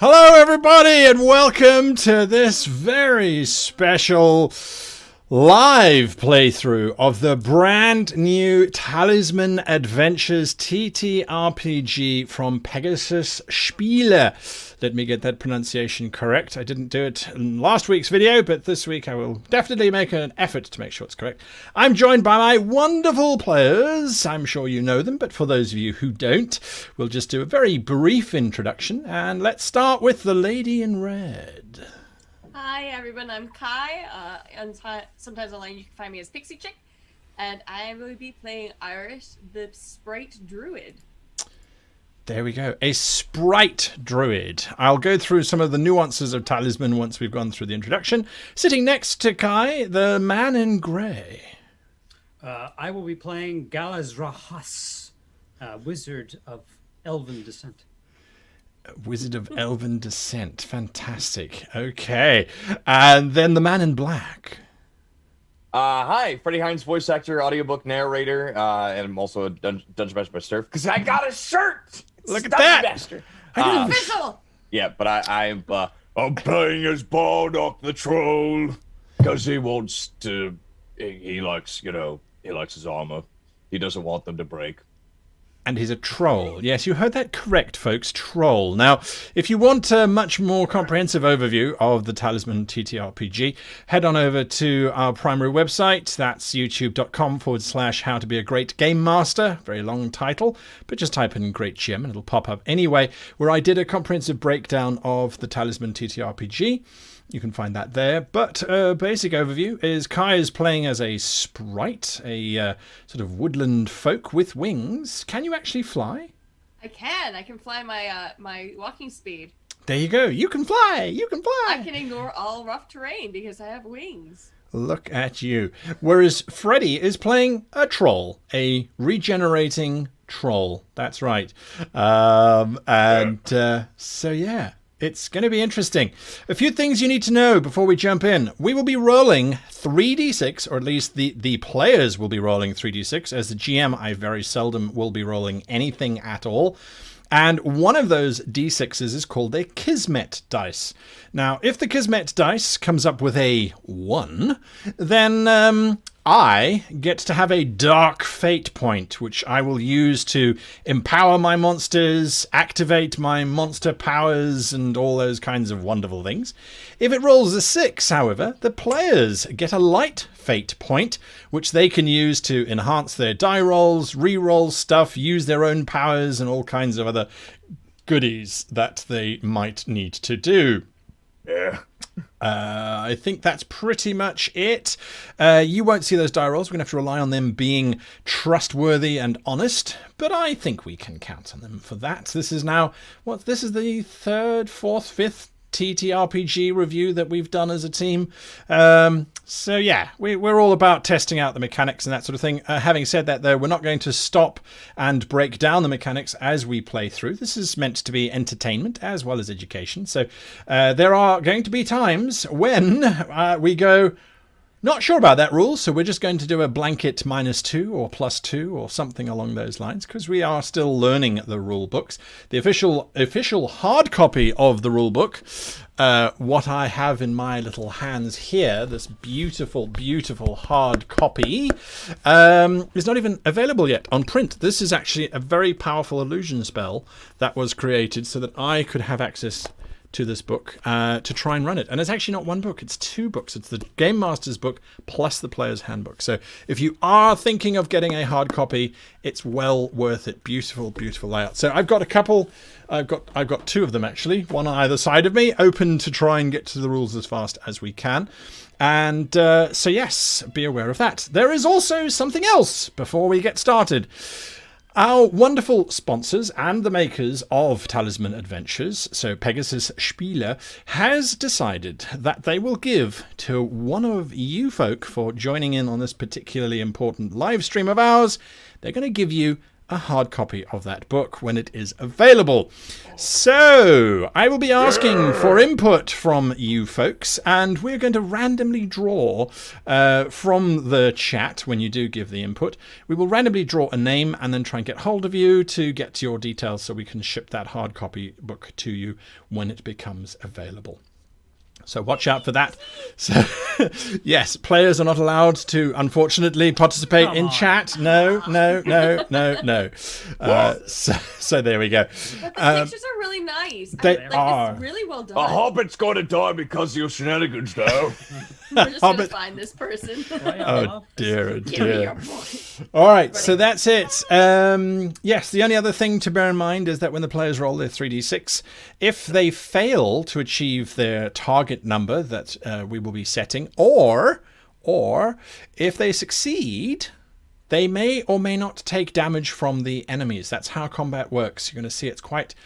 Hello everybody and welcome to this very special live playthrough of the brand new Talisman Adventures TTRPG from Pegasus Spiele. Let me get that pronunciation correct. I didn't do it in last week's video, but this week I will definitely make an effort to make sure it's correct. I'm joined by my wonderful players. I'm sure you know them, but for those of you who don't, we'll just do a very brief introduction. And let's start with the lady in red. Hi everyone, I'm Kai, and sometimes online you can find me as Pixie Chick, and I will be playing Iris, the Sprite Druid. There we go, a Sprite Druid. I'll go through some of the nuances of Talisman once we've gone through the introduction. Sitting next to Kai, the man in grey. I will be playing Galaz Rahas, Wizard of Elven Descent. Wizard of Elven Descent. Fantastic. Okay. And then the man in black. Hi, Freddie Hines, voice actor, audiobook narrator, and I'm also a Dungeon Master by Surf, because I got a shirt! Look at that! Master. Official! Yeah, but I'm playing as Bardock the Troll, because he wants to, he likes his armor. He doesn't want them to break. And he's a troll. Yes, you heard that correct, folks. Troll. Now, if you want a much more comprehensive overview of the Talisman TTRPG, head on over to our primary website. That's youtube.com/howtobeagreatgamemaster. Very long title, but just type in Great GM and it'll pop up anyway, where I did a comprehensive breakdown of the Talisman TTRPG. You can find that there. But basic overview is Kai is playing as a sprite, a sort of woodland folk with wings. Can you actually fly? I can fly my walking speed. There you go. You can fly. You can fly. I can ignore all rough terrain because I have wings. Look at you. Whereas Freddy is playing a troll, a regenerating troll. That's right. So yeah. It's going to be interesting. A few things you need to know before we jump in. We will be rolling 3d6, or at least the players will be rolling 3d6. As the GM, I very seldom will be rolling anything at all. And one of those d6s is called a Kismet dice. Now, if the Kismet dice comes up with a 1, then I get to have a dark fate point, which I will use to empower my monsters, activate my monster powers, and all those kinds of wonderful things. If it rolls a 6, however, the players get a light fate point, which they can use to enhance their die rolls, re-roll stuff, use their own powers, and all kinds of other goodies that they might need to do. Yeah. I think that's pretty much it. You won't see those die rolls. We're going to have to rely on them being trustworthy and honest, but I think we can count on them for that. This is now, this is the third, fourth, fifth TTRPG review that we've done as a team. So yeah, we're all about testing out the mechanics and that sort of thing. Having said that, though, we're not going to stop and break down the mechanics as we play through. This is meant to be entertainment as well as education. So there are going to be times when we go, not sure about that rule, so we're just going to do a blanket -2 or +2 or something along those lines, because we are still learning the rule books. The official hard copy of the rule book, what I have in my little hands here, this beautiful, beautiful hard copy, is not even available yet on print. This is actually a very powerful illusion spell that was created so that I could have access to this book to try and run it. And it's actually not one book, it's 2 books. It's the Game Master's book plus the Player's Handbook. So if you are thinking of getting a hard copy, it's well worth it. Beautiful, beautiful layout. So I've got a couple, I've got 2 of them actually, one on either side of me, open to try and get to the rules as fast as we can. And so yes, be aware of that. There is also something else before we get started. Our wonderful sponsors and the makers of Talisman Adventures, so Pegasus Spiele, has decided that they will give to one of you folk for joining in on this particularly important live stream of ours. They're going to give you a hard copy of that book when it is available. So I will be asking for input from you folks, and we're going to randomly draw from the chat when you do give the input. We will randomly draw a name and then try and get hold of you to get your details so we can ship that hard copy book to you when it becomes available. So watch out for that. So, yes, players are not allowed to, unfortunately, participate in chat. No. So there we go. But the pictures are really nice. They are. It's really well done. A hobbit's going to die because of your shenanigans, though. We're just going to find this person. Oh, dear, oh, Give me your dear. boy. All right, so that's it. Yes, the only other thing to bear in mind is that when the players roll their 3d6, if they fail to achieve their target number that we will be setting, or if they succeed, they may or may not take damage from the enemies. That's how combat works. You're going to see it's quite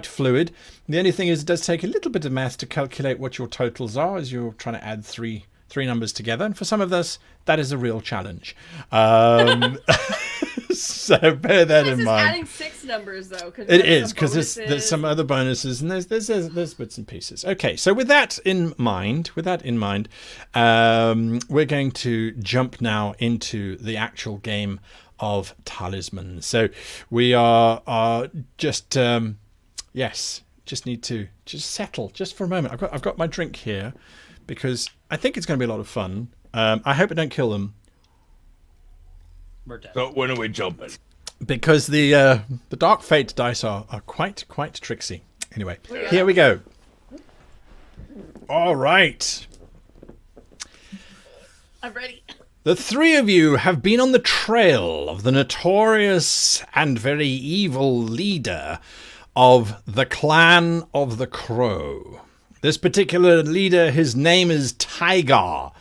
fluid. The only thing is it does take a little bit of math to calculate what your totals are as you're trying to add three numbers together. And for some of us, that is a real challenge. So bear that in mind. Adding 6 numbers though. It is, because there's some other bonuses and there's bits and pieces. Okay, so with that in mind, we're going to jump now into the actual game of Talisman. So we are just just need to settle just for a moment. I've got my drink here because I think it's going to be a lot of fun. I hope I don't kill them. We're dead. So when are we jumping? Because the Dark Fate dice are quite tricksy. Anyway, here we go. All right. I'm ready. The three of you have been on the trail of the notorious and very evil leader of the Clan of the Crow. This particular leader, his name is Tygar.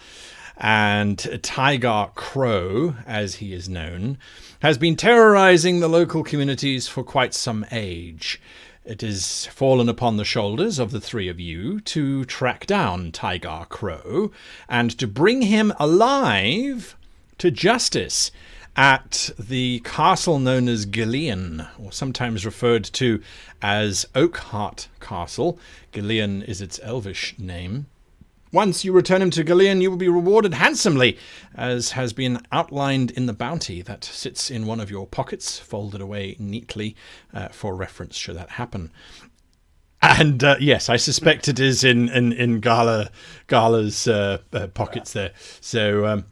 And Tygar Crow, as he is known, has been terrorizing the local communities for quite some age. It has fallen upon the shoulders of the three of you to track down Tygar Crow and to bring him alive to justice at the castle known as Gillian, or sometimes referred to as Oakheart Castle. Gillian is its elvish name. Once you return him to Gillian, you will be rewarded handsomely, as has been outlined in the bounty that sits in one of your pockets, folded away neatly for reference should that happen. And yes, I suspect it is in Gala's pockets there. So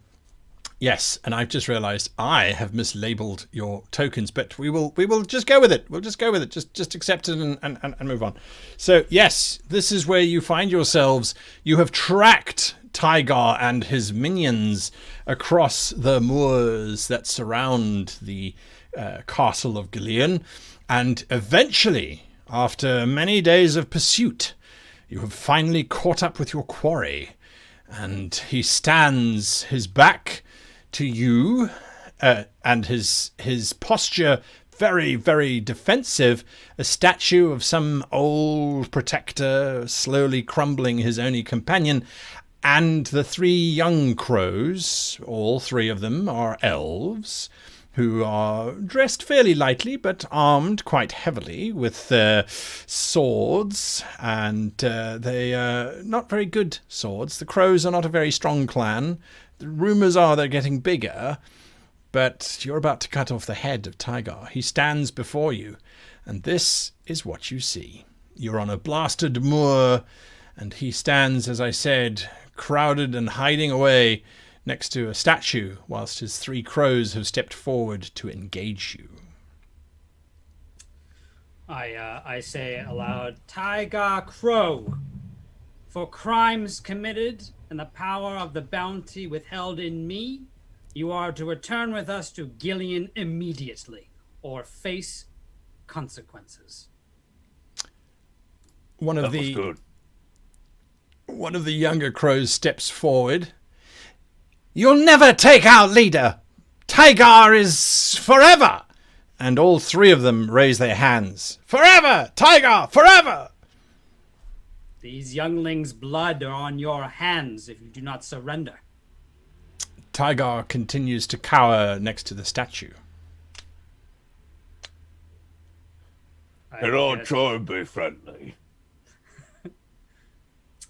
yes, and I've just realised I have mislabeled your tokens, but we will just go with it. We'll just go with it. Just accept it and move on. So yes, this is where you find yourselves. You have tracked Tygar and his minions across the moors that surround the castle of Gillian, and eventually, after many days of pursuit, you have finally caught up with your quarry, and he stands his back to you, and his posture very, very defensive, a statue of some old protector slowly crumbling his only companion, and the three young crows, all three of them are elves, who are dressed fairly lightly but armed quite heavily with swords, and they are not very good swords. The crows are not a very strong clan. The rumours are they're getting bigger, but you're about to cut off the head of Tygar. He stands before you, and this is what you see. You're on a blasted moor, and he stands, as I said, crowded and hiding away next to a statue, whilst his three crows have stepped forward to engage you. I say aloud, Tygar Crow, for crimes committed and the power of the bounty withheld in me, you are to return with us to Gillian immediately, or face consequences. One of the younger crows steps forward. You'll never take our leader! Tygar is forever! And all three of them raise their hands. Forever! Tygar! Forever! These younglings' blood are on your hands if you do not surrender. Tygar continues to cower next to the statue. Can I try and be friendly?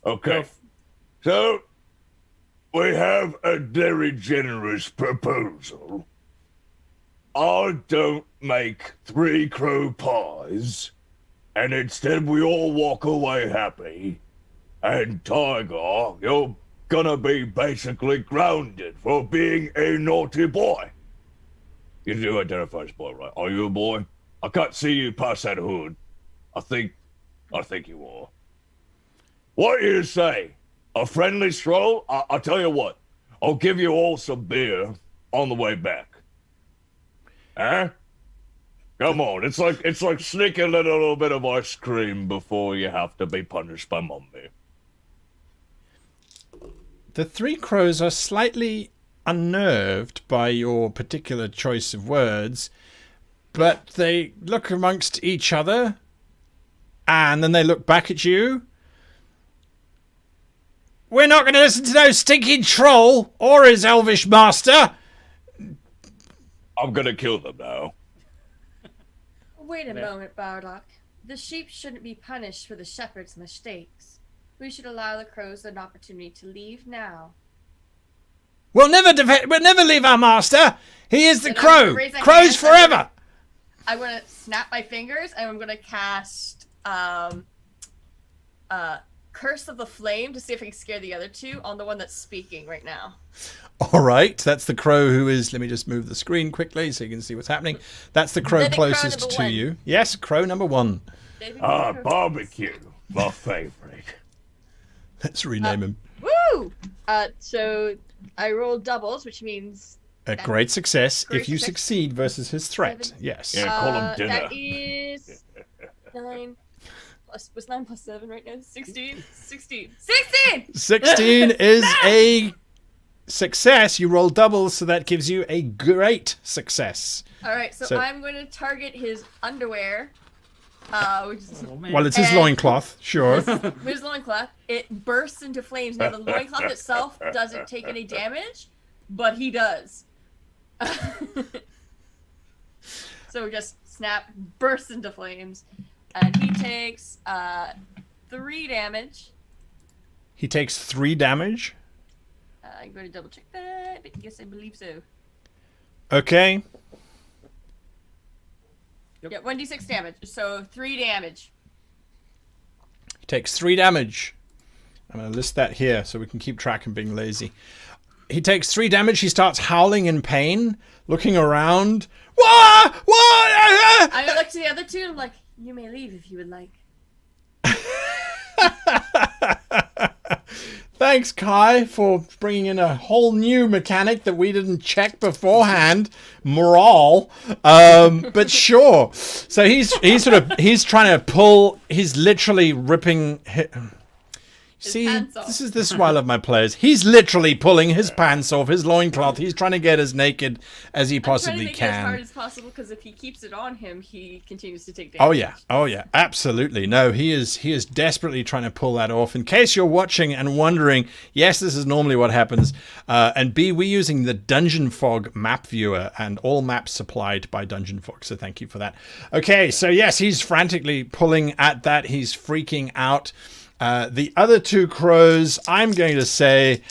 Okay. So, we have a very generous proposal. I don't make 3 crow pies, and instead we all walk away happy. And Tiger, you're gonna be basically grounded for being a naughty boy. You do identify as a boy, right? Are you a boy? I can't see you past that hood. I think you are. What do you say? A friendly stroll? I'll tell you what. I'll give you all some beer on the way back. Huh? Come on, it's like sneaking a little bit of ice cream before you have to be punished by Mommy. The 3 crows are slightly unnerved by your particular choice of words, but they look amongst each other, and then they look back at you. We're not going to listen to no stinking troll or his elvish master. I'm gonna kill them now. Wait a moment, Bardock. The sheep shouldn't be punished for the shepherd's mistakes. We should allow the crows an opportunity to leave now. We'll never leave our master. He is the And crow. Crows forever. I'm gonna snap my fingers and I'm gonna cast Curse of the Flame to see if I can scare the other 2 on the one that's speaking right now. All right, that's the crow who is... Let me just move the screen quickly so you can see what's happening. That's the crow closest crow to 1. you. Yes, crow number 1. Barbecue, my favorite. Let's rename him. Woo! So I rolled doubles, which means A great success great if you success. succeed versus his threat. 7. Yes. Yeah, call him dinner. That is 9 plus... What's 9 plus 7 right now? 16? 16! 16! 16 is a success. You roll doubles, so that gives you a great success. Alright, so I'm going to target his underwear. Which is... Well, it's his And- loincloth, sure. With his loincloth, it bursts into flames. Now, the loincloth itself doesn't take any damage, but he does. So just snap, bursts into flames. And he takes 3 damage. He takes 3 damage. I'm going to double check that, but yes, I believe so. Okay. Yeah, 1d6 damage, so 3 damage. He takes 3 damage. I'm going to list that here so we can keep track of being lazy. He takes 3 damage. He starts howling in pain, looking around. What? I look to the other 2 and I'm like, you may leave if you would like. Thanks, Kai, for bringing in a whole new mechanic that we didn't check beforehand. Morale. But sure. So he's trying to pull. He's literally ripping. See, pants off. this is why I love my players. He's literally pulling his pants off, his loincloth. He's trying to get as naked as he possibly I'm trying to make it as hard can. as possible because if he keeps it on him, he continues to take damage. Oh yeah, absolutely. No, he is desperately trying to pull that off. In case you're watching and wondering, yes, this is normally what happens. And B, we're using the Dungeon Fog map viewer, and all maps supplied by Dungeon Fog. So thank you for that. Okay, so yes, he's frantically pulling at that. He's freaking out. The other 2 crows, I'm going to say,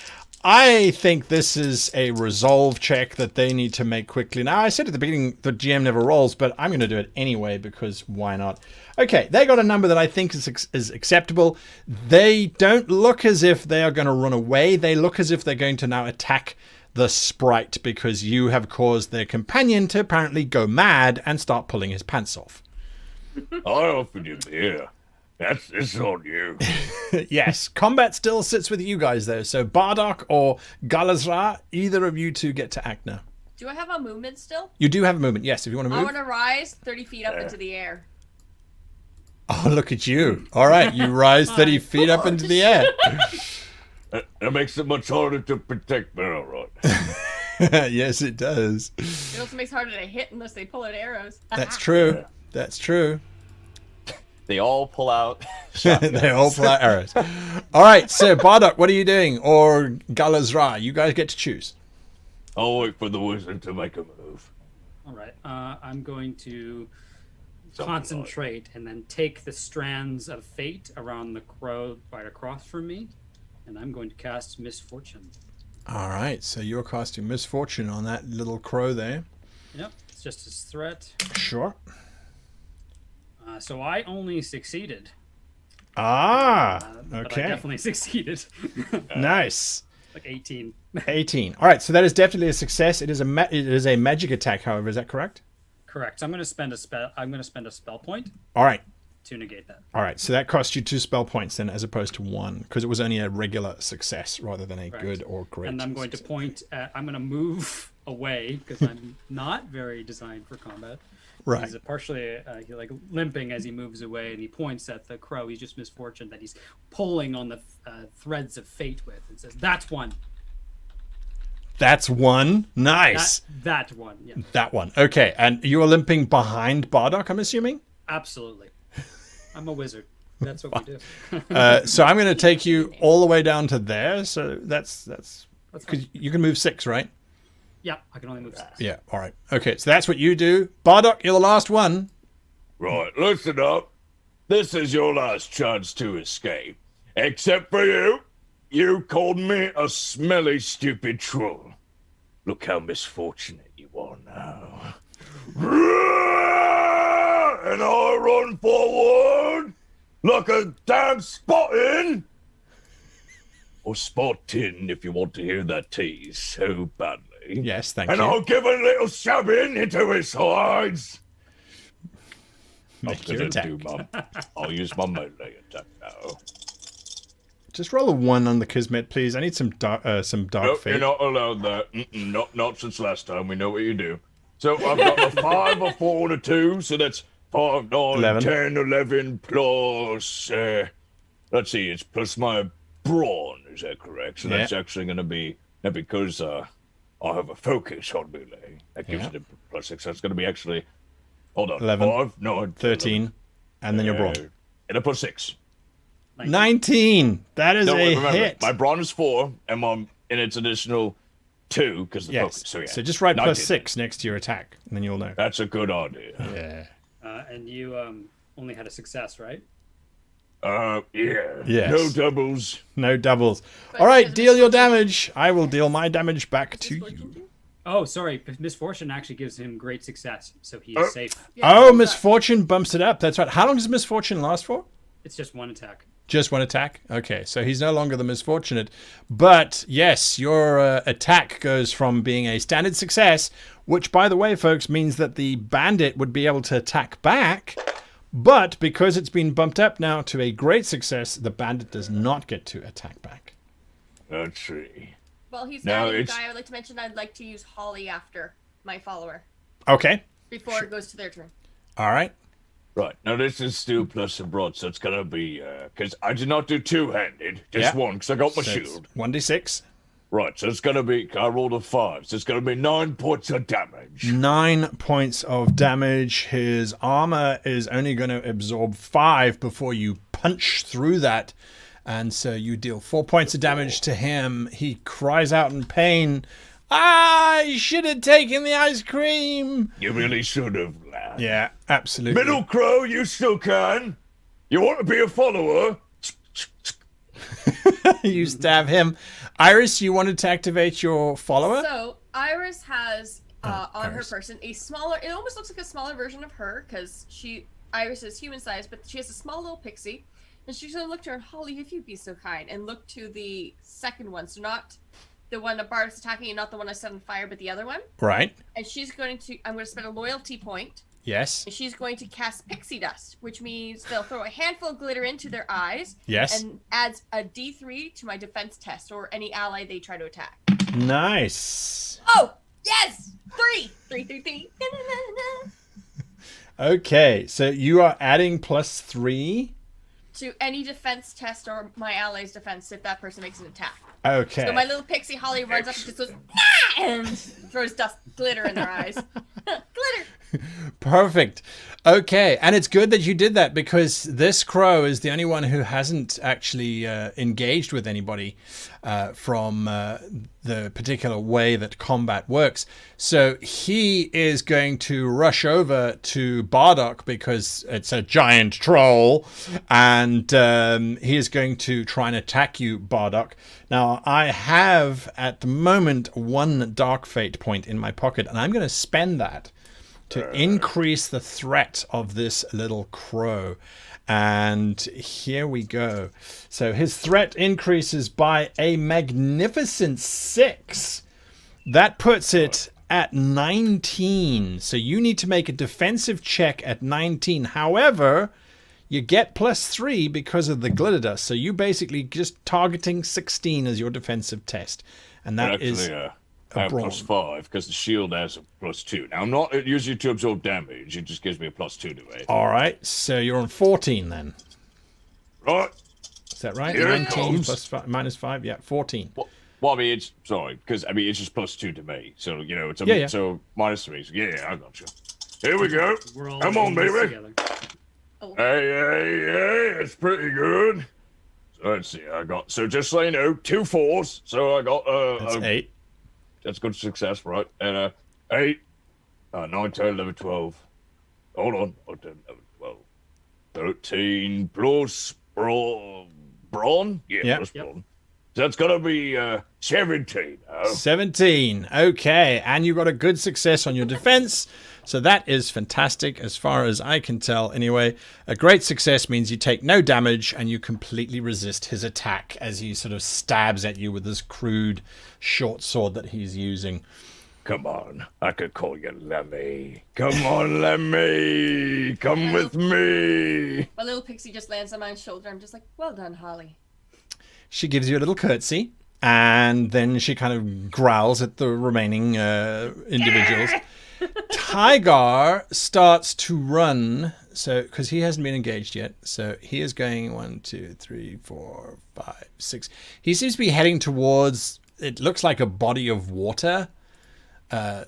I think this is a resolve check that they need to make quickly. Now, I said at the beginning the GM never rolls, but I'm going to do it anyway because why not? Okay, they got a number that I think is acceptable. They don't look as if they are going to run away. They look as if they're going to now attack the sprite because you have caused their companion to apparently go mad and start pulling his pants off. I offered you beer. It's on you. Yes, combat still sits with you guys though. So Bardock or Galazra, either of you 2 get to act now. Do I have a movement still? You do have a movement, yes, if you want to I move. want to rise 30 feet up into the air. Oh, look at you. All right, you rise 30 feet up into the air. That makes it much harder to protect Barrel Rod. Yes, it does. It also makes it harder to hit unless they pull out arrows. That's true. That's true. They all pull out. They all pull out arrows. All right, so Bardock, what are you doing? Or Galazra, you guys get to choose. I'll wait for the wizard to make a move. All right. I'm going to concentrate and then take the strands of fate around the crow right across from me, and I'm going to cast Misfortune. All right, so you're casting Misfortune on that little crow there. Yep, it's just his threat. Sure. So I only succeeded. But Okay. I definitely succeeded. Nice. Like 18. 18. All right, so that is definitely a success. It is a magic attack, however, is that correct? Correct. So I'm going to spend a spell point All right. to negate that. All right, so that cost you 2 spell points then, as opposed to 1, because it was only a regular success rather than a good or great. And I'm going to point at, I'm going to move away because I'm not very designed for combat. Right. He's partially he's like limping as he moves away, and he points at the crow. He's just Misfortune that he's pulling on the threads of fate with, and says, "That's one." That's one. Nice. That one. Yeah. That one. Okay, and you are limping behind Bardock, I'm assuming? Absolutely. I'm a wizard. That's what we do. So I'm going to take you all the way down to there. So that's because you can move 6, right? Yeah, I can only move 6. Yeah. All right. Okay. So that's what you do. Bardock, you're the last one. Right, listen up. This is your last chance to escape. Except for you. You called me a smelly, stupid troll. Look how misfortunate you are now. And I run forward like a damn spotting. Or spotting, if you want to hear that tease so badly. Yes, thank and you. I'll give a little shoving into his sides. Make your attack. I'll use my melee attack now. Just roll a 1 on the Kismet, please. I need some dark Nope, fate. you're not allowed that. Not since last time. We know what you do. So I've got a 5, a 4, and a 2. So that's 5, 9, 11. 10, 11 plus. Let's see, it's plus my brawn. Is that correct? So that's actually going to be because I have a focus on melee. That gives it a plus 6. That's going to be actually. Hold on. 11, 5, 9, 13, 11. and then your brawn. And a plus 6. 19. That is a hit. My brawn is 4, and it's additional 2 because the focus. So yeah. So just write 19. plus 6 next to your attack, and then you'll know. That's a good idea. Yeah. And you only had a success, right? Yeah. Yes. No doubles. No doubles. But All right, does deal your Misfortune- damage. I will deal my damage back to you. Oh, sorry. Misfortune actually gives him great success, so he's safe. Yeah, Oh, so- Misfortune bumps it up. That's right. How long does Misfortune last for? It's just one attack. Just one attack? Okay, so he's no longer the Misfortunate. But, yes, your attack goes from being a standard success, which, by the way, folks, means that the bandit would be able to attack back. But because it's been bumped up now to a great success, the bandit does not get to attack back. Let's see. Well, he's No, adding a it's- guy. I would like to mention I'd like to use Holly after my follower Okay. before it goes to their turn. All right. Right. Now this is still plus a broad, so it's going to be... Because I did not do two-handed. Just one, because I got my So it's shield. 1d6. Right, so it's going to be... I rolled a 5, so it's going to be 9 points of damage. 9 points of damage. His armor is only going to absorb 5 before you punch through that. And so you deal 4 points of damage to him. He cries out in pain. I should have taken the ice cream. You really should have, lad. Yeah, absolutely. Middle Crow, you still can. You want to be a follower? You stab him. Iris, you wanted to activate your follower? So Iris has on her Iris. person a smaller. It almost looks like a smaller version of her because Iris is human sized, but she has a small little pixie, and she's gonna look to her. Holly, if you'd be so kind, and look to the second one. So not the one that Bart is attacking, and not the one I set on fire, but the other one. Right. And she's going to. I'm going to spend a loyalty point. Yes. And she's going to cast pixie dust, which means they'll throw a handful of glitter into their eyes. Yes. And adds a D3 to my defense test or any ally they try to attack. Nice. Oh, yes! 3. Okay, so you are adding +3. To any defense test or my ally's defense if that person makes an attack. Okay. So my little pixie Holly runs up and just goes, "Ah!" and throws glitter in their eyes. Glitter! Perfect. Okay, and it's good that you did that because this crow is the only one who hasn't actually engaged with anybody from the particular way that combat works. So he is going to rush over to Bardock because it's a giant troll, and he is going to try and attack you, Bardock. Now, I have at the moment 1 Dark Fate point in my pocket, and I'm going to spend that to increase the threat of this little crow. And here we go. So his threat increases by a magnificent 6. That puts it at 19. So you need to make a defensive check at 19. However, you get +3 because of the glitter dust. So you basically just targeting 16 as your defensive test. And that Actually, is I have brawn. +5 because the shield has a +2. Now, I'm not using it to absorb damage. It just gives me a +2 to it. All right. So you're on 14 then. Right. Is that right? Here it 19 comes. plus 5, -5. Yeah, 14. Well, I mean, it's sorry because I mean it's just +2 to me. So you know, it's a Yeah. so -3. So, yeah, I got you. Here we go. We're all Come on, in this baby. together. Hey, it's pretty good. So let's see. I got so so you know, 2 4s. So I got That's 8. That's good success, right? And 8, 9, 10, 11, 12. Hold on. 10, 11, 12. 13 plus brawn? Yeah, Yep. plus brawn. So that's gonna be 17 now. 17. Okay. And you got a good success on your defense. So that is fantastic as far as I can tell. Anyway, a great success means you take no damage and you completely resist his attack as he sort of stabs at you with this crude short sword that he's using. Come on, I could call you Lemmy. Come on, Lemmy. Come with me. My little pixie just lands on my shoulder. I'm just like, well done, Holly. She gives you a little curtsy and then she kind of growls at the remaining individuals. Tygar starts to run, so because he hasn't been engaged yet, so he is going 1, 2, 3, 4, 5, 6. He seems to be heading towards. It looks like a body of water,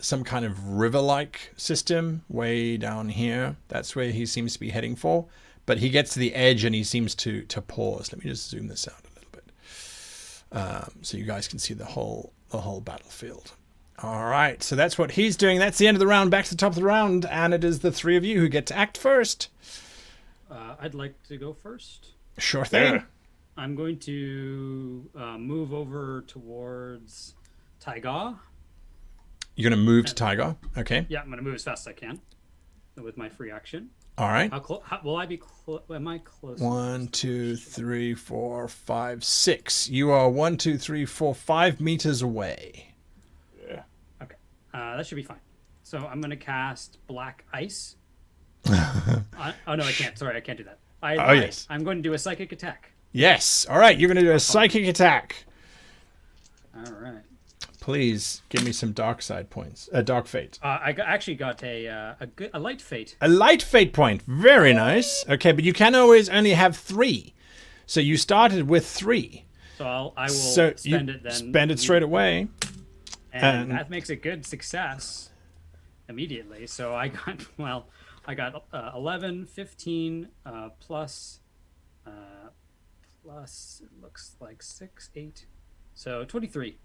some kind of river-like system way down here. That's where he seems to be heading for. But he gets to the edge and he seems to pause. Let me just zoom this out a little bit, so you guys can see the whole battlefield. All right, so that's what he's doing. That's the end of the round. Back to the top of the round, and it is the 3 of you who get to act first. I'd like to go first. Sure thing. Yeah. I'm going to move over towards Taiga. You're going to move to Tygar. Okay. Yeah, I'm going to move as fast as I can with my free action. All right. How will I be? Am I close? 1, 2, 3, 4, 5, 6. You are 1, 2, 3, 4, 5 meters away. Okay, that should be fine. So I'm going to cast Black Ice. Oh no, I can't. Sorry, I can't do that. I lied. Yes. I'm going to do a psychic attack. Yes. All right. You're going to do a psychic attack. All right. Please give me some dark side points. Dark fate. Actually got a light fate. A light fate point. Very nice. Okay, but you can always only have 3. So you started with 3. So I will So spend you it then. spend it straight away. And that makes a good success immediately. So I got 11, 15 plus it looks like 6, 8. So 23.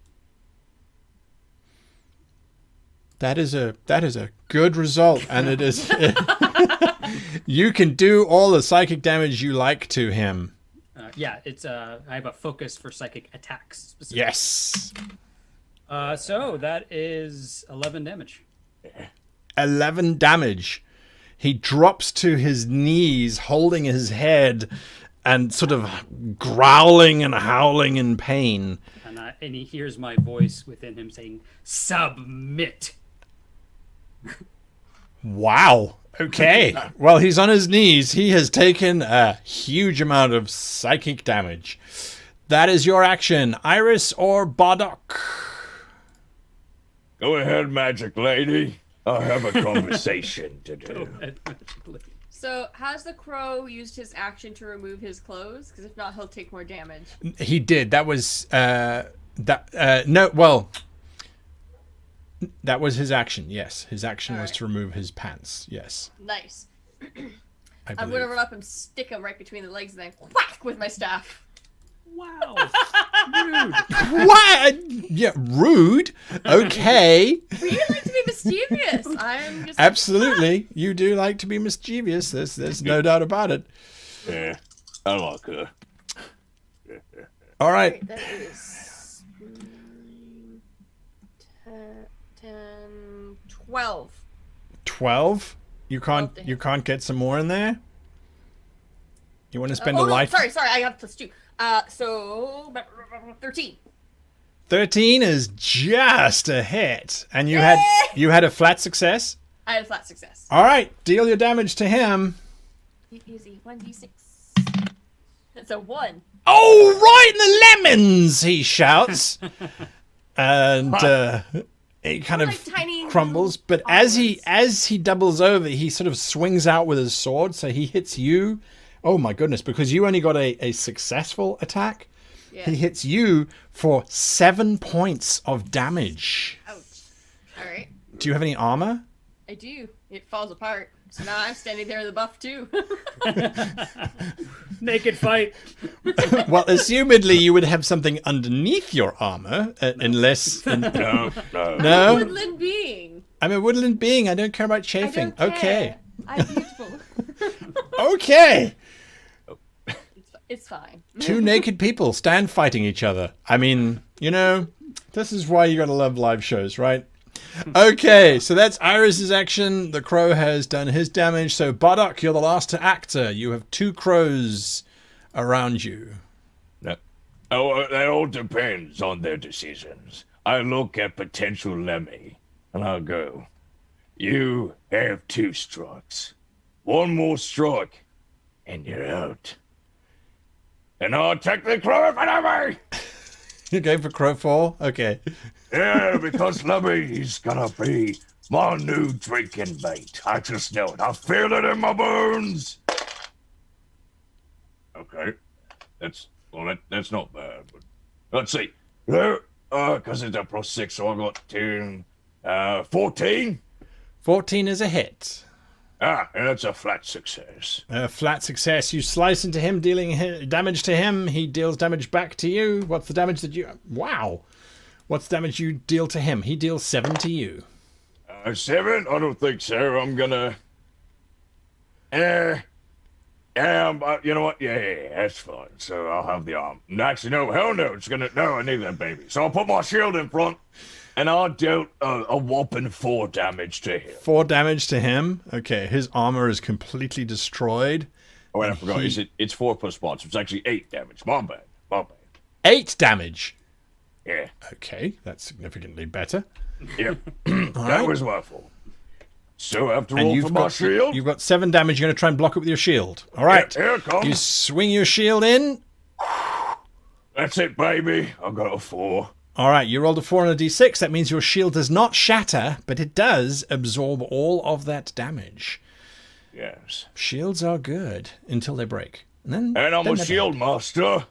That is a good result, and it is. You can do all the psychic damage you like to him. Yeah, it's I have a focus for psychic attacks. Specifically. Yes. So that is 11 damage. 11 damage. He drops to his knees, holding his head, and sort of growling and howling in pain. And he hears my voice within him saying, "Submit." Wow. Okay. Well, he's on his knees. He has taken a huge amount of psychic damage. That is your action, Iris or Bardock. Go ahead, magic lady. I have a conversation to do. So, has the crow used his action to remove his clothes? Because if not, he'll take more damage. He did. That was no. Well, That was his action, yes. His action was Alright. to remove his pants, yes. Nice. I I'm believe. gonna run up and stick him right between the legs and then whack with my staff. Wow. Rude. What? Yeah, rude. Okay. But you like to be mischievous. I'm just Absolutely. You do like to be mischievous. There's no doubt about it. Yeah, I like her. All right. That is 10, 12. 12. You can't 12 to you hit. can't get some more in there? You want to spend Oh, a no, life? sorry, I have +2. So 13. 13 is just a hit. And you had a flat success? I had a flat success. All right, deal your damage to him. Easy. 1d6. That's a 1. Oh, right in the lemons, he shouts. And it kind of Like tiny crumbles, but olives. as he doubles over, he sort of swings out with his sword, so he hits you. Oh my goodness, because you only got a successful attack. Yeah. He hits you for 7 points of damage. Ouch. All right. Do you have any armor? I do. It falls apart. So now I'm standing there in the buff too. Naked fight. Well, assumedly you would have something underneath your armor, unless... No. No? Woodland being. I'm a woodland being. I don't care about I chafing. don't care. Okay. I'm beautiful. Okay. It's fine. Two naked people stand fighting each other. I mean, this is why you gotta love live shows, right? Okay, so that's Iris's action. The crow has done his damage. So Bardock, you're the last actor. You have 2 crows around you. No. Oh, that all depends on their decisions. I look at potential Lemmy, and I'll go, you have 2 strikes. 1 more strike, and you're out. And I'll take the crow for Lemmy! You're going for crow 4? Okay. Yeah, because Lemmy's gonna be my new drinking bait. I just know it. I feel it in my bones! Okay. That's not bad, but let's see. Because it's a +6, so I got 10, 14. 14 is a hit. And that's a flat success. A flat success. You slice into him, dealing damage to him. He deals damage back to you. What's the damage that you... Wow. What's the damage you deal to him? He deals 7 to you. 7? I don't think so. I'm gonna... you know what? Yeah, that's fine. So I'll have the arm. Actually, no, hell no. No, I need that baby. So I'll put my shield in front, and I'll dealt a whopping 4 damage to him. 4 damage to him. Okay, his armor is completely destroyed. Oh, wait, I forgot. It's 4 plus 1, so it's actually 8 damage. My bad. 8 damage. Yeah. Okay, that's significantly better. Yep. right. That was my fault. So I have to roll for my shield? You've got 7 damage. You're going to try and block it with your shield. All right. Here it comes. You swing your shield in. That's it, baby. I got a 4. All right, you rolled a 4 on a d6. That means your shield does not shatter, but it does absorb all of that damage. Yes. Shields are good until they break. And I'm then a they're shield master.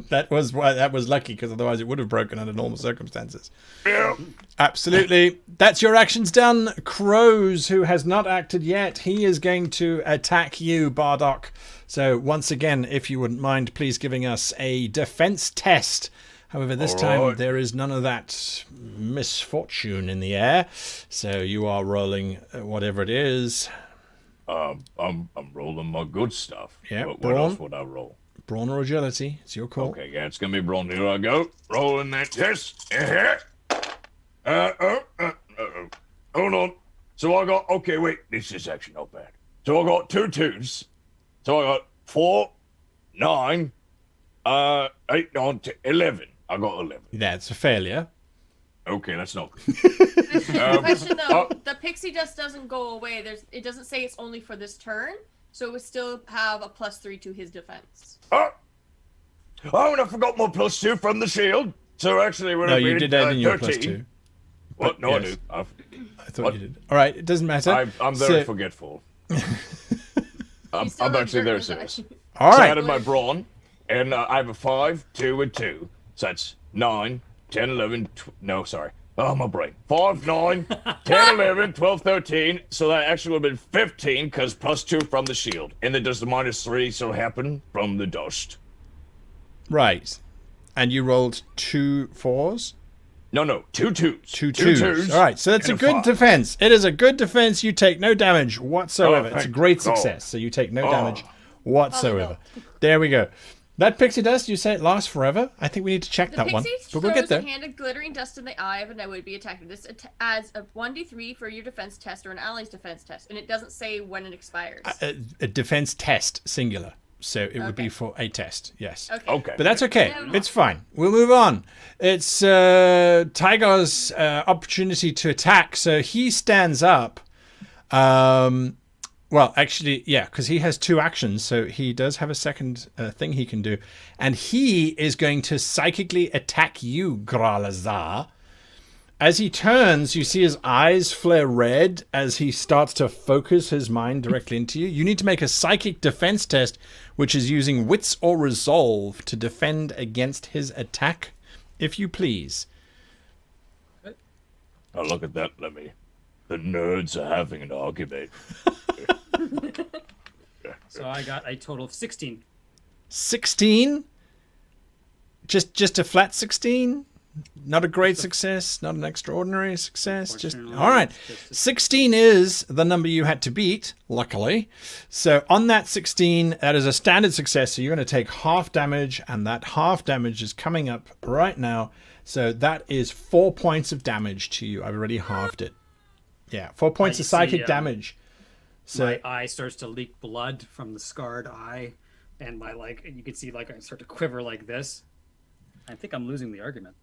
That was lucky, because otherwise it would have broken under normal circumstances. Yeah. Absolutely. That's your actions done. Crows, who has not acted yet, he is going to attack you, Bardock. So once again, if you wouldn't mind, please giving us a defense test. However, this time there is none of that misfortune in the air. So you are rolling whatever it is. I'm rolling my good stuff. Yeah, What brawn. else would I roll? Brawn or agility. It's your call. Okay, yeah, it's gonna be brawn. Here I go. Rolling that test. Hold on. So I got, okay, wait, this is actually not bad. So I got 2 2s. So I got 4, 9, 8, 9, 10, 11. I got 11. That's a failure. Okay, that's not good. Question though, the pixie dust doesn't go away. It doesn't say it's only for this turn, so it would still have a +3 to his defense. Oh, and I forgot my +2 from the shield. So actually, when No, I you made did it, add in your 13. +2. What? No, Yes. I do. I thought you did. All right, it doesn't matter. I'm very forgetful. I'm He's still actually very observant. serious. All So I right. added my brawn, and I have a 5, 2, and 2. So that's 9, 10, 11, no, sorry. Oh, my brain. 5, 9, 10, 11, 12, 13. So that actually would have been 15 because +2 from the shield. And then does the -3 so happen from the dust? Right. And you rolled 2 4s? No, 2 2s. 2 2s. All right, so that's a and good 5. defense. It is a good defense. You take no damage whatsoever. Oh, It's a thank great God. success. So you take no Oh. damage whatsoever. There we go. That pixie dust, you say it lasts forever? I think we need to check The that one. pixie But we'll get throws a there. hand of glittering dust in the eye of an would-be attacker. This adds a 1d3 for your defense test or an ally's defense test, and it doesn't say when it expires. A defense test, singular. So it would be Okay. for a test, yes. Okay. But that's okay. Yeah. It's fine. We'll move on. It's Tygar's opportunity to attack. So he stands up. Well, actually, yeah, because he has 2 actions. So he does have a second thing he can do. And he is going to psychically attack you, Gralazar. As he turns, you see his eyes flare red as he starts to focus his mind directly into you. You need to make a psychic defense test, which is using wits or resolve to defend against his attack, if you please. Oh, look at that, Lemmy. The nerds are having an argument. So I got a total of 16. 16? Just a flat 16? Not a great success, not an extraordinary success. Just Unfortunately, all right. it's just- 16 is the number you had to beat, luckily. So on that 16, that is a standard success. So you're going to take half damage, and that half damage is coming up right now. So that is 4 points of damage to you. I've already halved it. Yeah, 4 points you of psychic see, damage. So My eye starts to leak blood from the scarred eye, and my you can see I start to quiver like this. I think I'm losing the argument.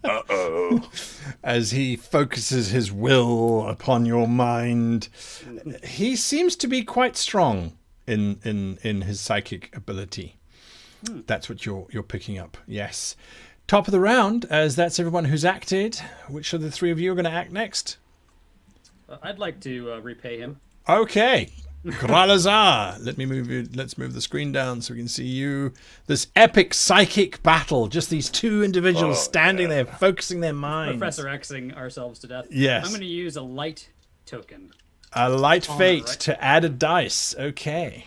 Uh-oh. as he focuses his will upon your mind, he seems to be quite strong in his psychic ability. That's what you're picking up. Yes. Top of the round, as that's everyone who's acted. Which of the 3 of you are going to act next? I'd like to repay him. Okay. Gralazar. Let's move the screen down so we can see you. This epic psychic battle. Just these 2 individuals standing there, focusing their minds. Professor Xing ourselves to death. Yes. I'm going to use a light token. A light fate right. to add a dice. Okay.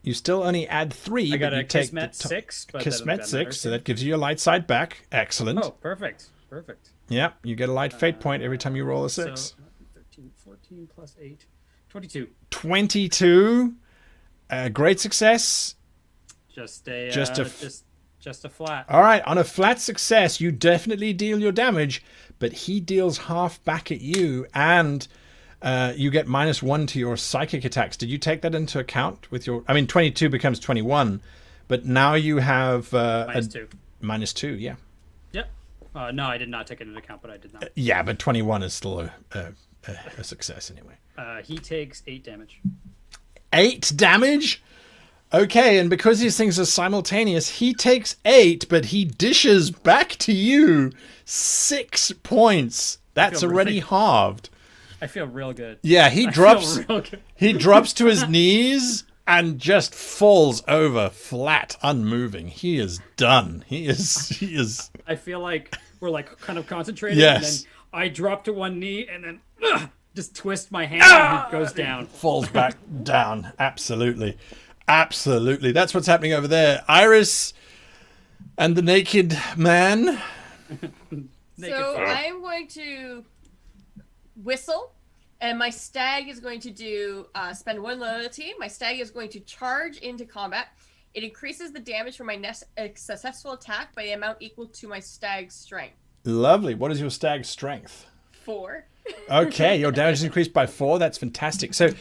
You still only add 3, I got but a you take Kismet the 6. But Kismet that 6, so matters. that gives you your light side back. Excellent. Oh, perfect. Perfect. Yeah, you get a light fate point every time you roll a 6. So 13, 14 plus 8. 22. 22. Great success. Just a Just just a flat. All right, on a flat success, you definitely deal your damage, but he deals half back at you, and you get -1 to your psychic attacks. Did you take that into account with your... I mean, 22 becomes 21, but now you have... -2. -2, yeah. Yep. No, I did not take it into account, but I did not. Yeah, but 21 is still a success anyway. He takes 8 damage. 8 damage? Okay, and because these things are simultaneous, he takes 8, but he dishes back to you 6 points. That's feel already really- halved. I feel real good. Yeah, he I drops feel real good. he drops to his knees and just falls over flat, unmoving. He is done. He is I feel like we're kind of concentrating. Yes. And then I drop to one knee and then just twist my hand and he goes down. falls back down. Absolutely. Absolutely. That's what's happening over there. Iris and the naked man. So I'm going to whistle, and my stag is going to do spend 1 loyalty. My stag is going to charge into combat. It increases the damage for my successful attack by the amount equal to my stag's strength. Lovely. What is your stag's strength? 4. Okay, your damage is increased by 4. That's fantastic. So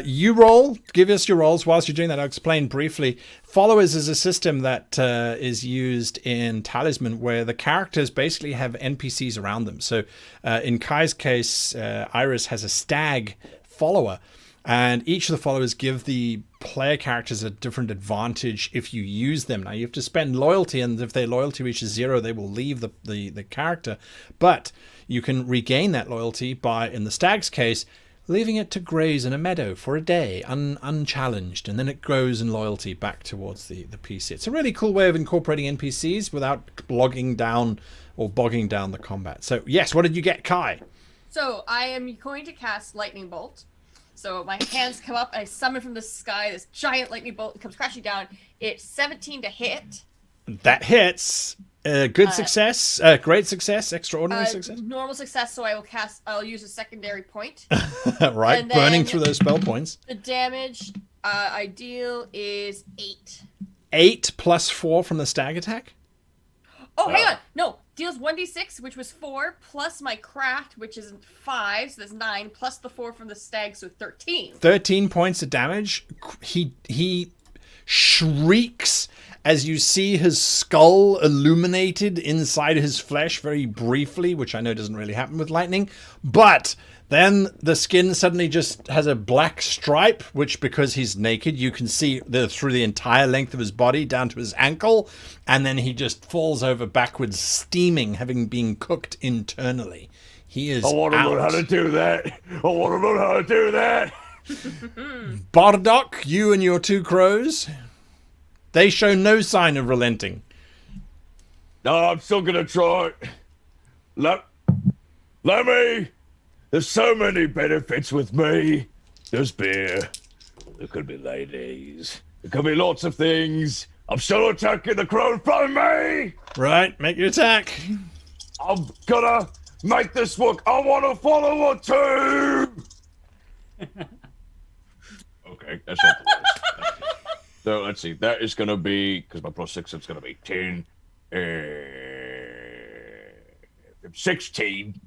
you roll. Give us your rolls. Whilst you're doing that, I'll explain briefly. Followers is a system that is used in Talisman where the characters basically have NPCs around them. So in Kai's case, Iris has a stag follower. And each of the followers give the player characters a different advantage if you use them. Now, you have to spend loyalty, and if their loyalty reaches 0, they will leave the character. But you can regain that loyalty by, in the stag's case, leaving it to graze in a meadow for a day, unchallenged, and then it grows in loyalty back towards the PC. It's a really cool way of incorporating NPCs without bogging down the combat. So, yes, what did you get, Kai? So I am going to cast Lightning Bolt. So my hands come up, and I summon from the sky this giant lightning bolt. It comes crashing down. It's 17 to hit. That hits. Good success. Great success. Extraordinary success. Normal success. So I'll use a secondary point. Right. Burning through those spell points. The damage I deal is 8. 8 plus 4 from the stag attack. Oh, hang on. No. Deals 1d6, which was 4, plus my craft, which is 5, so that's 9, plus the 4 from the stag, so 13. 13 points of damage. He shrieks as you see his skull illuminated inside his flesh very briefly, which I know doesn't really happen with lightning. But then the skin suddenly just has a black stripe, which, because he's naked, you can see through the entire length of his body down to his ankle. And then he just falls over backwards, steaming, having been cooked internally. He is I want to learn how to do that. Bardock, you and your 2 crows, they show no sign of relenting. No, I'm still gonna try. Let me. There's so many benefits with me. There's beer. There could be ladies. There could be lots of things. I'm still attacking the crow in front of me. Right, make your attack. I'm gonna make this work. I want to follow it too. Okay, that's not the worst. So let's see. That is gonna be, because my plus 6, it's gonna be 10. 16.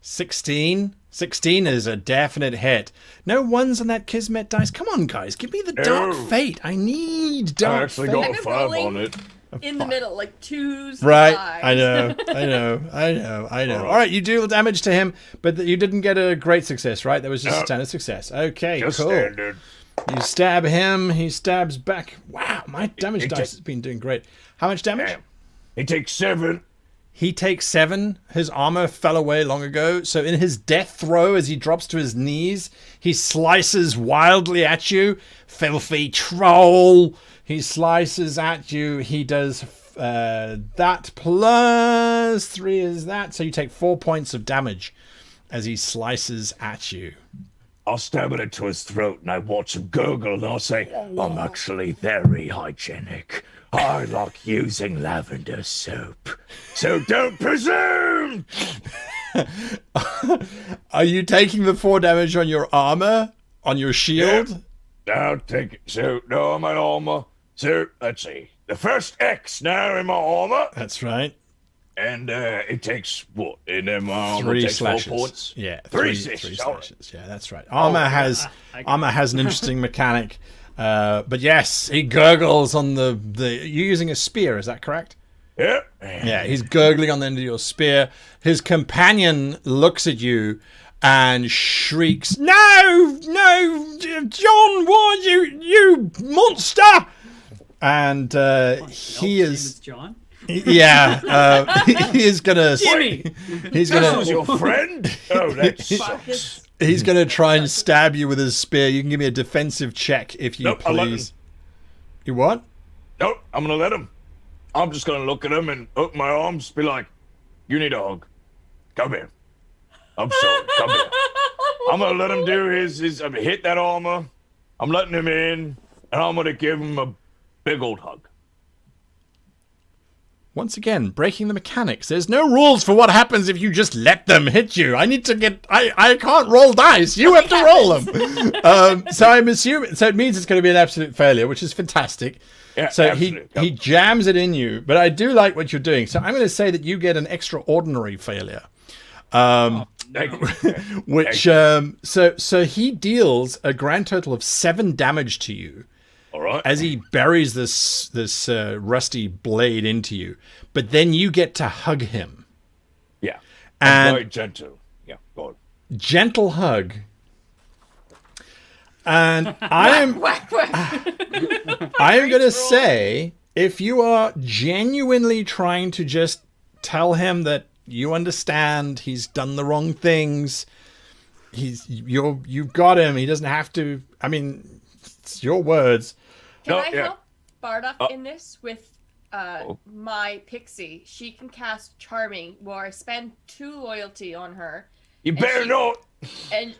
16. 16 is a definite hit. No ones on that Kismet dice. Come on, guys. Give me the Dark Fate. I need Dark Fate. I actually got a 5 on it. In the middle, like 2s. Right. 5s. I know. All right, you deal damage to him, but you didn't get a great success, right? That was just a standard success. Okay, just cool. Standard. You stab him. He stabs back. Wow, my damage dice has been doing great. How much damage? Damn. He takes 7. He takes 7. His armor fell away long ago. So in his death throw, as he drops to his knees, he slices wildly at you. Filthy troll. He slices at you. He does that plus 3 is that. So you take 4 points of damage as he slices at you. I'll stab it into his throat and I watch him gurgle and I'll say, I'm actually very hygienic. I like using lavender soap. So don't presume! Are you taking the 4 damage on your armor? On your shield? Yeah. I'll take it. So, no, I'm an armor. So, let's see. The first X now in my armor. That's right. And it takes what? In my armor 3 takes slashes. 4 points? Yeah, 3 slashes. Yeah, that's right. Armor has an interesting mechanic. But yes, he gurgles on the. You're using a spear, is that correct? Yeah. Yeah, he's gurgling on the end of your spear. His companion looks at you and shrieks, "No, John, why you monster!" And he is John. Yeah, he is gonna. Jimmy! He's gonna. That was your friend? Oh, that sucks. He's gonna try and stab you with his spear. You can give me a defensive check if you Nope, I'll let please. You what? Nope, I'm gonna let him. I'm just gonna look at him and open my arms, be like, "You need a hug. Come here. I'm sorry. Come here." I'm gonna let him do his hit that armor. I'm letting him in, and I'm gonna give him a big old hug. Once again, breaking the mechanics. There's no rules for what happens if you just let them hit you. I need to get. I can't roll dice. You have to roll them. So I'm assuming. So it means it's going to be an absolute failure, which is fantastic. Yeah, so absolutely. he jams it in you, but I do like what you're doing. So I'm going to say that you get an extraordinary failure. Which so he deals a grand total of 7 damage to you. All right. As he buries this rusty blade into you, but then you get to hug him. Yeah. And very gentle. Yeah. Go on. Gentle hug. And I am going to say, if you are genuinely trying to just tell him that you understand he's done the wrong things, You've got him. He doesn't have to. I mean, it's your words. Can No, I yeah. help Bardock in this with my pixie? She can cast Charming, where I spend 2 loyalty on her. You better not. And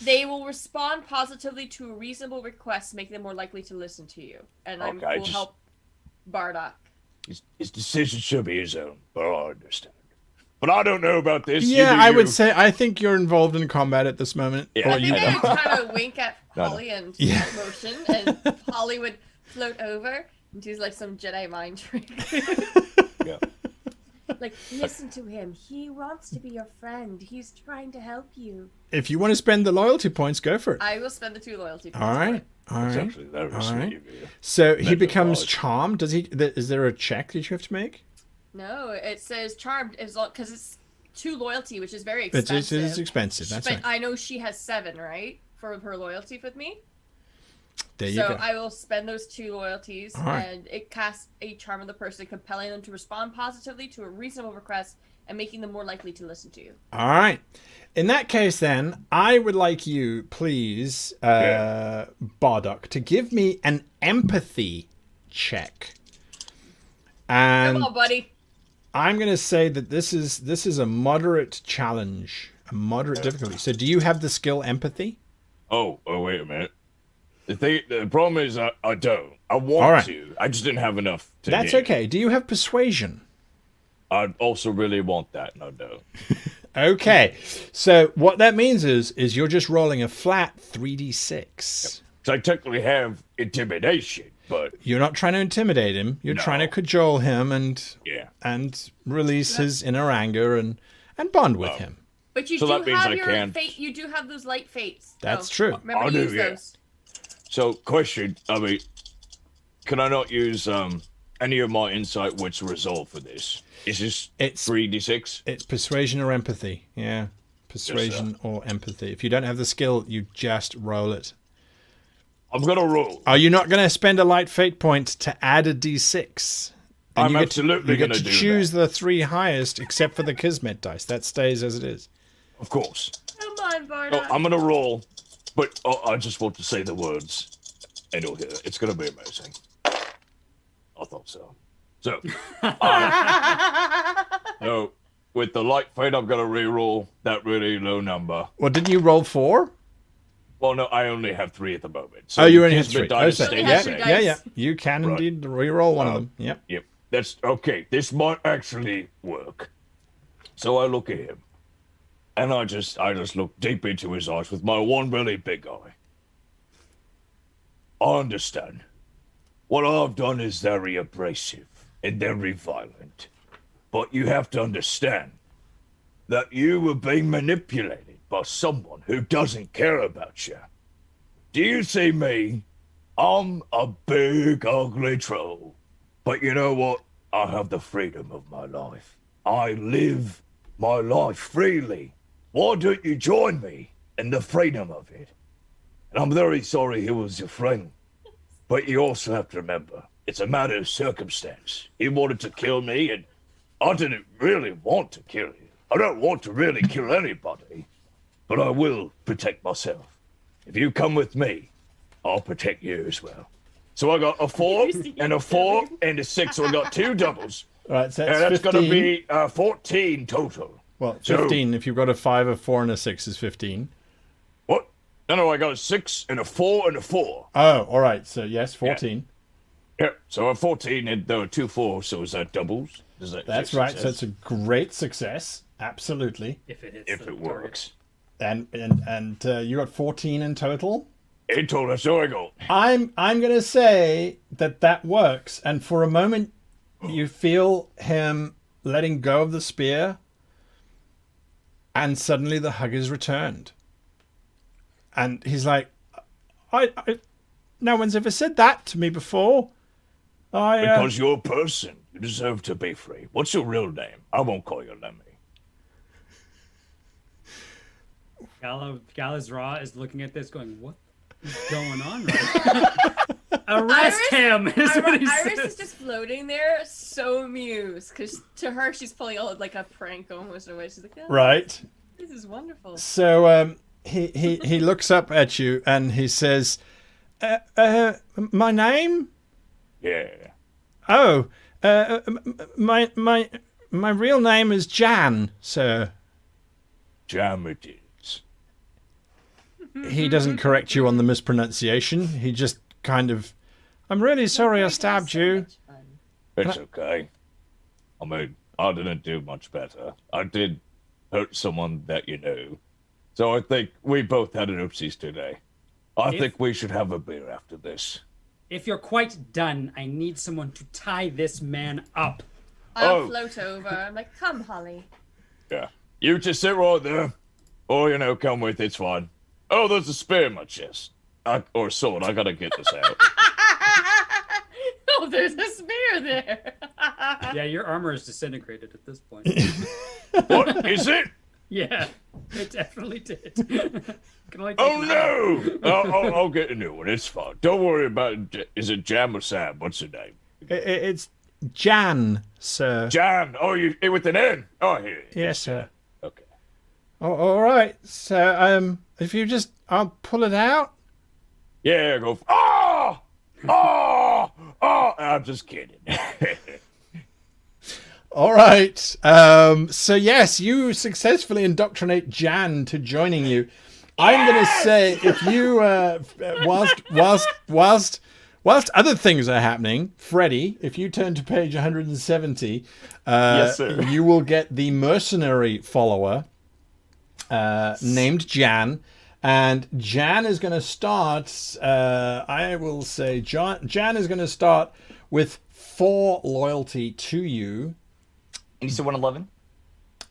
they will respond positively to a reasonable request, make them more likely to listen to you. And I will help Bardock. His decision should be his own, but I understand. But I don't know about this. Yeah, You do I you. would say I think you're involved in combat at this moment. Yeah. Or I think you- I would kind of wink at No. Holly and Yeah. motion, and Holly would float over and do like some Jedi mind trick. Yeah. Like, listen to him. He wants to be your friend. He's trying to help you. If you want to spend the loyalty points, go for it. I will spend the 2 loyalty points. All for right. it. All It's right. actually very All sweet right. of you. So he Mental becomes knowledge. charmed. Does he? Is there a check that you have to make? No, it says charmed as long because it's 2 loyalty, which is very It expensive. is expensive. That's but right. I know she has 7, right, for her loyalty with me. There you So go. I will spend those 2 loyalties, All right. and it casts a charm on the person, compelling them to respond positively to a reasonable request and making them more likely to listen to you. All right. In that case, then, I would like you, please, Bardock, to give me an empathy check. And Come on, buddy. I'm going to say that this is a moderate challenge, a moderate difficulty. So, do you have the skill empathy? Oh, wait a minute. The problem is I don't. I want All right. to. I just didn't have enough to That's hit. okay. Do you have persuasion? I also really want that, and I don't. Okay. So, what that means is you're just rolling a flat 3d6. So I technically have intimidation, but You're not trying to intimidate him. You're No. trying to cajole him and yeah. release his inner anger and bond with him. But you So do that means have I your can't- fate. You do have those light fates. That's So true. Remember I to do, use yeah. those. So question, I mean, can I not use any of my insight wits resolve for this? Is this It's- 3d6? It's persuasion or empathy. Yeah. Persuasion or empathy. If you don't have the skill, you just roll it. I'm gonna roll. Are you not going to spend a light fate point to add a d6? Then I'm you get absolutely to, you get gonna to do choose the 3 highest, except for the Kismet dice. That stays as it is. Of course. Come on, Bardock. Oh, I'm gonna roll, but I just want to say the words, and you'll hear it. It's gonna be amazing. I thought so. So, so with the light fate, I'm gonna re-roll that really low number. Well, didn't you roll 4? Well, no, I only have 3 at the moment. So Oh, you only had Kismet 3. dice Oh, stay You the yeah, have same. your yeah, dice. yeah. You can Right. indeed re-roll one of them. Yep. Yep. That's okay. This might actually work. So I look at him, and I just look deep into his eyes with my one really big eye. I understand. What I've done is very abrasive and very violent. But you have to understand that you were being manipulated by someone who doesn't care about you. Do you see me? I'm a big, ugly troll. But you know what? I have the freedom of my life. I live my life freely. Why don't you join me in the freedom of it? And I'm very sorry he was your friend. But you also have to remember, it's a matter of circumstance. He wanted to kill me, and I didn't really want to kill you. I don't want to really kill anybody, but I will protect myself. If you come with me, I'll protect you as well. So I got a 4 and a 4 and a 6, so I got 2 doubles. All right, so And that's that's going to 15. be 14 total. Well, So- 15. If you've got a 5, a 4, and a 6 is 15. What? No, I got a 6 and a 4 and a 4. Oh, all right. So, yes, 14. Yeah, so a 14 and there were 2 4s, so is that doubles? Is that That's right. So it's a great success. Absolutely. If it hits if the it target. works. And you got 14 in total. In total, so I go. I'm going to say that works. And for a moment, you feel him letting go of the spear, and suddenly the hug is returned. And he's like, I no one's ever said that to me before. Because you're a person. You deserve to be free. What's your real name? I won't call you Lemmy. Galazra is looking at this going, what is going on right now? Arrest him! Is what he Iris says. is just floating there, so amused, because to her, she's pulling out like a prank almost in a way. She's like, oh, Right. this is wonderful. So he looks up at you and he says, my name? Yeah. Oh, my real name is Jan, sir. Jam it is. He doesn't correct you on the mispronunciation. He just kind of, I'm really sorry I stabbed you. It's okay. I mean, I didn't do much better. I did hurt someone that you knew. So I think we both had an oopsies today. I think we should have a beer after this. If you're quite done, I need someone to tie this man up. I'll float over. I'm like, come, Holly. Yeah. You just sit right there. Or, you know, come with, it's fine. Oh, there's a spear in my chest. Or sword, I gotta get this out. Oh, there's a spear there. Yeah, your armor is disintegrated at this point. What? Is it? Yeah, it definitely did. Can only take Oh, an hour. no! I'll get a new one, it's fine. Don't worry about it. Is it Jam or Sam? What's her name? It's Jan, sir. Jan! Oh, you with an N? Oh, here. Yes, sir. Okay. Oh, all right. So, if you just, I'll pull it out. Yeah, go. Oh! Oh! Oh! I'm just kidding. All right. So yes, you successfully indoctrinate Jan to joining you. I'm going to say, if you, whilst other things are happening, Freddy, if you turn to page 170, Yes, sir. you will get the mercenary follower named Jan. And Jan is going to start, I will say, Jan is going to start with 4 loyalty to you. You said 111?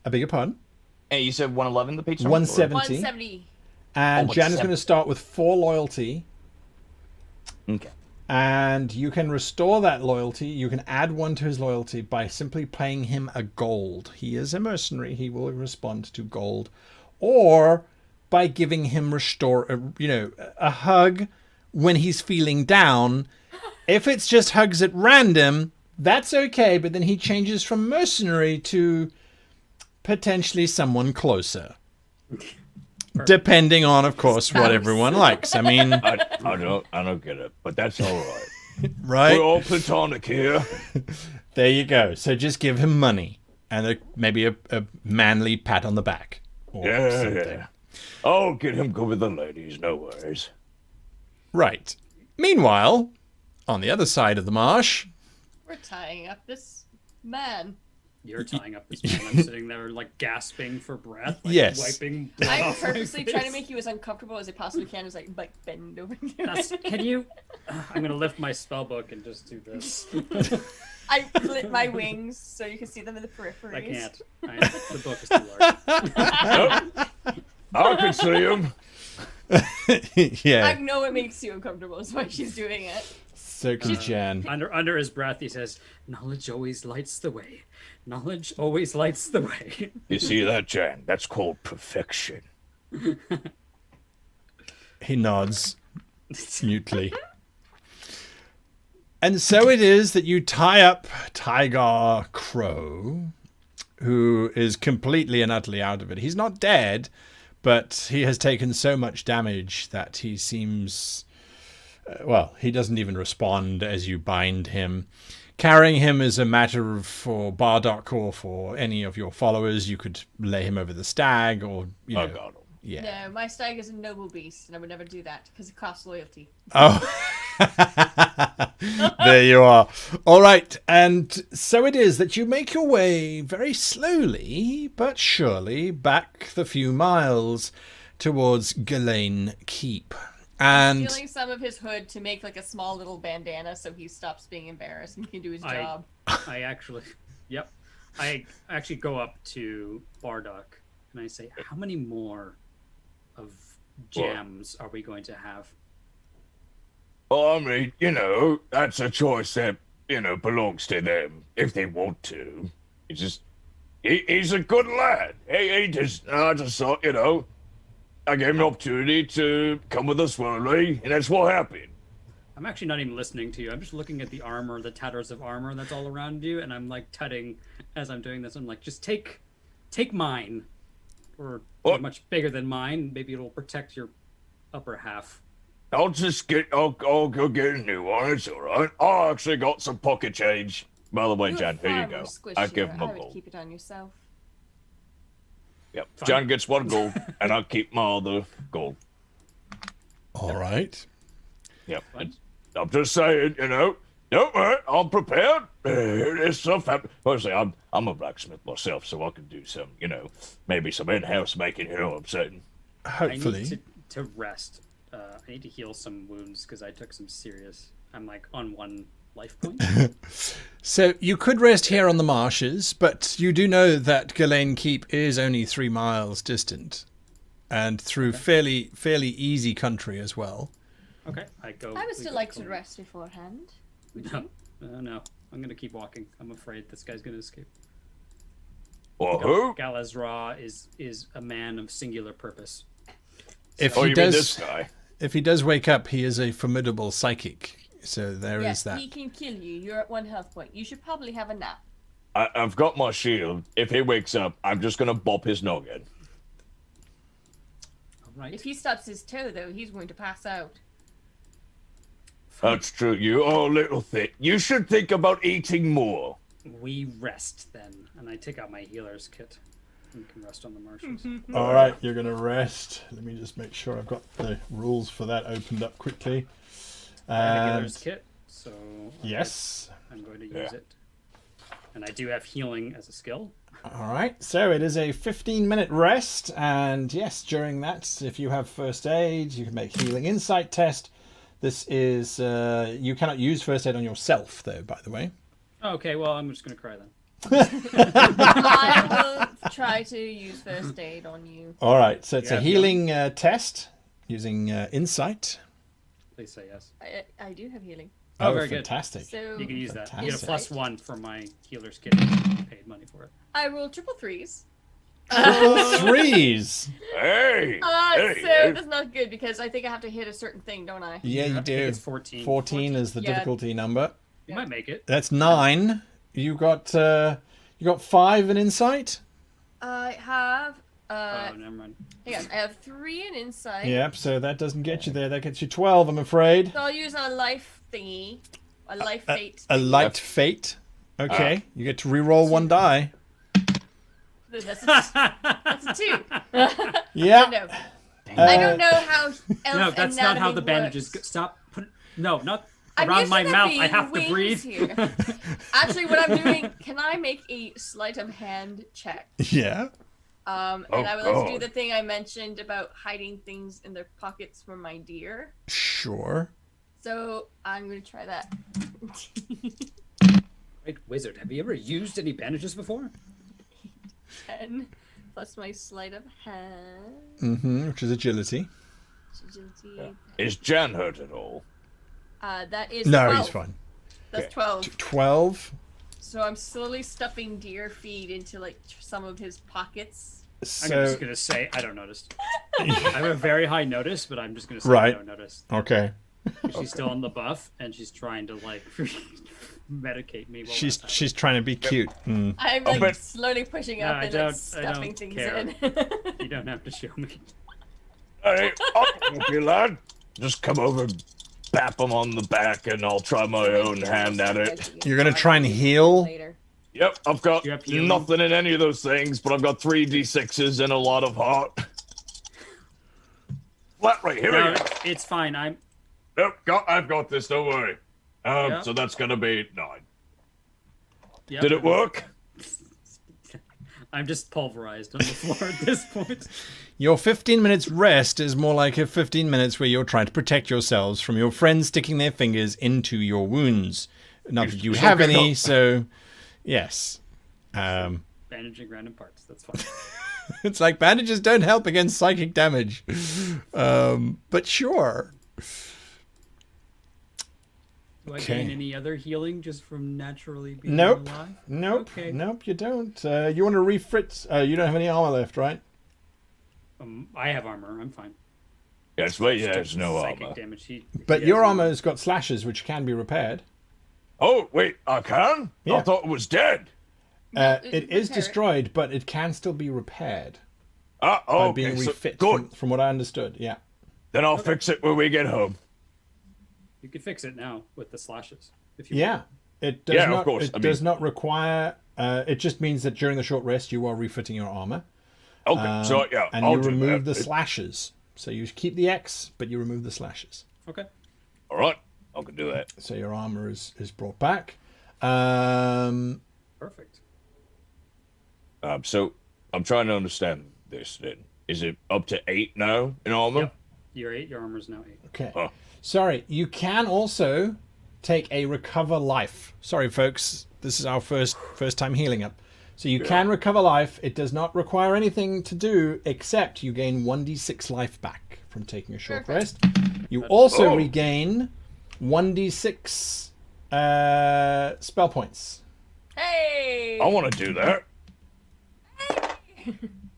I beg your pardon? Hey, you said 111 the page number? 170. 170. And Oh, Jan is going to 170. start with 4 loyalty. Okay. And you can restore that loyalty. You can add 1 to his loyalty by simply paying him a gold. He is a mercenary. He will respond to gold. Or by giving him a hug when he's feeling down. If it's just hugs at random, that's okay. But then he changes from mercenary to potentially someone closer. Depending on, of course, what everyone likes. I mean, I don't get it, but that's all right. right? We're all platonic here. There you go. So just give him money and maybe a manly pat on the back. Or something. Yeah. I'll get him good with the ladies, no worries. Right. Meanwhile, on the other side of the marsh, We're tying up this man. You're tying up this man. I'm sitting there, like, gasping for breath. Like, Yes. wiping blood I'm off my purposely face. trying to make you as uncomfortable as I possibly can. As like bend over. Can you... I'm going to lift my spell book and just do this. I flip my wings so you can see them in the peripheries. I can't. The book is too large. I can see him. yeah, I know it makes you uncomfortable. That's why she's doing it. so can Jan. Under his breath, he says, "Knowledge always lights the way. Knowledge always lights the way." You see that, Jan? That's called perfection. He nods mutely. And so it is that you tie up Tiger Crow, who is completely and utterly out of it. He's not dead, but he has taken so much damage that he seems... he doesn't even respond as you bind him. Carrying him is a matter for Bardock or for any of your followers. You could lay him over the stag or, I got him. Yeah. No, my stag is a noble beast, and I would never do that because it costs loyalty. Oh, there you are. All right. And so it is that you make your way very slowly but surely back the few miles towards Ghislaine Keep. And Stealing some of his hood to make like a small little bandana so he stops being embarrassed and can do his job. I actually go up to Bardock and I say, "How many more of jams are we going to have?" Well, I mean, that's a choice that, belongs to them if they want to. He's a good lad. I just thought, I gave him an opportunity to come with us willingly, and that's what happened. I'm actually not even listening to you. I'm just looking at the armor, the tatters of armor that's all around you, and I'm like tutting as I'm doing this. I'm like, just take mine. or What? much bigger than mine. Maybe it'll protect your upper half. I'll go get a new one. It's all right. I actually got some pocket change. By the way, You're Jan, here you far go. more I give squishier. him I a would gold. keep it on yourself. Yep. Fine. Jan gets 1 gold, and I'll keep my other gold. All right. Yep. Fine. I'm just saying, don't worry, I'm prepared. This stuff happens. Mostly, I'm a blacksmith myself, so I can do some, maybe some in-house making. You know what I'm saying? Hopefully. I need to rest. I need to heal some wounds because I took some serious. I'm like on 1 life point. So you could rest here on the marshes, but you do know that Ghislaine Keep is only 3 miles distant, and through fairly easy country as well. Okay, I go. I would we still go like to clean. rest beforehand. Would No, you? no, I'm gonna keep walking. I'm afraid this guy's gonna escape. Or who? Galazra is a man of singular purpose. If Oh, he you mean does, this guy? if he does wake up, he is a formidable psychic. So there is Yes, that. he can kill you. You're at 1 health point. You should probably have a nap. I've got my shield. If he wakes up, I'm just gonna bop his noggin. All right. If he stubs his toe, though, he's going to pass out. That's true. You are a little thick. You should think about eating more. We rest then, and I take out my healer's kit. We can rest on the marshes. All right, you're going to rest. Let me just make sure I've got the rules for that opened up quickly. I have a And healer's kit, so yes. I'm going to use it. And I do have healing as a skill. All right, so it is a 15-minute rest, and yes, during that, if you have first aid, you can make healing insight test. This is you cannot use first aid on yourself, though. By the way. Okay, well I'm just gonna cry then. I will try to use first aid on you. All right, so it's Yeah, a healing test using insight. Please say yes. I do have healing. Oh, very good. Fantastic. So You can use that. You get a Fantastic. +1 for my healer's kit. I paid money for it. I rolled triple threes. Threes. Hey! hey, So hey. that's not good because I think I have to hit a certain thing, don't I? Yeah, you I think do. it's 14. 14 is the Yeah. difficulty number. You might make it. That's 9. You got 5 in insight. I have. Oh, never mind. Hang on. I have 3 in insight. Yep. So that doesn't get you there. That gets you 12. I'm afraid. So I'll use a life thingy, a life fate. A light fate. Okay. You get to re-roll 1 die. That's a 2. Yeah. No. I don't know how. No, that's not how the bandages go. Stop. No, not around my mouth. I have to breathe. Here. Actually, what I'm doing, can I make a sleight of hand check? Yeah. And Oh, I will also do God. the thing I mentioned about hiding things in their pockets for my deer. Sure. So I'm going to try that. Wait, wizard, have you ever used any bandages before? 10 plus my sleight of hand. Mm-hmm. Which is agility. Agility. Is Jan hurt at all? That is No, 12. he's fine. That's 12. 12. So I'm slowly stuffing deer feed into like some of his pockets. I'm So just gonna say I don't notice. I have a very high notice, but I'm just gonna say Right. I don't notice. okay. She's still on the buff, and she's trying to like medicate me. While She's trying to be cute. Mm. I'm Oh, like but- slowly pushing No, up I and don't- like, I stuffing don't things care. in. You don't have to show me. Hey, okay, lad. Just come over and bap him on the back, and I'll try my own hand at it. You're gonna try and heal? Later. Yep, I've got You have healing? nothing in any of those things, but I've got 3 d6s and a lot of heart. Flat right here. No, we go. it's fine. I'm. Nope, I've got this. Don't worry. Yeah. So that's gonna be 9. Yep, Did it work? I'm just pulverized on the floor at this point. Your 15 minutes rest is more like a 15 minutes where you're trying to protect yourselves from your friends sticking their fingers into your wounds. Not that you It's have okay, any, no. so yes. Bandaging random parts. That's fine. It's like bandages don't help against psychic damage. But sure. Do I Okay. gain any other healing just from naturally being Nope. alive? Nope. Okay. Nope, you don't. You want to refrit? You don't have any armor left, right? I have armor. I'm fine. Yes, but yeah, there's no Psychic armor. damage. But he your has no- armor has got slashes which can be repaired. Oh, wait, I can? Yeah. I thought it was dead. It is repair it. destroyed, but it can still be repaired. Oh, by okay. being So, refit, good. from what I understood. Yeah. Then I'll fix it when we get home. You can fix it now with the slashes. If you Yeah. want. It does Yeah, of not. course. It does not require. It just means that during the short rest, you are refitting your armor. Okay, so yeah, And I'll you do remove that. the slashes. So you keep the X, but you remove the slashes. Okay. All right, I can do that. So your armor is brought back. Perfect. So I'm trying to understand this. Then is it up to 8 now in armor? Yep. You're 8. Your armor's now 8. Okay. Huh. Sorry, you can also take a recover life. Sorry, folks. This is our first time healing up. So you can recover life. It does not require anything to do except you gain 1d6 life back from taking a short rest. You also regain 1d6 spell points. Hey! I want to do that.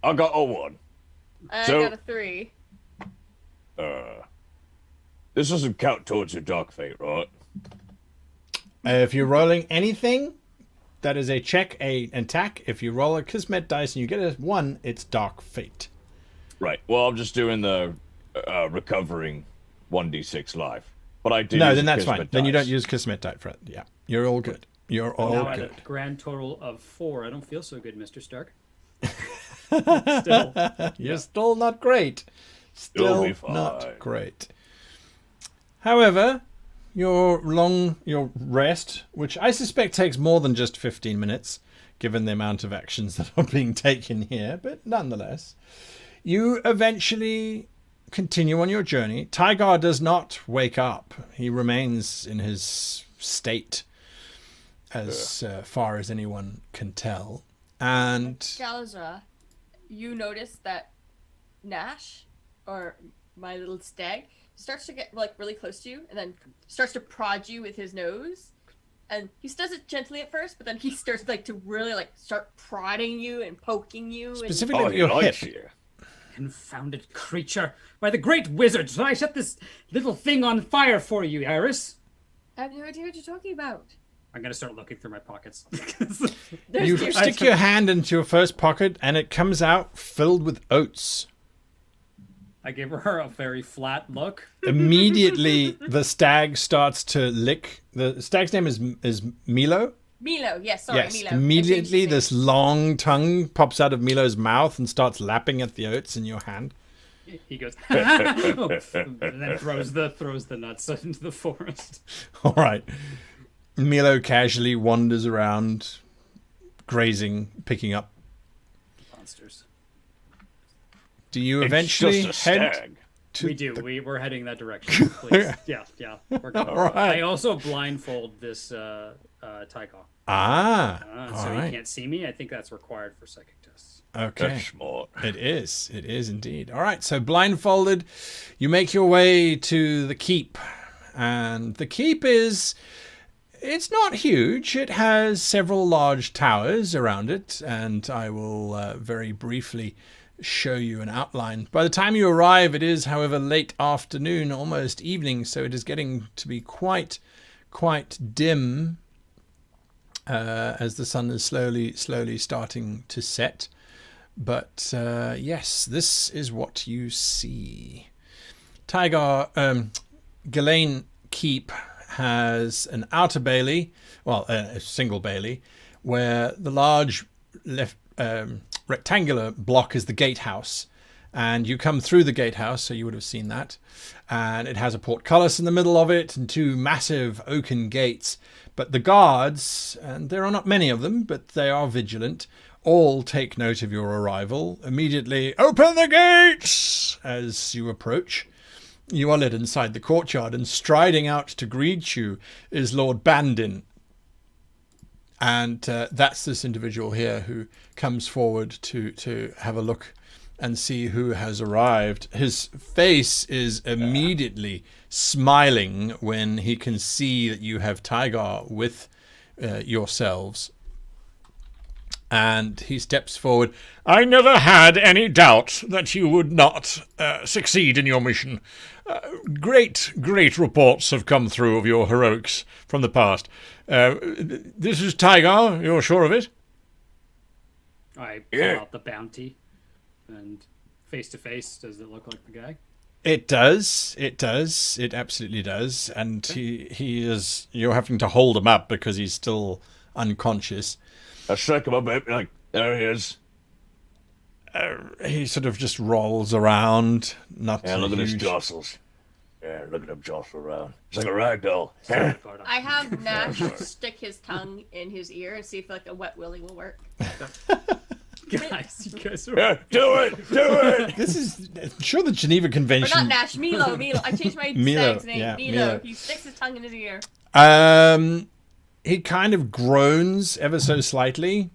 I got a 1. I So- got a 3. This doesn't count towards your dark fate, right? If you're rolling anything, that is a check, an attack. If you roll a Kismet dice and you get a 1, it's Dark Fate. Right. Well, I'm just doing the recovering 1d6 life. But I do. No, use then a that's Kismet fine. Then you don't dice. use Kismet die for it. Yeah, you're all good. You're all Now at good. a grand total of 4. I don't feel so good, Mr. Stark. You're still not great. You'll Still be fine. not great. However, your rest, which I suspect takes more than just 15 minutes, given the amount of actions that are being taken here, but nonetheless, you eventually continue on your journey. Tygar does not wake up. He remains in his state as far as anyone can tell. And Galazra, you notice that Nash, or my little stag, starts to get like really close to you and then starts to prod you with his nose. And he does it gently at first, but then he starts like to really like start prodding you and poking you. specifically Oh, with he your likes hip. you. Confounded creature. By the great wizard, did I set this little thing on fire for you, Iris? I have no idea what you're talking about. I'm going to start looking through my pockets. There's You your- stick your hand into your first pocket and it comes out filled with oats. I gave her a very flat look. Immediately, the stag starts to lick. The stag's name is Milo. Milo, yes, sorry, Yes. Milo. Immediately, I changed this long tongue pops out of Milo's mouth and starts lapping at the oats in your hand. He goes, oh, and then throws the nuts into the forest. All right. Milo casually wanders around, grazing, picking up. Monsters. Do you It's eventually just a head stag. to We do. the- We're heading that direction. Please. Yeah. We're going. All right. I also blindfold this Tycho. Ah, So all he right. can't see me. I think that's required for psychic tests. Okay. That's smart. It is. It is indeed. All right. So blindfolded, you make your way to the keep. And the keep is... It's not huge. It has several large towers around it. And I will very briefly show you an outline. By the time you arrive, it is, however, late afternoon, almost evening. So it is getting to be quite dim as the sun is slowly starting to set. But yes, this is what you see. Ghislaine Keep has an outer bailey, well, a single bailey, where the large rectangular block is the gatehouse. And you come through the gatehouse, so you would have seen that. And it has a portcullis in the middle of it and 2 massive oaken gates. But the guards, and there are not many of them, but they are vigilant, all take note of your arrival. Immediately, open the gates! As you approach, you are led inside the courtyard, and striding out to greet you is Lord Bandin. And that's this individual here who comes forward to have a look and see who has arrived. His face is immediately smiling when he can see that you have Tygar with yourselves. And he steps forward. I never had any doubt that you would not succeed in your mission. Great reports have come through of your heroics from the past. This is Tygar, you're sure of it? I pull Yeah. out the bounty and face to face, does it look like the guy? It does. It does. It absolutely does. And he is. You're having to hold him up because he's still unconscious. I shake him a bit, like, there he is. He sort of just rolls around. Not Yeah, look at his huge. jostles. Yeah, look at him jostle around. It's like a rag doll. I have Nash stick his tongue in his ear and see if like a wet willy will work. Guys, you guys are... Yeah, do it! Do it! This is sure the Geneva Or Convention. not Nash, Milo. I changed my Milo, stag's name. yeah, Milo. Milo. He sticks his tongue in his ear. He kind of groans ever so slightly,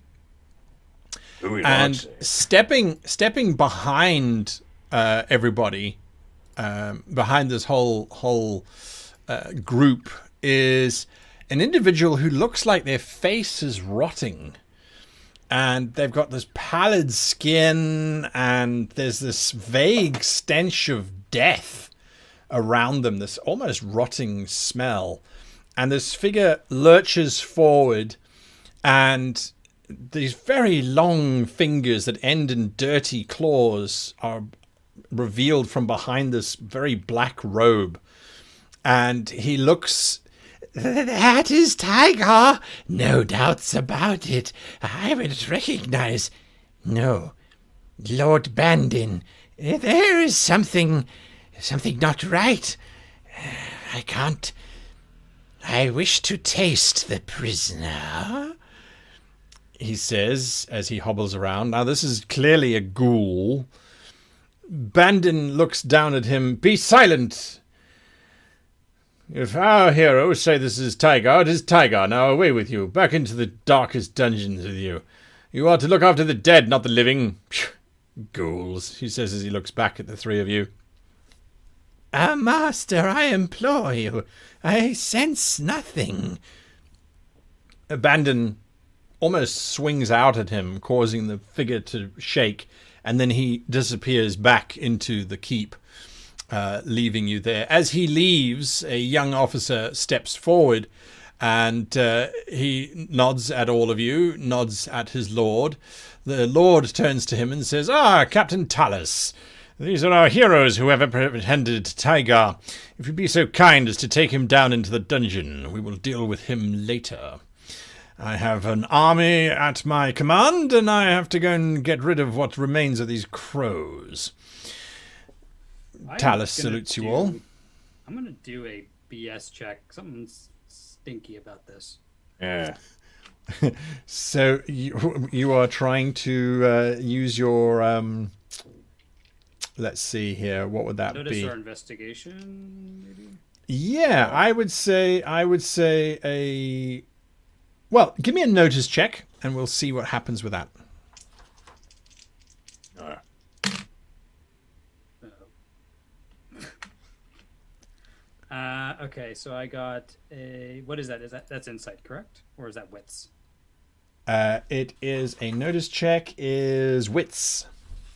and stepping behind everybody, behind this whole group, is an individual who looks like their face is rotting. And they've got this pallid skin, and there's this vague stench of death around them, this almost rotting smell. And this figure lurches forward, and these very long fingers that end in dirty claws are revealed from behind this very black robe. And he looks... That is Tiger. No doubts about it. I would recognize... No. Lord Bandin. There is something not right. I can't... I wish to taste the prisoner, he says as he hobbles around. Now, this is clearly a ghoul. Bandin looks down at him. Be silent! If our heroes say this is Tiger, it is Tiger. Now away with you. Back into the darkest dungeons with you. You are to look after the dead, not the living. Ghouls, he says as he looks back at the three of you. Master, I implore you. I sense nothing. Bandin almost swings out at him, causing the figure to shake, and then he disappears back into the keep. Leaving you there. As he leaves, a young officer steps forward, and he nods at all of you, nods at his lord. The lord turns to him and says, Captain Talus, these are our heroes who have apprehended Tiger. If you'd be so kind as to take him down into the dungeon, we will deal with him later. I have an army at my command, and I have to go and get rid of what remains of these crows. Talus salutes you all. I'm going to do a BS check. Something's stinky about this. Yeah. So you are trying to use your... let's see here. What would that Notice be? or investigation, maybe? Yeah, I would say a... Well, give me a notice check, and we'll see what happens with that. Okay, so I got a... What is that? That's insight, correct? Or is that wits? It is a notice check, is wits.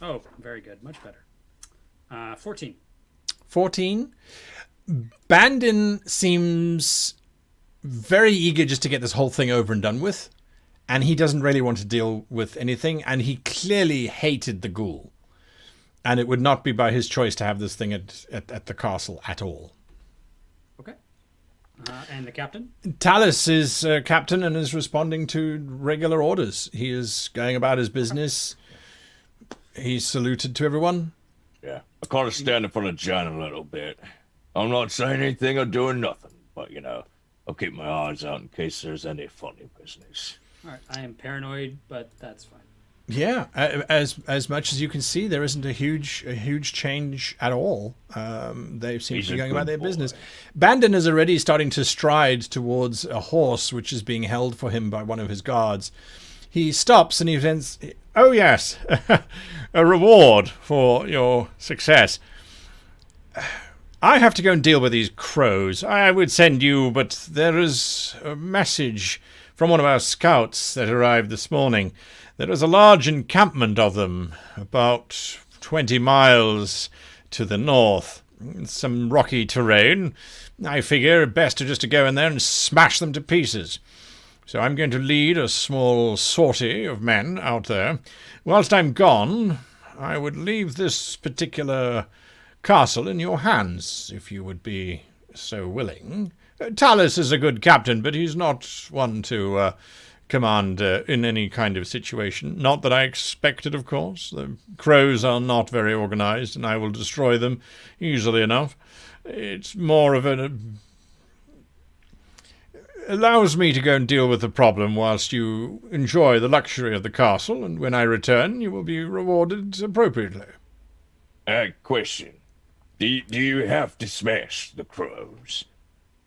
Oh, very good. Much better. 14. 14. Bandin seems very eager just to get this whole thing over and done with. And he doesn't really want to deal with anything. And he clearly hated the ghoul. And it would not be by his choice to have this thing at the castle at all. Okay. And the captain? Talus is captain and is responding to regular orders. He is going about his business. He's saluted to everyone. Yeah. I kind of stand in front of Jan a little bit. I'm not saying anything or doing nothing, but, I'll keep my eyes out in case there's any funny business. All right. I am paranoid, but that's fine. Yeah, as much as you can see, there isn't a huge change at all. They seem to be going about their business. Bandin is already starting to stride towards a horse which is being held for him by one of his guards. He stops and he says, "Oh yes, a reward for your success. I have to go and deal with these crows. I would send you, but there is a message from one of our scouts that arrived this morning. There is a large encampment of them, about 20 miles to the north. Some rocky terrain. I figure it best just to go in there and smash them to pieces. So I'm going to lead a small sortie of men out there. Whilst I'm gone, I would leave this particular castle in your hands, if you would be so willing. Talus is a good captain, but he's not one to command in any kind of situation. Not that I expected, of course. The crows are not very organized, and I will destroy them easily enough. It's more of an... allows me to go and deal with the problem whilst you enjoy the luxury of the castle, and when I return, you will be rewarded appropriately. Question. Do you have to smash the crows?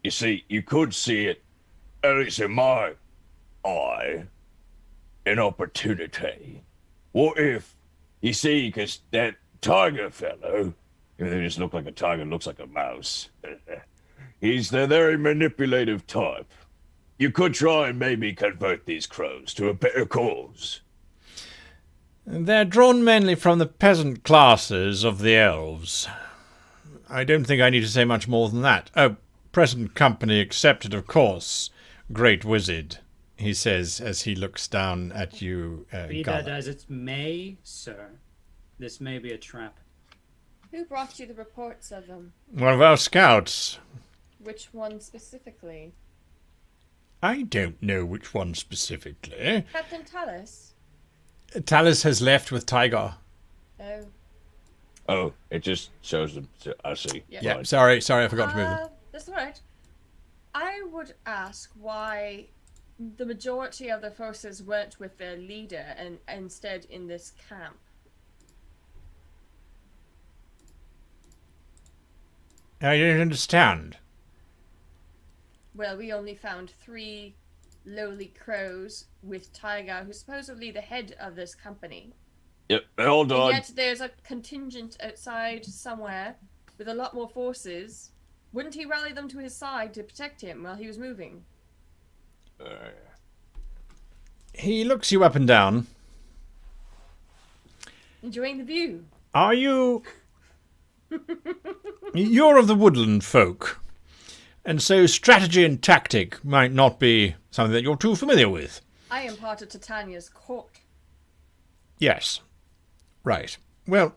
You see, you could see it, at least in my eye, an opportunity. What if, you see, because that tiger fellow, they just look like a tiger, looks like a mouse. He's the very manipulative type. You could try and maybe convert these crows to a better cause. They're drawn mainly from the peasant classes of the elves. I don't think I need to say much more than that. Oh, present company accepted, of course, great wizard, he says as he looks down at you, Be Gala. that as it may, sir, this may be a trap. Who brought you the reports of them? One of our scouts. Which one specifically? I don't know which one specifically. Captain Talus? Talus has left with Tiger. Oh. Oh, it just shows them. I see. Yeah, Right. sorry, I forgot to move them. That's all right. I would ask why the majority of the forces weren't with their leader and instead in this camp. I don't understand. Well, we only found 3 lowly crows with Tiger, who's supposedly the head of this company. Yep, hold And on. yet there's a contingent outside somewhere with a lot more forces. Wouldn't he rally them to his side to protect him while he was moving? He looks you up and down. Enjoying the view. Are you... You're of the woodland folk, and so strategy and tactic might not be something that you're too familiar with. I am part of Titania's court. Yes. Right. Well,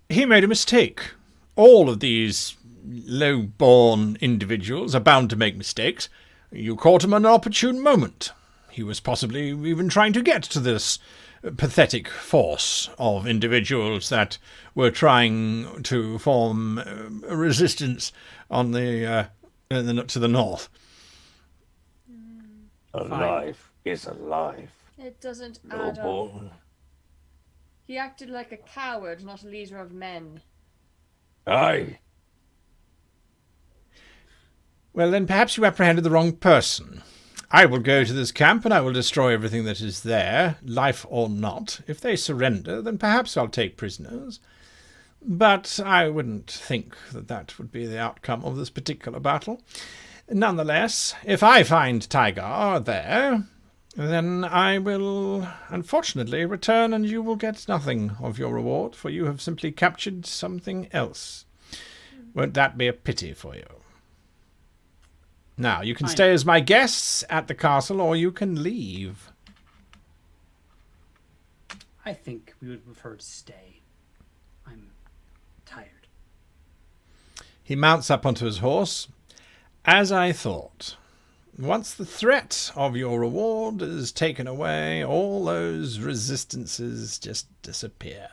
he made a mistake. All of these low-born individuals are bound to make mistakes. You caught him at an opportune moment. He was possibly even trying to get to this pathetic force of individuals that were trying to form a resistance on to the north. A life is a life. It doesn't add up. Noble. He acted like a coward, not a leader of men. Aye. Well, then perhaps you apprehended the wrong person. I will go to this camp and I will destroy everything that is there, life or not. If they surrender, then perhaps I'll take prisoners. But I wouldn't think that that would be the outcome of this particular battle. Nonetheless, if I find Tiger there, then I will, unfortunately, return and you will get nothing of your reward, for you have simply captured something else. Won't that be a pity for you? Now, you can stay as my guests at the castle, or you can leave. I think we would prefer to stay. I'm tired. He mounts up onto his horse. As I thought, once the threat of your reward is taken away, all those resistances just disappear.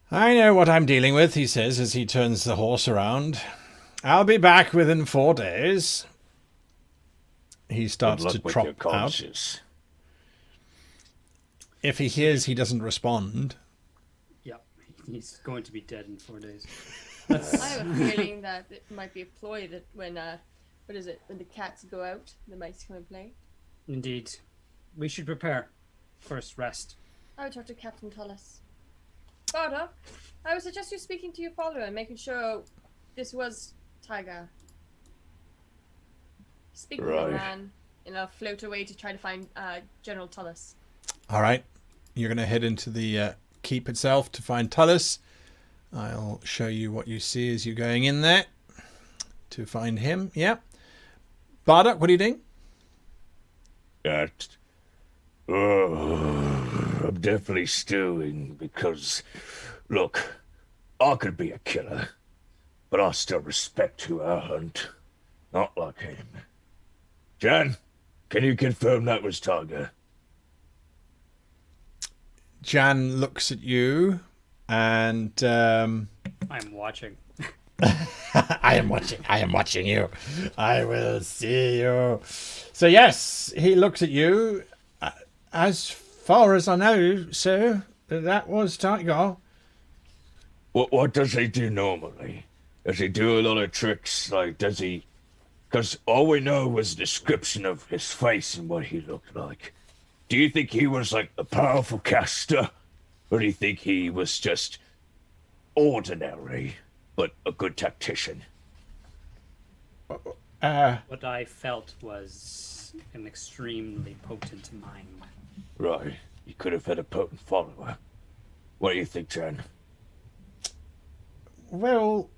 I know what I'm dealing with, he says as he turns the horse around. I'll be back within 4 days. He starts to trot out. If he hears he doesn't respond. Yep, he's going to be dead in 4 days. I have a feeling that it might be a ploy that when, when the cats go out, the mice come and play. Indeed. We should prepare. First, rest. I would talk to Captain Tullis. Barda, I would suggest you speaking to your follower and making sure this was Tiger. Speak with Right. the man, and I'll float away to try to find General Tullis. All right. You're going to head into the keep itself to find Tullus. I'll show you what you see as you're going in there to find him. Yeah. Bardock, what are you doing? I'm definitely stewing because, look, I could be a killer, but I still respect who I hunt. Not like him. Jan, can you confirm that was Tiger? Jan looks at you and I'm watching. I am watching you. I will see you. So yes, he looks at you. As far as I know, sir, that was Tiger. What does he do normally? Does he do a lot of tricks? Like, does he... Because all we know was a description of his face and what he looked like. Do you think he was like a powerful caster? Or do you think he was just ordinary, but a good tactician? What I felt was an extremely potent mind. Right. He could have had a potent follower. What do you think, Jan? Well,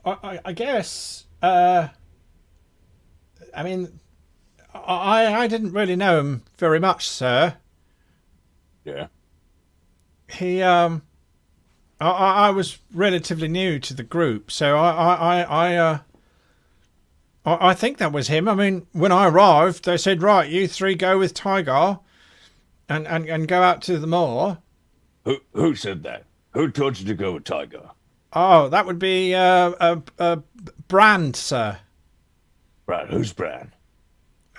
I guess. I mean, I didn't really know him very much, sir. Yeah. He I was relatively new to the group, so I think that was him. I mean, when I arrived, they said, "Right, you three go with Tiger, and go out to the moor." Who said that? Who told you to go with Tiger? Oh, that would be Brand, sir. Right, who's Bran?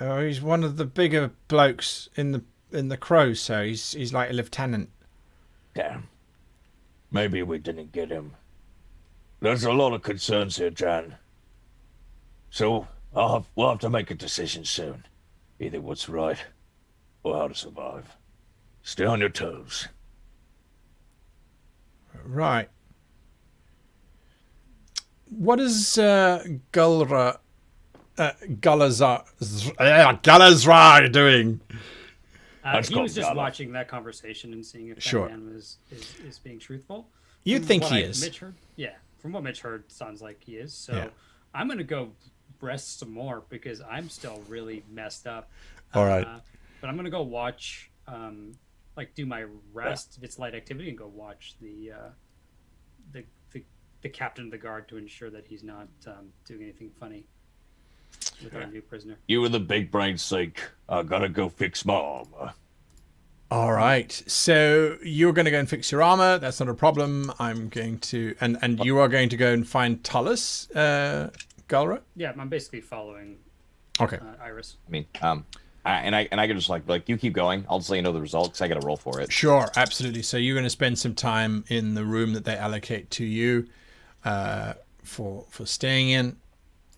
Oh, he's one of the bigger blokes in the Crows, so he's like a lieutenant. Damn. Maybe we didn't get him. There's a lot of concerns here, Jan. So we'll have to make a decision soon. Either what's right or how to survive. Stay on your toes. Right. What is Gulazar doing? He was just watching that conversation and seeing if that man is being truthful. You'd think he is. Mitch heard, from what Mitch heard, sounds like he is. So I'm going to go rest some more because I'm still really messed up. All right. But I'm going to go watch, do my rest if it's light activity and go watch the captain of the guard to ensure that he's not doing anything funny with our new prisoner. You and the big brain sake. I gotta go fix my armor. All right. So you're going to go and fix your armor. That's not a problem. I'm going to... And you are going to go and find Tullus, Gulra? Yeah, I'm basically following Iris. I mean, I can just like you keep going. I'll just let you know the result because I got to roll for it. Sure, absolutely. So you're going to spend some time in the room that they allocate to you for staying in,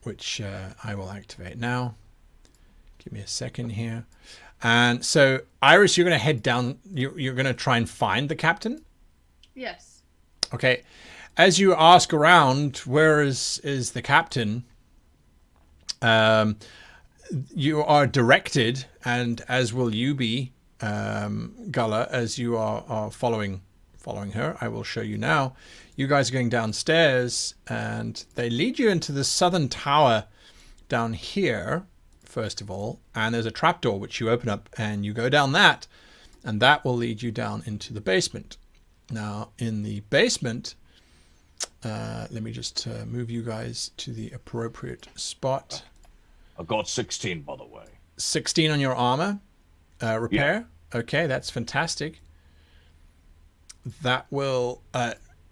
which I will activate now. Give me a second here. And so, Iris, you're going to head down. You're going to try and find the captain? Yes. Okay. As you ask around, where is the captain? You are directed, and as will you be, Gullah, as you are following her. I will show you now. You guys are going downstairs, and they lead you into the southern tower down here, first of all, and there's a trapdoor which you open up, and you go down that, and that will lead you down into the basement. Now, in the basement, let me just move you guys to the appropriate spot. I got 16, by the way. 16 on your armor repair. Yeah. Okay, that's fantastic. That will...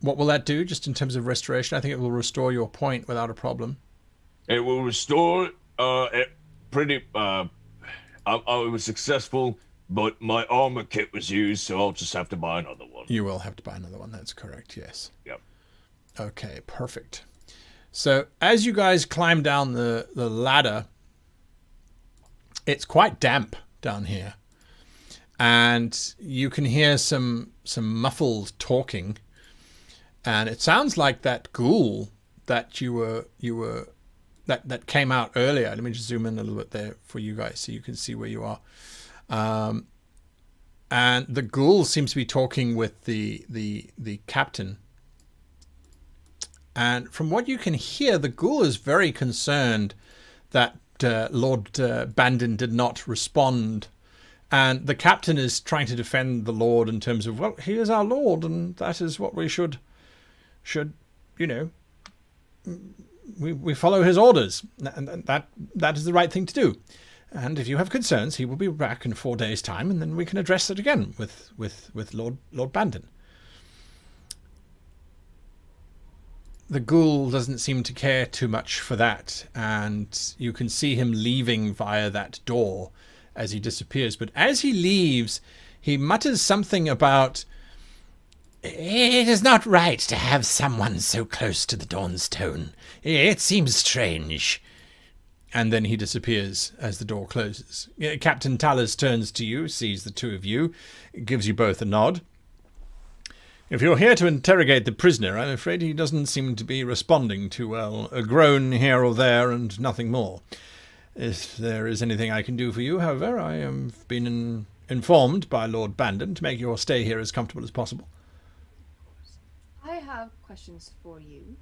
what will that do, just in terms of restoration? I think it will restore your point without a problem. It will restore it pretty... I was successful, but my armor kit was used, so I'll just have to buy another one. You will have to buy another one, that's correct, yes. Yep. Okay, perfect. So, as you guys climb down the ladder, it's quite damp down here. And you can hear some muffled talking. And it sounds like that ghoul that that came out earlier. Let me just zoom in a little bit there for you guys so you can see where you are. And the ghoul seems to be talking with the captain. And from what you can hear, the ghoul is very concerned that Lord Bandon did not respond And the captain is trying to defend the Lord in terms of, well, he is our Lord, and that is what we should, you know, we follow his orders, and that is the right thing to do. And if you have concerns, he will be back in 4 days' time, and then we can address it again with Lord Bandon. The ghoul doesn't seem to care too much for that, and you can see him leaving via that door as he disappears. But as he leaves, he mutters something about, "It is not right to have someone so close to the Dawnstone. It seems strange." And then he disappears as the door closes. Captain Talis turns to you, sees the two of you, gives you both a nod. "If you're here to interrogate the prisoner, I'm afraid he doesn't seem to be responding too well. A groan here or there and nothing more. If there is anything I can do for you, however, I have been informed by Lord Bandon to make your stay here as comfortable as possible." I have questions for you.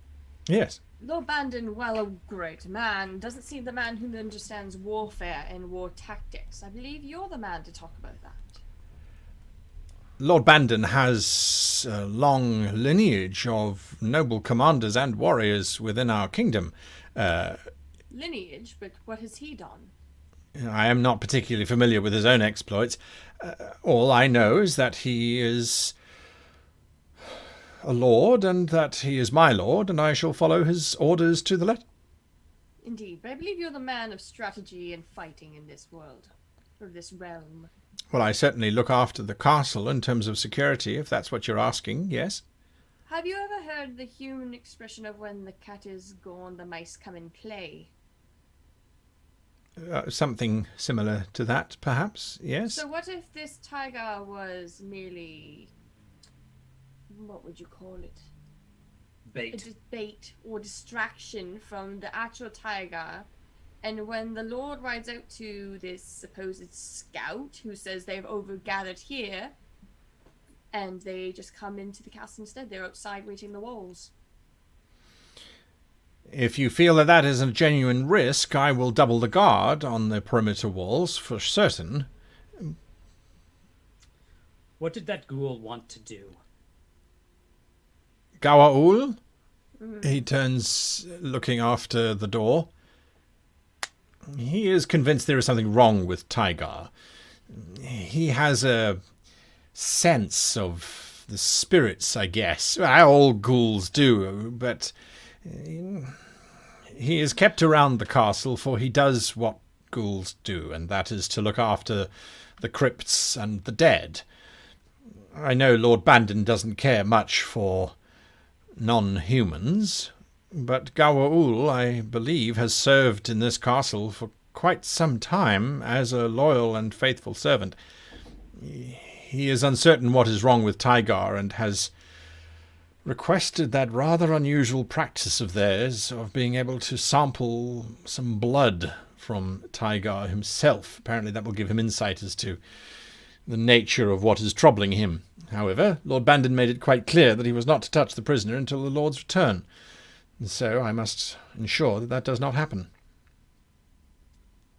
Yes. Lord Bandon, while a great man, doesn't seem the man who understands warfare and war tactics. I believe you're the man to talk about that. Lord Bandon has a long lineage of noble commanders and warriors within our kingdom. Lineage, but what has he done? I am not particularly familiar with his own exploits. All I know is that he is a lord, and that he is my lord, and I shall follow his orders to the letter. Indeed, but I believe you're the man of strategy and fighting in this world, or this realm. Well, I certainly look after the castle in terms of security, if that's what you're asking, yes. Have you ever heard the human expression of when the cat is gone, the mice come and play? Something similar to that, perhaps, yes. So what if this tiger was merely, what would you call it? Bait. Bait or distraction from the actual tiger, and when the Lord rides out to this supposed scout who says they've overgathered here, and they just come into the castle instead, they're outside waiting the walls. If you feel that that is a genuine risk, I will double the guard on the perimeter walls for certain. What did that ghoul want to do? Gawaul? He turns, looking after the door. He is convinced there is something wrong with Tygar. He has a sense of the spirits, I guess. All ghouls do, but he is kept around the castle, for he does what ghouls do, and that is to look after the crypts and the dead. I know Lord Bandon doesn't care much for non-humans, but Gawaul, I believe, has served in this castle for quite some time as a loyal and faithful servant. He is uncertain what is wrong with Tygar, and has requested that rather unusual practice of theirs of being able to sample some blood from Tygar himself. Apparently that will give him insight as to the nature of what is troubling him. However, Lord Bandon made it quite clear that he was not to touch the prisoner until the Lord's return, and so I must ensure that that does not happen.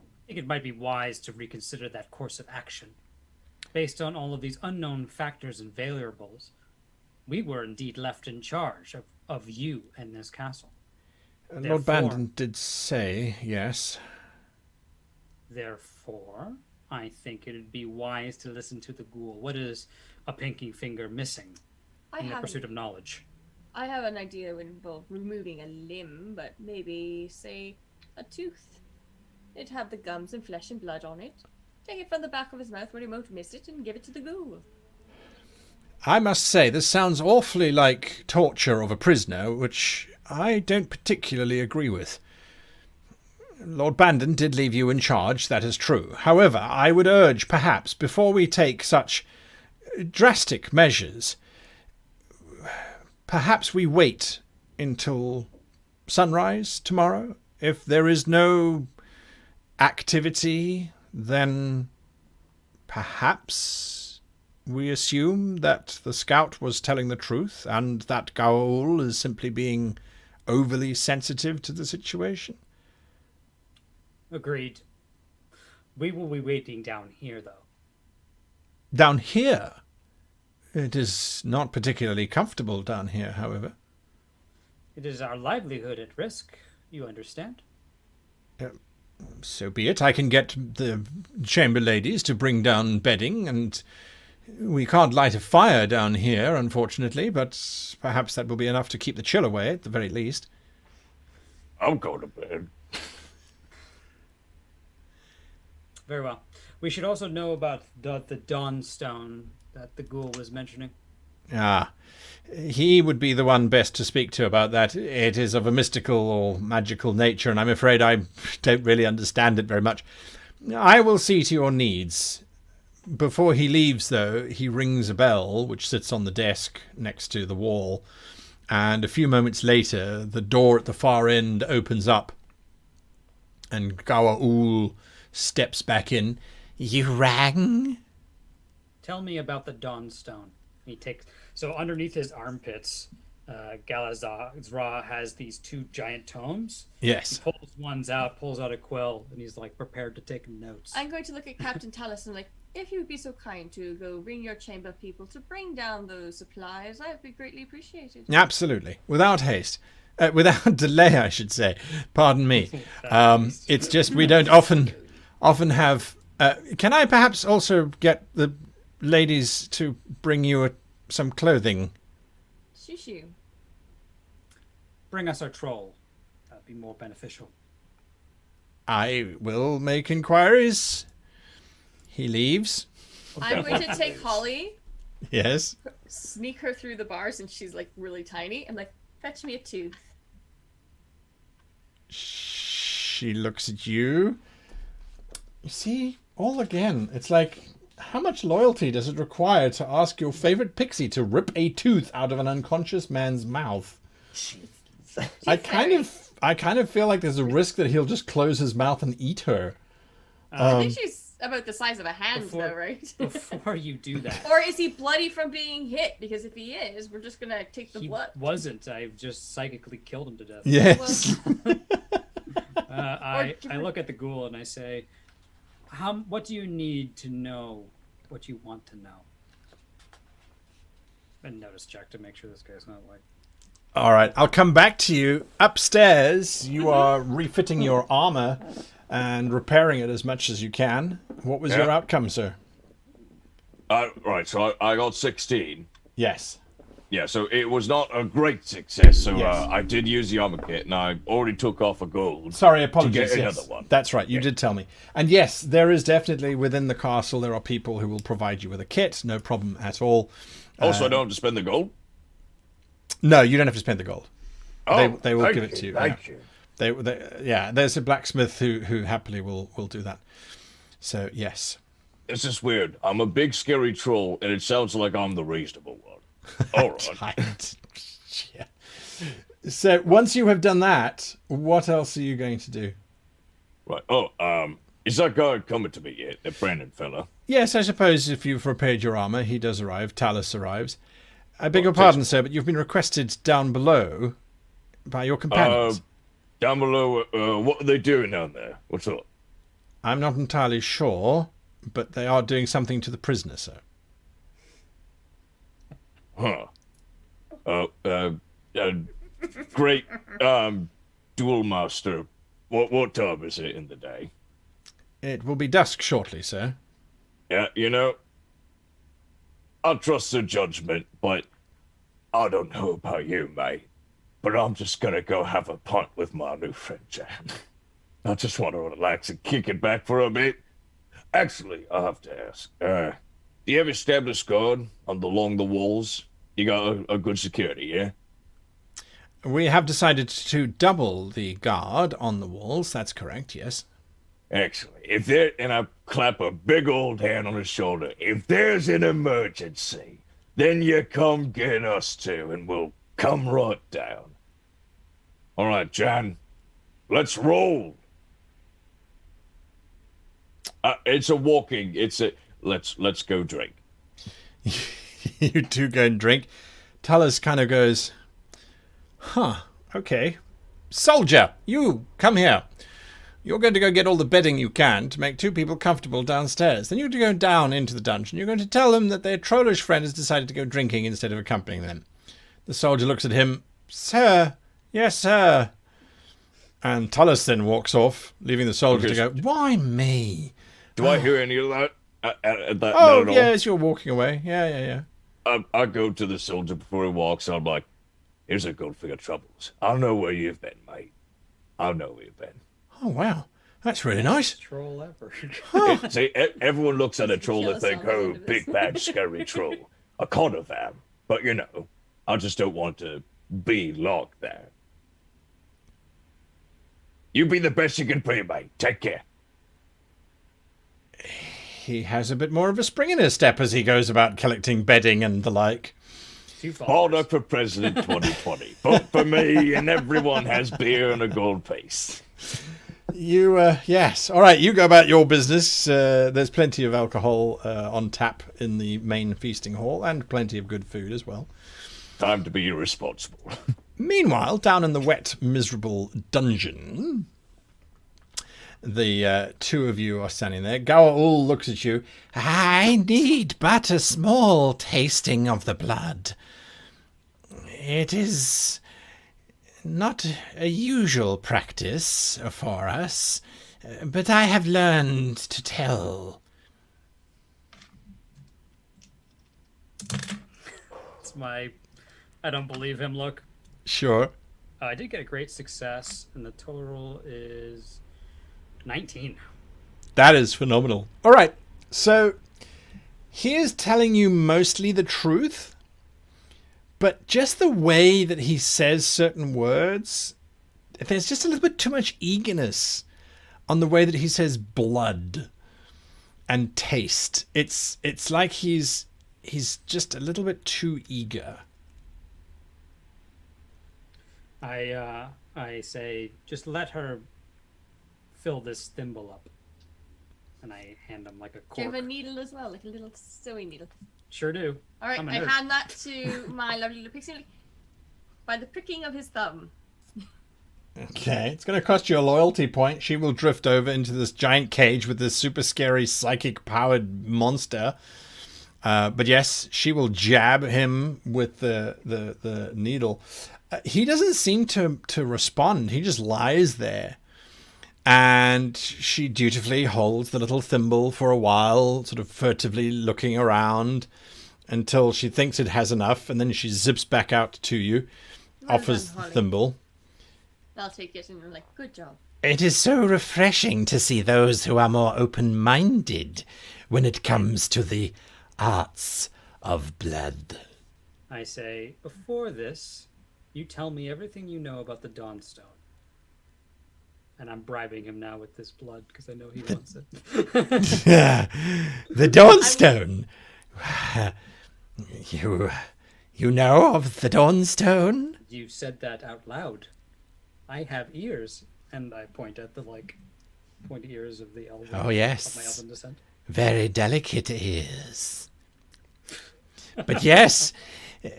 I think it might be wise to reconsider that course of action. Based on all of these unknown factors and variables, we were indeed left in charge of you and this castle. Lord Bandon did say, yes. Therefore, I think it would be wise to listen to the ghoul. What is a pinky finger missing in the pursuit of knowledge? I have an idea that would involve removing a limb, but maybe, say, a tooth. It'd have the gums and flesh and blood on it. Take it from the back of his mouth where he won't miss it and give it to the ghoul. I must say, this sounds awfully like torture of a prisoner, which I don't particularly agree with. Lord Bandon did leave you in charge, that is true. However, I would urge, perhaps, before we take such drastic measures, perhaps we wait until sunrise tomorrow. If there is no activity, then perhaps we assume that the scout was telling the truth and that Gaul is simply being overly sensitive to the situation. Agreed. We will be waiting down here, though. Down here? It is not particularly comfortable down here, however. It is our livelihood at risk, you understand? So be it. I can get the chamber ladies to bring down bedding, and we can't light a fire down here, unfortunately, but perhaps that will be enough to keep the chill away, at the very least. I'll go to bed. Very well. We should also know about the Dawn Stone that the ghoul was mentioning. Ah, he would be the one best to speak to about that. It is of a mystical or magical nature, and I'm afraid I don't really understand it very much. I will see to your needs. Before he leaves, though, he rings a bell, which sits on the desk next to the wall, and a few moments later, the door at the far end opens up, and Gawaul steps back in. You rang? Tell me about the Dawn Stone. He takes underneath his armpits, Galazra has these 2 giant tomes. Yes. He pulls out a quill, and he's like prepared to take notes. I'm going to look at Captain Talisman like, if you would be so kind to go ring your chamber people to bring down those supplies, that would be greatly appreciated. Absolutely. Without haste. Without delay, I should say. Pardon me. It's just we don't often have... can I perhaps also get the ladies to bring you some clothing? Shoo. Bring us our troll. That'd be more beneficial. I will make inquiries. He leaves. I'm going to take Holly, Yes. sneak her through the bars, and she's like really tiny. I'm like, fetch me a tooth. She looks at you. You see, all again, it's like, how much loyalty does it require to ask your favorite pixie to rip a tooth out of an unconscious man's mouth? I kind of feel like there's a risk that he'll just close his mouth and eat her. I think she's about the size of a hand, though, right? Before you do that. Or is he bloody from being hit? Because if he is, we're just gonna take the blood. He wasn't. I just psychically killed him to death. Yes. I look at the ghoul and I say, what do you need to know what you want to know? And notice check to make sure this guy's not like... All right, I'll come back to you. Upstairs, you are refitting your armor and repairing it as much as you can. What was your outcome, sir? Right, so I got 16. Yes. Yeah, so it was not a great success. So Yes. I did use the armor kit, and I already took off a gold. Sorry, apologies. To get Yes. another one. That's right, you did tell me. And yes, there is definitely within the castle, there are people who will provide you with a kit. No problem at all. Also, I don't have to spend the gold? No, you don't have to spend the gold. Oh, They will thank give it to you. Thank you. There's a blacksmith who happily will do that. So, yes. It's just weird. I'm a big, scary troll, and it sounds like I'm the reasonable one. All right. Yeah. So, once you have done that, what else are you going to do? Right. Oh, is that guy coming to me yet? That Brandon fella? Yes, I suppose if you've repaired your armor, he does arrive. Talus arrives. I beg your pardon, sir, but you've been requested down below by your companions. Down below, what are they doing down there? What's up? I'm not entirely sure, but they are doing something to the prisoner, sir. Huh. Great, duel master. What time is it in the day? It will be dusk shortly, sir. Yeah, you know, I'll trust the judgment, but I don't know about you, mate. But I'm just gonna go have a punt with my new friend, Jan. I just want to relax and kick it back for a bit. Actually, I have to ask, do you have established guard along the walls? You got a good security, yeah? We have decided to double the guard on the walls. That's correct, yes. Excellent. If there, and I clap a big old hand on his shoulder, if there's an emergency, then you come get us too, and we'll come right down. All right, John, let's roll. It's a walking. Let's go drink. You two go and drink. Talus kind of goes, okay. Soldier, you, come here. You're going to go get all the bedding you can to make 2 people comfortable downstairs. Then you're going to go down into the dungeon. You're going to tell them that their trollish friend has decided to go drinking instead of accompanying them. The soldier looks at him. Sir. Yes, sir. And Talisman walks off, leaving the soldier to go, why me? Do I hear any of that? Oh, yes, you're walking away. Yeah. I go to the soldier before he walks. I'm like, here's a gold for your troubles. I'll know where you've been, mate. I'll know where you've been. Oh, wow. That's really nice. Troll ever. See, everyone looks at a troll and Jealous think, on the oh, end of big, this. bad, scary troll. A carnival. But, you know, I just don't want to be locked there. You be the best you can be, mate. Take care. He has a bit more of a spring in his step as he goes about collecting bedding and the like. Hard up for President 2020. Vote for me, and everyone has beer and a gold piece. Yes. All right, you go about your business. There's plenty of alcohol on tap in the main feasting hall and plenty of good food as well. Time to be irresponsible. Meanwhile, down in the wet, miserable dungeon, the 2 of you are standing there. Gawaul looks at you. I need but a small tasting of the blood. It is not a usual practice for us, but I have learned to tell. It's my I don't believe him look. Sure. I did get a great success, and the total is 19. That is phenomenal. All right, so he is telling you mostly the truth, but just the way that he says certain words, there's just a little bit too much eagerness on the way that he says blood and taste. It's like he's just a little bit too eager. I say, just let her fill this thimble up. And I hand him like a Do you cork. have a needle as well, like a little sewing needle? Sure do. All right, I'm a I nerd. hand that to my lovely little pixie by the pricking of his thumb. Okay, it's going to cost you a loyalty point. She will drift over into this giant cage with this super scary psychic-powered monster. But yes, she will jab him with the needle. He doesn't seem to respond. He just lies there. And she dutifully holds the little thimble for a while, sort of furtively looking around until she thinks it has enough. And then she zips back out to you, Well offers done, the Holly. thimble. I'll take it and I'm like, good job. It is so refreshing to see those who are more open-minded when it comes to the arts of blood. I say, before this, you tell me everything you know about the Dawnstone. And I'm bribing him now with this blood because I know he wants it. The Dawnstone. You know of the Dawnstone? You said that out loud. I have ears, and I point at the pointy ears of the elven. Oh, yes. Of my elven descent. Very delicate ears. But yes,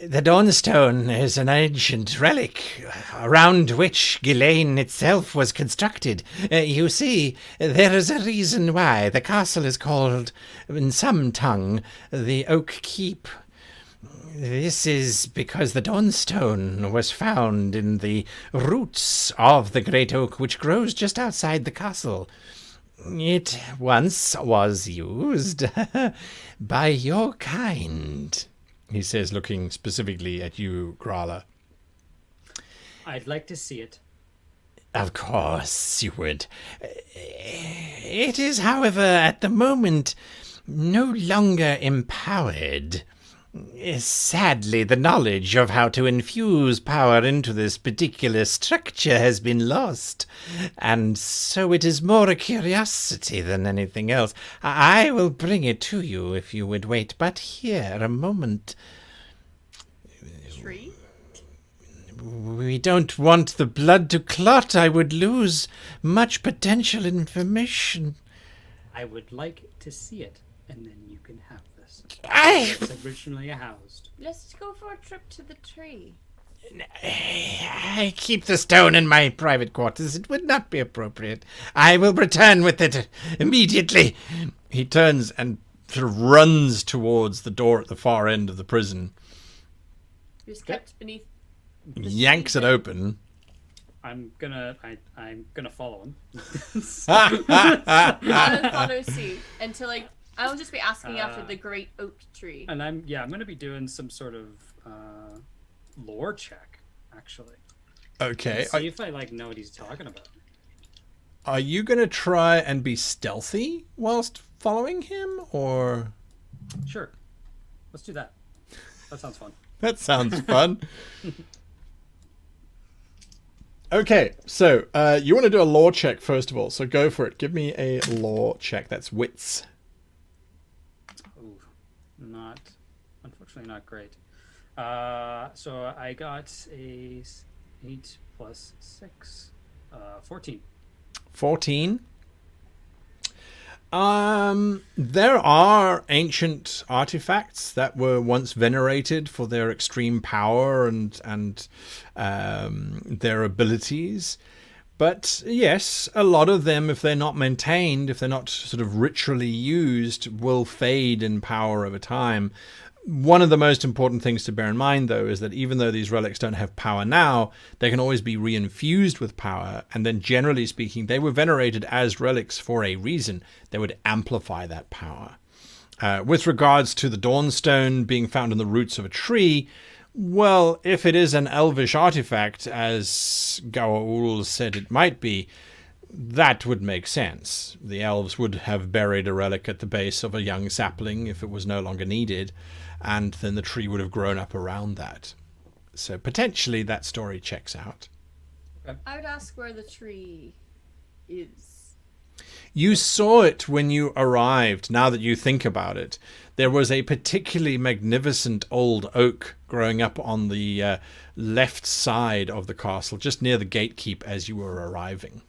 the Dawnstone is an ancient relic around which Ghislaine itself was constructed. You see, there is a reason why the castle is called, in some tongue, the Oak Keep. This is because the Dawnstone was found in the roots of the great oak which grows just outside the castle. It once was used by your kind, he says, looking specifically at you, Grala. I'd like to see it. Of course you would. It is, however, at the moment, no longer empowered. Sadly, the knowledge of how to infuse power into this particular structure has been lost, and so it is more a curiosity than anything else. I will bring it to you if you would wait but here a moment. Tree? We don't want the blood to clot. I would lose much potential information. I would like to see it, and then you can have this. I... It's originally housed. Let's go for a trip to the tree. I keep the stone in my private quarters. It would not be appropriate. I will return with it immediately. He turns and sort of runs towards the door at the far end of the prison. It was kept beneath. Yanks it open. I'm gonna follow him. I'll follow suit until I'll just be asking after the great oak tree. And I'm gonna be doing some sort of lore check, actually. Okay. See if I know what he's talking about. Are you going to try and be stealthy whilst following him, or? Sure. Let's do that. That sounds fun. That sounds fun. Okay, so you want to do a lore check first of all, so go for it. Give me a lore check. That's wits. Ooh, unfortunately not great. So I got a 8 plus 6, 14. 14. There are ancient artifacts that were once venerated for their extreme power and their abilities. But yes, a lot of them, if they're not maintained, if they're not sort of ritually used, will fade in power over time. One of the most important things to bear in mind, though, is that even though these relics don't have power now, they can always be reinfused with power. And then, generally speaking, they were venerated as relics for a reason. They would amplify that power. With regards to the Dawnstone being found in the roots of a tree, well, if it is an elvish artifact, as Gawaul said it might be, that would make sense. The elves would have buried a relic at the base of a young sapling if it was no longer needed, and then the tree would have grown up around that. So potentially that story checks out. I would ask where the tree is. You saw it when you arrived, now that you think about it. There was a particularly magnificent old oak growing up on the left side of the castle, just near the gatekeep as you were arriving.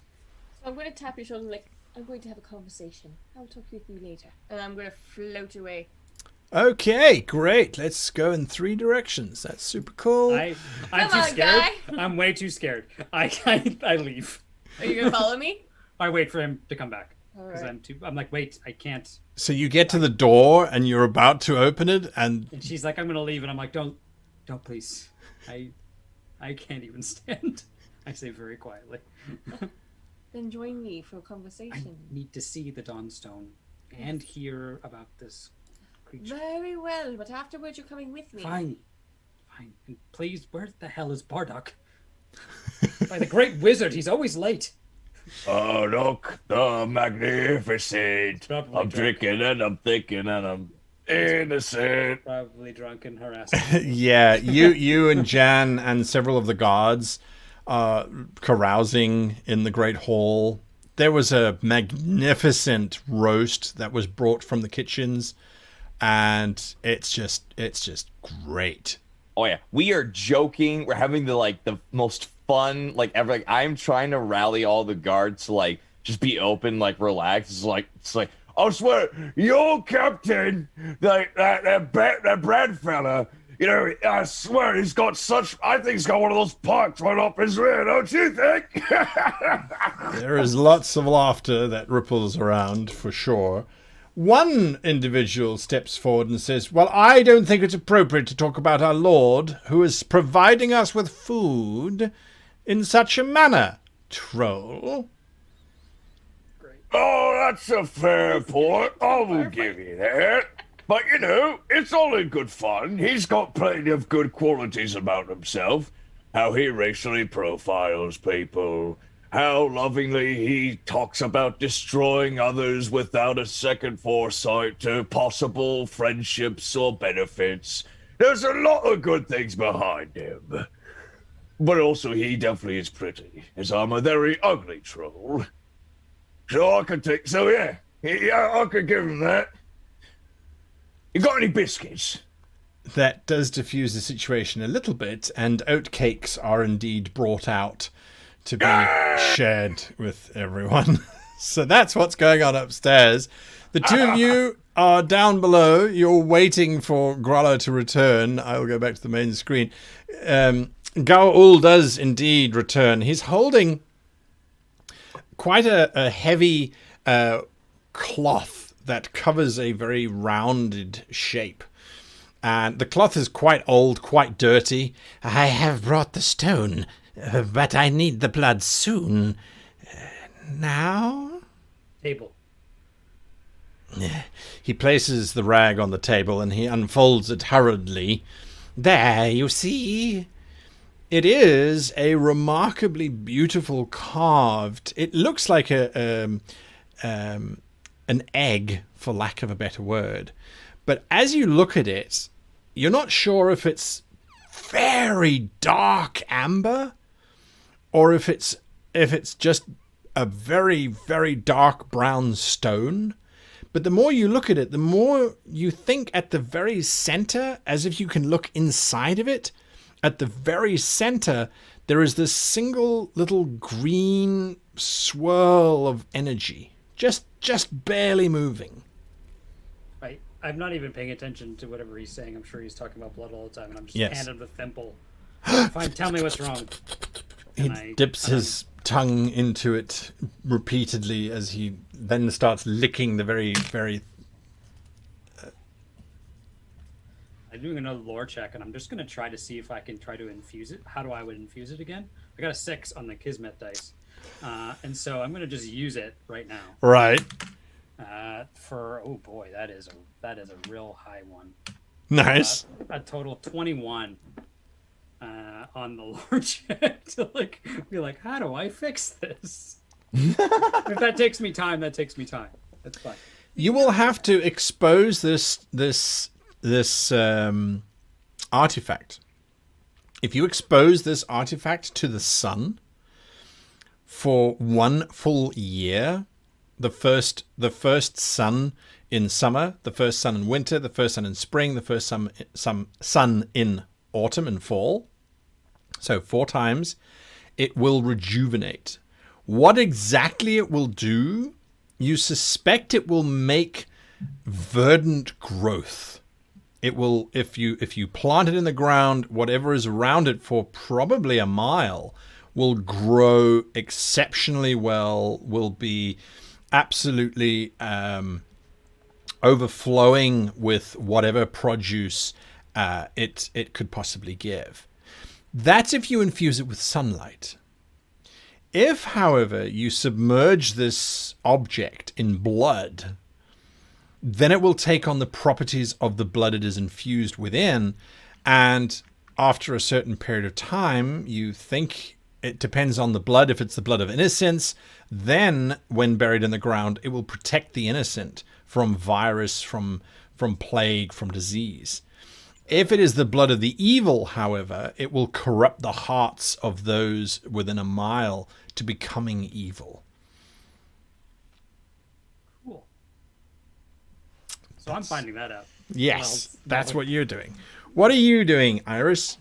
So I'm going to tap your shoulder I'm going to have a conversation. I'll talk with you later. And I'm going to float away. Okay, great. Let's go in 3 directions. That's super cool. I'm Come too on, scared. guy. I'm way too scared. I leave. Are you going to follow me? I wait for him to come back. All Because right. I'm like, wait, I can't. So you get to the door and you're about to open it, and And she's like, I'm gonna leave, and I'm like, don't please. I can't even stand. I say very quietly. Then join me for a I conversation. need to see the Dawnstone and hear about this creature. Very well, but afterwards you're coming with me. Fine. And please, where the hell is Bardock? By the great wizard, he's always late. Oh, look, the magnificent. Probably I'm drunk. drinking and I'm thinking and I'm innocent. Probably drunk and harassed. yeah, you and Jan and several of the guards are carousing in the Great Hall. There was a magnificent roast that was brought from the kitchens, and it's just great. Oh yeah, we are joking. We're having the most fun ever. I'm trying to rally all the guards to just be open, relax. It's like I swear, your captain, that Brad fella. You know, I swear he's got I think he's got one of those parks right up his rear, don't you think? There is lots of laughter that ripples around, for sure. One individual steps forward and says, well, I don't think it's appropriate to talk about our Lord, who is providing us with food in such a manner, troll. Oh, that's a fair point. I will give you that. But, you know, it's all in good fun. He's got plenty of good qualities about himself. How he racially profiles people. How lovingly he talks about destroying others without a second foresight to possible friendships or benefits. There's a lot of good things behind him. But also, he definitely is pretty, as I'm a very ugly troll. So I could I could give him that. You got any biscuits? That does diffuse the situation a little bit, and oatcakes are indeed brought out to be shared with everyone. So that's what's going on upstairs. The two of you are down below. You're waiting for Gralla to return. I will go back to the main screen. Gaul does indeed return. He's holding quite a heavy cloth that covers a very rounded shape. And the cloth is quite old, quite dirty. I have brought the stone, but I need the blood soon. Now? Table. He places the rag on the table and he unfolds it hurriedly. There, you see? It is a remarkably beautiful carved. It looks like an egg, for lack of a better word. But as you look at it, you're not sure if it's very dark amber or if it's just a very, very dark brown stone. But the more you look at it, the more you think at the very center, as if you can look inside of it, at the very center, there is this single little green swirl of energy, just barely moving. Right. I'm not even paying attention to whatever he's saying. I'm sure he's talking about blood all the time, and I'm just Yes. handed the thimble. Fine, tell me what's wrong. He dips his tongue into it repeatedly as he then starts licking the very, very... I'm doing another lore check, and I'm just going to try to see if I can try to infuse it. How do I would infuse it again? I got a 6 on the Kismet dice. And so I'm going to just use it right now. Right. For, oh boy, that is a real high one. Nice. A total of 21 on the lore check to be like, how do I fix this? If that takes me time, that takes me time. That's fine. You will have to expose this artifact. If you expose this artifact to the sun for 1 full year, the first sun in summer, the first sun in winter, the first sun in spring, the first sun in autumn and fall, so 4 times, it will rejuvenate. What exactly it will do, you suspect it will make verdant growth. It will, if you plant it in the ground, whatever is around it for probably a mile will grow exceptionally well, will be absolutely overflowing with whatever produce it could possibly give. That's if you infuse it with sunlight. If, however, you submerge this object in blood, then it will take on the properties of the blood it is infused within, and after a certain period of time, you think it depends on the blood. If it's the blood of innocence, then when buried in the ground, it will protect the innocent from virus, from plague, from disease. If it is the blood of the evil, however, it will corrupt the hearts of those within a mile to becoming evil. Cool. So I'm finding that out. Yes, Well, that's that what you're doing. What are you doing, Iris?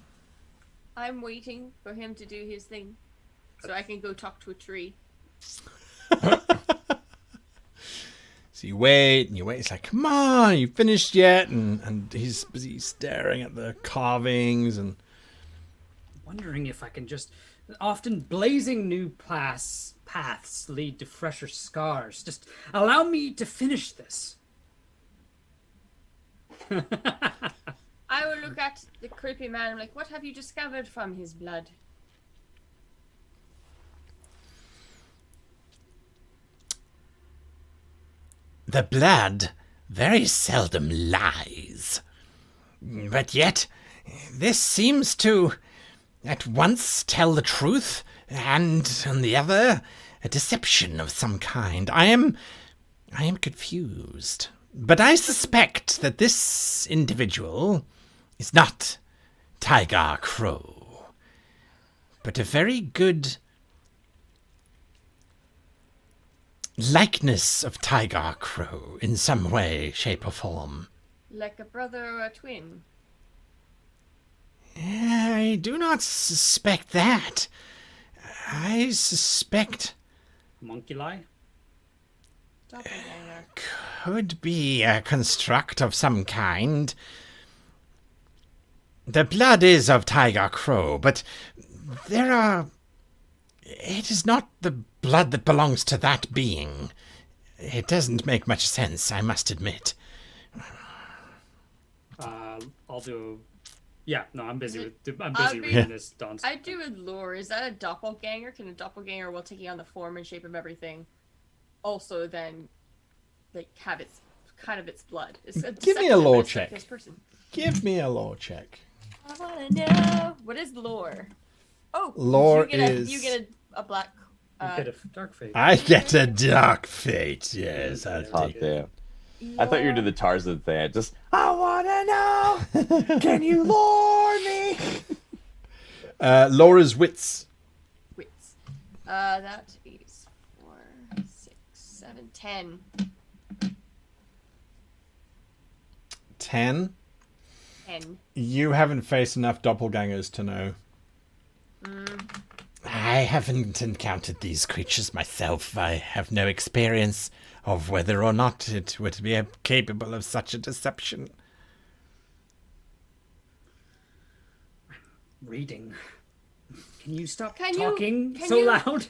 I'm waiting for him to do his thing so I can go talk to a tree. So you wait and you wait. It's like, come on, you finished yet? And he's busy staring at the carvings and Wondering if I can just... Often blazing new paths lead to fresher scars. Just allow me to finish this. I will look at the creepy man and like, what have you discovered from his blood? The blood very seldom lies. But yet, this seems to at once tell the truth, and on the other, a deception of some kind. I am confused. But I suspect that this individual is not Tygar Crow, but a very good likeness of Tygar Crow in some way, shape, or form. Like a brother or a twin? I do not suspect that. I suspect... Monkey lie? doppelganger. Could be a construct of some kind. The blood is of Tiger Crow, but there are... It is not the blood that belongs to that being. It doesn't make much sense, I must admit. I'll do... Yeah, no, I'm busy I'll reading this, Dawn. I do with lore. Is that a doppelganger? Can a doppelganger, while taking on the form and shape of everything, also then like have its kind of its blood? Give me a lore deceptive, check. but it's like this person. Give me a lore check. I wanna know what is lore. Oh, Lore you get a black. A bit of dark fate. I get a dark fate. Yes, I'll Oh, take it. damn. I thought you were doing the Tarzan thing. I wanna know. Can you lure me? Laura's wits. Wits. That is 4, 6, 7, 10. 10. 10. You haven't faced enough doppelgangers to know. I haven't encountered these creatures myself. I have no experience of whether or not it would be capable of such a deception. Reading. Can you stop Can talking you- so loud?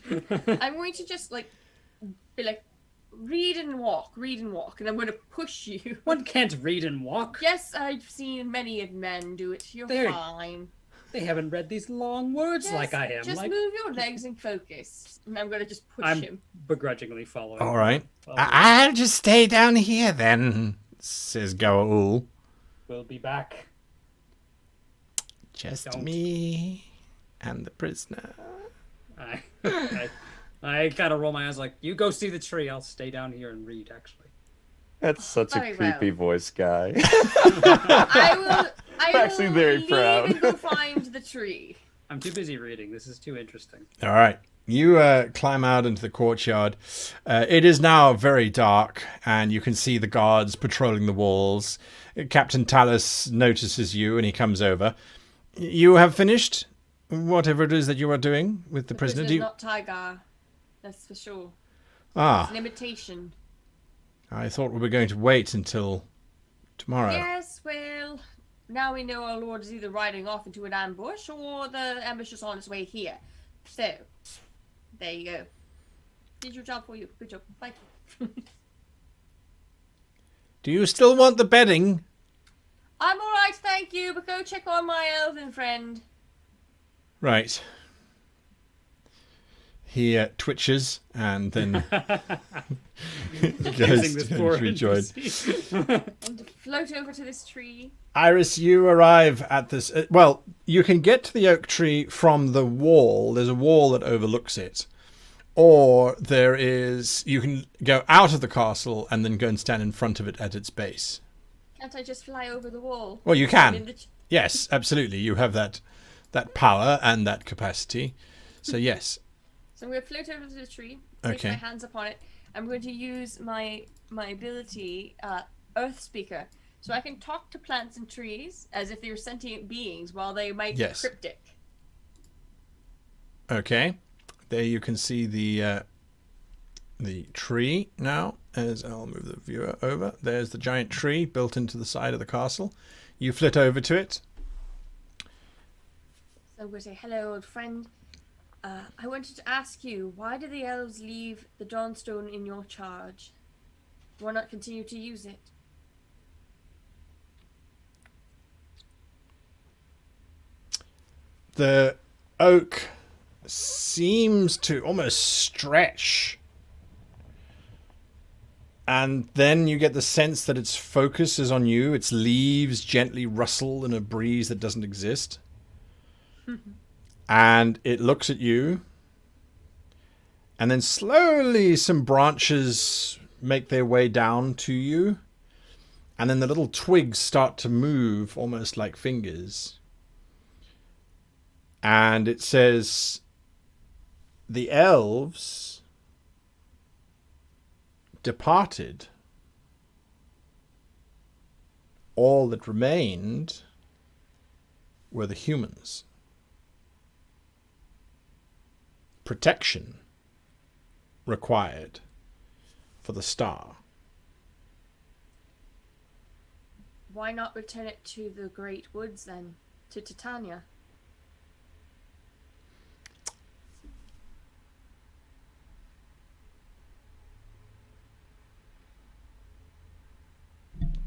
I'm going to just be like, read and walk, and I'm going to push you. One can't read and walk. Yes, I've seen many of men do it. You're There. fine. They haven't read these long words Yes, like I am. Just Like move your legs and focus. And I'm going to just push I'm him. begrudgingly following. All right. I'll just stay down here then, says Gaul. We'll be back. Just Don't. me and the prisoner. I gotta roll my eyes like, you go see the tree, I'll stay down here and read, actually. That's such a Very creepy well. voice guy. I will actually very leave proud. and go find the tree. I'm too busy reading. This is too interesting. All right. You climb out into the courtyard. It is now very dark, and you can see the guards patrolling the walls. Captain Talus notices you, and he comes over. You have finished whatever it is that you are doing with the prisoner. Prisoner's Do you... not Tiger. That's for sure. Ah, It's an imitation. I thought we were going to wait until tomorrow. Yes, well, now we know our lord is either riding off into an ambush or the ambush is on its way here. So, there you go. Did your job for you. Good job. Thank you. Do you still want the bedding? I'm alright, thank you, but go check on my elven friend. Right. He twitches and then goes Using this to poor rejoin. NPC. And float over to this tree. Iris, you arrive at this. Well, you can get to the oak tree from the wall. There's a wall that overlooks it. Or you can go out of the castle and then go and stand in front of it at its base. Can't I just fly over the wall? Well, you I'm in can. the Yes, absolutely. You have that power and that capacity. So, yes. So I'm going to float over to the tree, place Okay. my hands upon it. I'm going to use my ability, Earth Speaker, so I can talk to plants and trees as if they were sentient beings while they might Yes. be cryptic. Okay. There you can see the tree now. As I'll move the viewer over. There's the giant tree built into the side of the castle. You flit over to it. So I'm going to say, hello, old friend. I wanted to ask you, why did the elves leave the Dawnstone in your charge? Why not continue to use it? The oak seems to almost stretch. And then you get the sense that its focus is on you. Its leaves gently rustle in a breeze that doesn't exist. And it looks at you. And then slowly some branches make their way down to you. And then the little twigs start to move almost like fingers. And it says, the elves departed. All that remained were the humans. Protection required for the star. Why not return it to the Great Woods then? To Titania?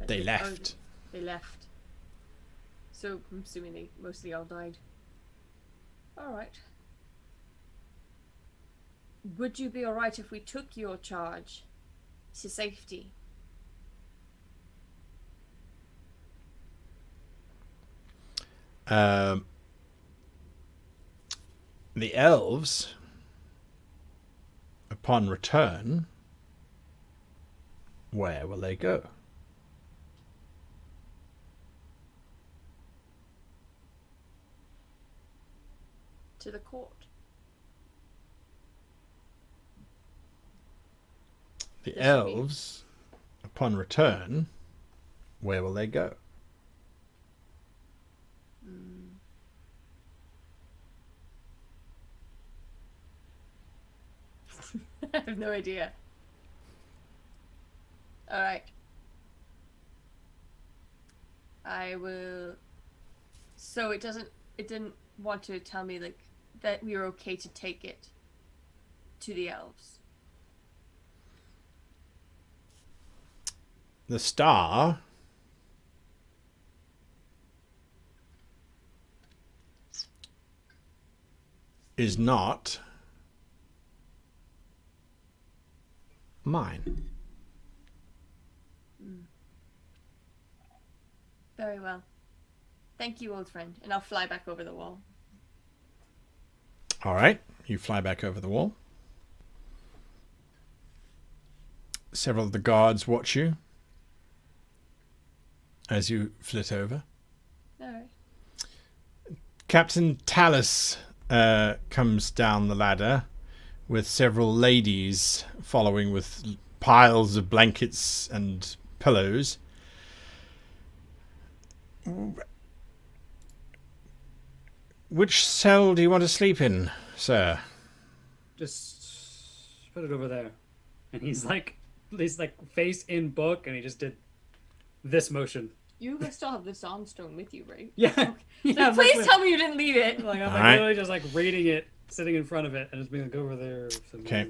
They left. They left. So I'm assuming they mostly all died. Alright. Would you be alright if we took your charge to safety? The elves, upon return, where will they go? To the court. The elves, upon return, where will they go? I have no idea. Alright. I will... So it didn't want to tell me, like, that we were okay to take it to the elves. The star is not mine. Very well. Thank you, old friend. And I'll fly back over the wall. All right, you fly back over the wall. Several of the guards watch you as you flit over. Alright. Captain Talus comes down the ladder with several ladies following with piles of blankets and pillows. Which cell do you want to sleep in, sir? Just put it over there. And he's like face in book, and he just did this motion. You still have the Psalmstone with you, right? Yeah. Yeah, Please tell me you didn't leave it. Like I'm Alright. literally just like reading it, sitting in front of it, and just being like over there. Okay.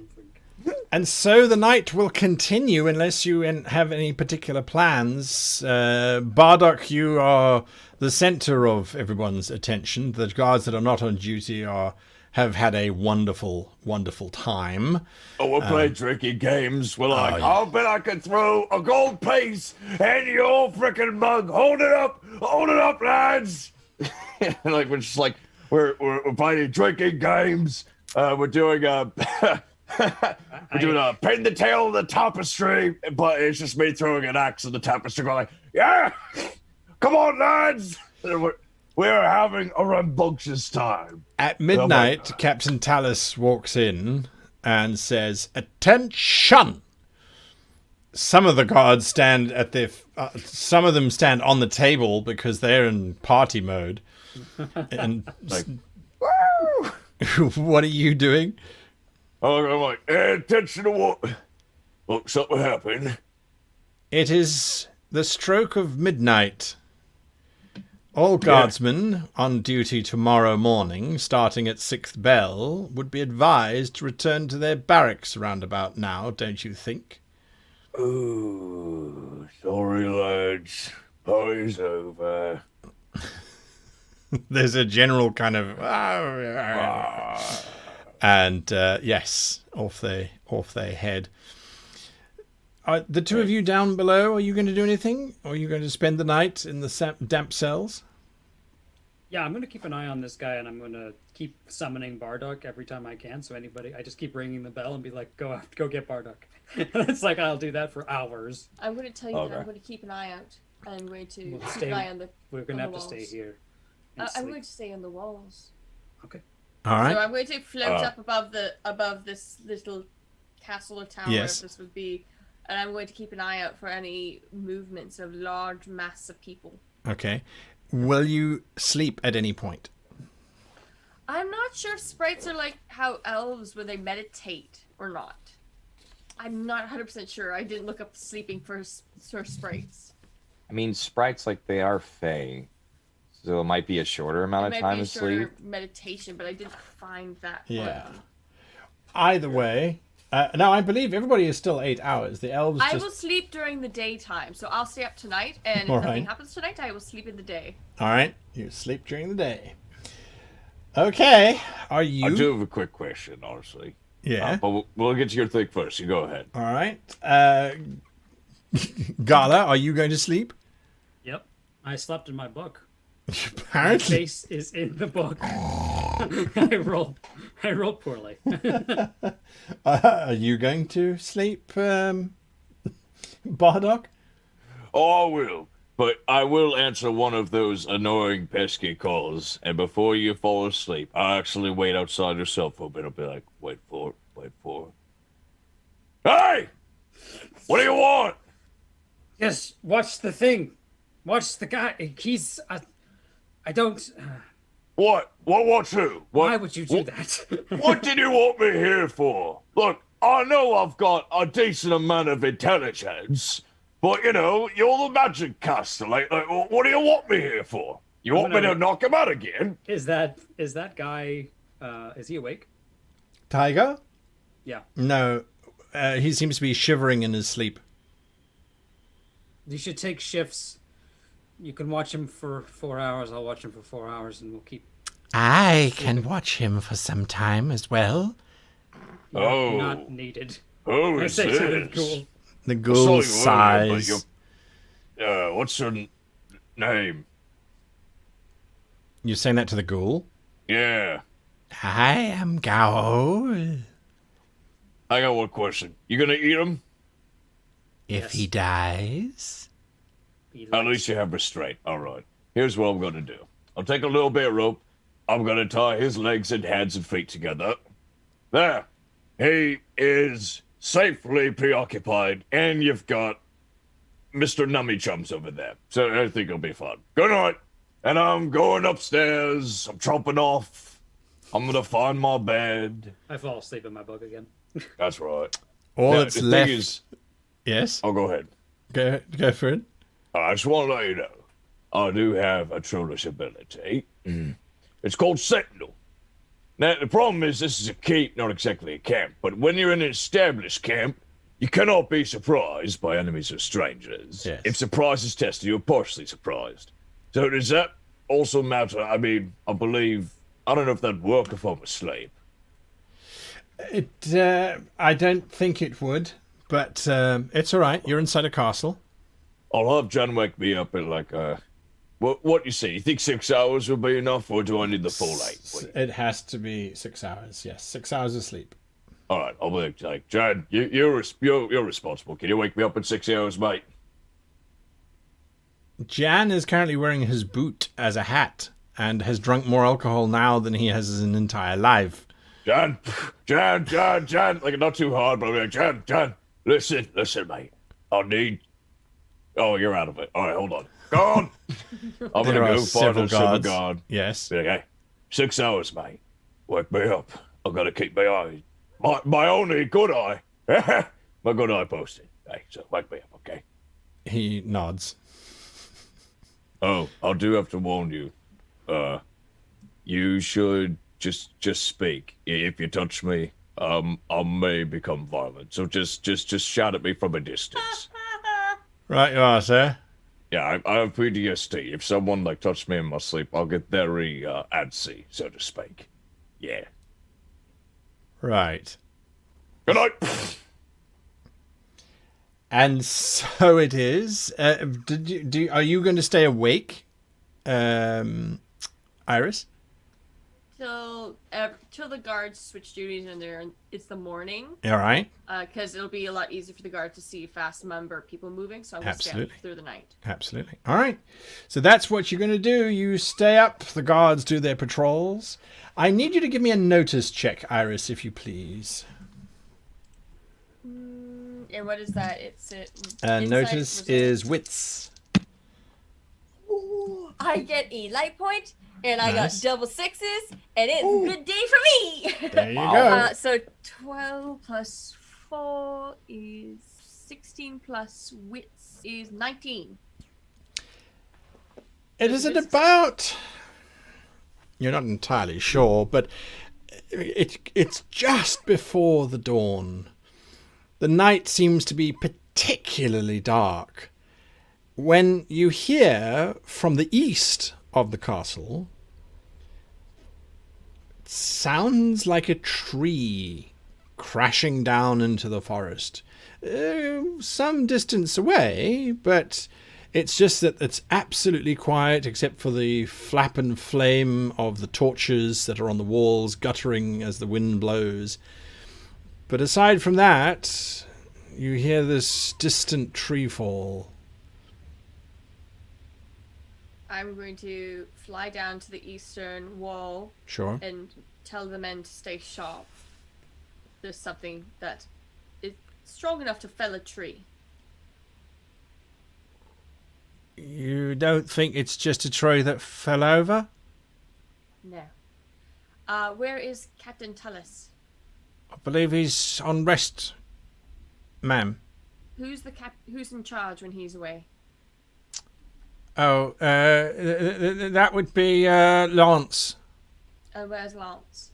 And so the night will continue unless you have any particular plans. Bardock, you are the center of everyone's attention. The guards that are not on duty have had a wonderful, wonderful time. Oh, we'll play drinking games. We're like, yeah. I'll bet I can throw a gold piece in your frickin' mug. Hold it up, lads. Like we're just like we're playing drinking games. We're doing a pin the tail of the tapestry, but it's just me throwing an axe on the tapestry, going like, yeah, come on, lads. We're having a rambunctious time. At midnight, Captain Talus walks in and says, "Attention!" Some of the guards stand at their... some of them stand on the table because they're in party mode. And Like, woo! what are you doing? Oh, I'm like, attention to what? Look, something happened. It is the stroke of midnight. All guardsmen on duty tomorrow morning, starting at 6th bell, would be advised to return to their barracks round about now, don't you think? Ooh, sorry, lads. Party's over. There's a general kind of... And yes, off they head. The two of you down below, are you going to do anything? Or are you going to spend the night in the damp cells? Yeah, I'm gonna keep an eye on this guy, and I'm gonna keep summoning Bardock every time I can. So I just keep ringing the bell and be like, go get Bardock. And it's like I'll do that for hours. I'm going to tell you that I'm going to keep an eye out. I'm going to We'll keep stay- an eye on the We're gonna on have the to stay walls. here. and I'm sleep. going to stay on the walls. Okay. All right. So I'm going to float up above this little castle or tower, Yes. if this would be, and I'm going to keep an eye out for any movements of large mass of people. Okay. Will you sleep at any point? I'm not sure if sprites are like how elves, where they meditate or not. I'm not 100% sure. I didn't look up sleeping for sprites. I mean, sprites, like, they are fey. So it might be a shorter amount of time to sleep. Meditation, but I didn't find that Yeah. one. Either way. Now, I believe everybody is still 8 hours. The elves I just... will sleep during the daytime, so I'll stay up tonight, and if All nothing right. happens tonight, I will sleep in the day. All right. You sleep during the day. Okay. Are you... I do have a quick question, honestly. Yeah. But we'll get to your thing first. You go ahead. All right. Gala, are you going to sleep? Yep. I slept in my book. My Apparently. face is in the book. I rolled poorly. Are you going to sleep, Bardock? Oh, I will. But I will answer one of those annoying, pesky calls. And before you fall asleep, I actually wait outside yourself for a bit. I'll be like, wait for it. Hey! What do you want? Just watch the thing. Watch the guy. He's... I don't... What? What's who? Why would you do that? What did you want me here for? Look, I know I've got a decent amount of intelligence, but, you know, you're the magic caster. Like what do you want me here for? You want me to knock him out again? Is that guy... is he awake? Tiger? Yeah. No. He seems to be shivering in his sleep. You should take shifts. You can watch him for 4 hours. I'll watch him for 4 hours, and we'll keep... I can watch him for some time as well. Oh. Not needed. Who I is say to the this? ghoul. The I ghoul saw you earlier, sighs. but what's your name? You're saying that to the ghoul? Yeah. I am Gaol. I got one question. You gonna eat him? If Yes. he dies... At least you have restraint. All right. Here's what I'm gonna do. I'll take a little bit of rope. I'm gonna tie his legs and hands and feet together. There. He is safely preoccupied, and you've got Mr. Nummy Chums over there. So I think it'll be fun. Good night. And I'm going upstairs. I'm chopping off. I'm gonna find my bed. I fall asleep in my book again. That's right. All Now, that's the left... thing is, Yes? I'll go ahead. Go for it. I just want to let you know, I do have a trollish ability. It's called Sentinel. Now, the problem is this is a keep, not exactly a camp, but when you're in an established camp, you cannot be surprised by enemies or strangers. Yes. If surprise is tested, you're partially surprised. So does that also matter? I mean, I believe, I don't know if that'd work if I'm asleep. I don't think it would, but it's all right. You're inside a castle. I'll have John wake me up at like, what you say? You think 6 hours will be enough, or do I need the full 8? It has to be 6 hours. Yes, 6 hours of sleep. All right, I'll be like, John, you're responsible. Can you wake me up in 6 hours, mate? Jan is currently wearing his boot as a hat and has drunk more alcohol now than he has his entire life. John, like not too hard, but I'll be like, John, listen, mate. I need. Oh, you're out of it. All right, hold on. Go on. I'm There gonna are go find a silver guards. guard. Yes. Be like, hey, 6 hours, mate. Wake me up. I've got to keep my eye. My only good eye. My good eye posted. Hey, so wake me up, okay? He nods. Oh, I do have to warn you. You should just speak. If you touch me, I may become violent. So just shout at me from a distance. Right you are, sir. Yeah, I have PTSD. If someone like touched me in my sleep, I'll get very antsy, so to speak. Yeah. Right. Good night. And so it is. Are you going to stay awake, Iris? Till the guards switch duties and it's the morning. All right. Because it'll be a lot easier for the guards to see fast number of people moving. So I'm going to stay up through the night. Absolutely. All right. So that's what you're going to do. You stay up. The guards do their patrols. I need you to give me a notice check, Iris, if you please. And what is that? It's Notice is wits. Ooh, I get a light point, and I Nice. got double sixes, and it's a good day for me. There you go. So 12 plus 4 is 16 plus wits is 19. It is at about... You're not entirely sure, but it's just before the dawn. The night seems to be particularly dark when you hear from the east of the castle, it sounds like a tree crashing down into the forest. Some distance away, but it's just that it's absolutely quiet except for the flap and flame of the torches that are on the walls guttering as the wind blows. But aside from that, you hear this distant tree fall. I'm going to fly down to the eastern wall Sure. and tell the men to stay sharp. There's something that is strong enough to fell a tree. You don't think it's just a tree that fell over? No. Where is Captain Tullis? I believe he's on rest, ma'am. Who's in charge when he's away? Oh, that would be Lance. And where's Lance?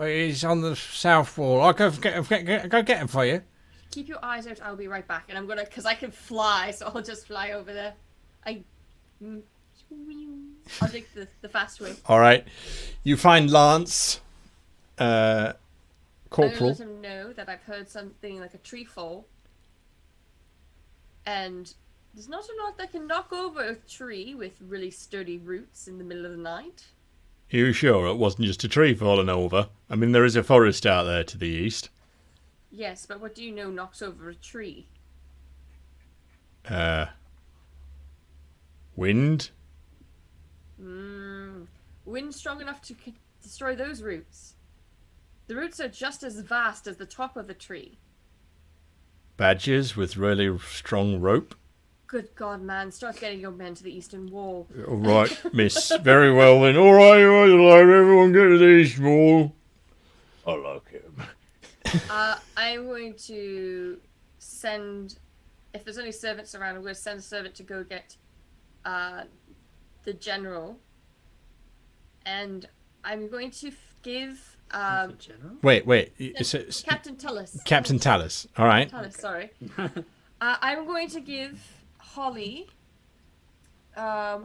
He's on the south wall. I'll go get him for you. Keep your eyes out. I'll be right back. And I'm gonna, cause I can fly, so I'll just fly over there. I'll take the fast way. All right. You find Lance, I'm corporal. gonna let him know that I've heard something like a tree fall. And there's not a lot that can knock over a tree with really sturdy roots in the middle of the night. You sure it wasn't just a tree falling over? I mean, there is a forest out there to the east. Yes, but what do you know knocks over a tree? Wind? Wind strong enough to destroy those roots. The roots are just as vast as the top of the tree. Badgers with really strong rope? Good God, man, start getting your men to the eastern wall. All right, miss. Very well then. All right, everyone get to the east wall. I like him. I'm going to send, if there's any servants around, I'm going to send a servant to go get the general. And I'm going to give Wait. Captain Tullis. Captain Talus. All right. Tullis, sorry. I'm going to give Holly a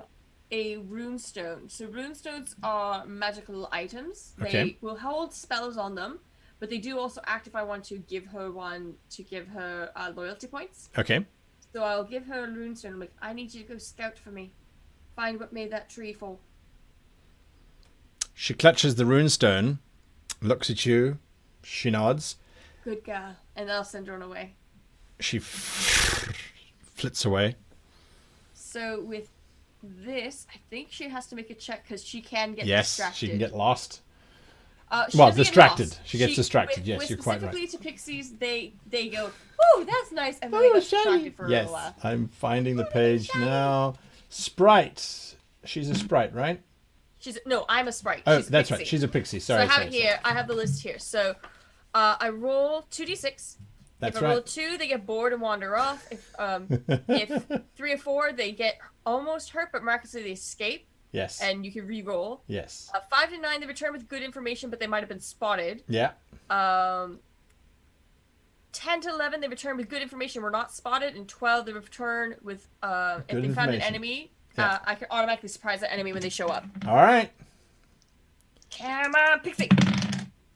runestone. So runestones are magical items. They Okay. will hold spells on them, but they do also act if I want to give her one to give her loyalty points. Okay. So I'll give her a runestone. I'm like, I need you to go scout for me. Find what made that tree fall. She clutches the runestone, looks at you, she nods. Good girl. And I'll send her on her way. She flits away. So with this, I think she has to make a check because she can get Yes, distracted. she can get lost. She Well, doesn't get distracted. lost. She gets distracted. Yes, with you're quite right. Specifically to pixies, they go, "Oh, that's nice," and then they get distracted for a Yes, little while. I'm finding the page now. Sprite. She's a sprite, right? I'm a sprite. Oh, She's a that's pixie. right. She's a pixie. So Sorry. I have sorry, it here. I have the list here. So I roll 2d6. That's if I roll right. 2, they get bored and wander off. If 3 or 4, they get almost hurt, but miraculously they escape, Yes. and you can re-roll. Yes. 5 to 9, they return with good information, but they might have been spotted. Yeah. 10 to 11, they return with good information, were not spotted, and 12, they return with if Good they found an information. enemy. Yeah. I can automatically surprise that enemy when they show up. All right. Come on, pixie.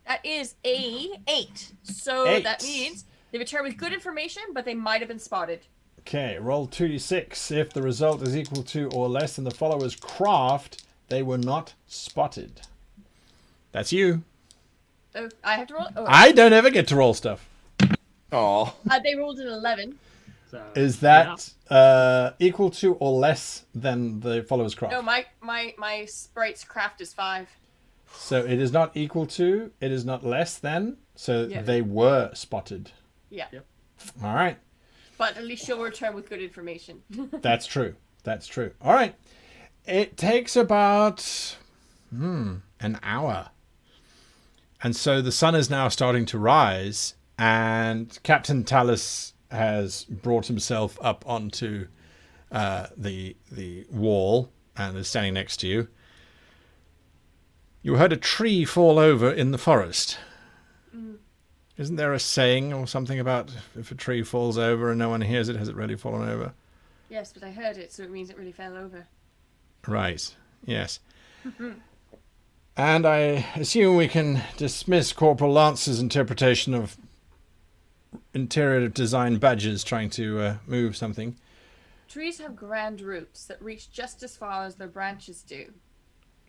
That is a 8. So 8. that means they return with good information, but they might have been spotted. Okay. Roll 2d6. If the result is equal to or less than the follower's craft, they were not spotted. That's you. Oh, I have to roll. Oh, I don't ever get to roll stuff. Oh. they rolled an 11. So, Is that equal to or less than the follower's craft? No, my sprite's craft is 5. So it is not equal to, it is not less than, so Yeah. they were spotted. Yeah. Yep. All right. But at least she'll return with good information. That's true. That's true. All right. It takes about an hour. And so the sun is now starting to rise, And Captain Talus has brought himself up onto the wall and is standing next to you. You heard a tree fall over in the forest. Isn't there a saying or something about if a tree falls over and no one hears it, has it really fallen over? Yes, but I heard it, so it means it really fell over. Right, yes. And I assume we can dismiss Corporal Lance's interpretation of interior design badges trying to move something. Trees have grand roots that reach just as far as their branches do.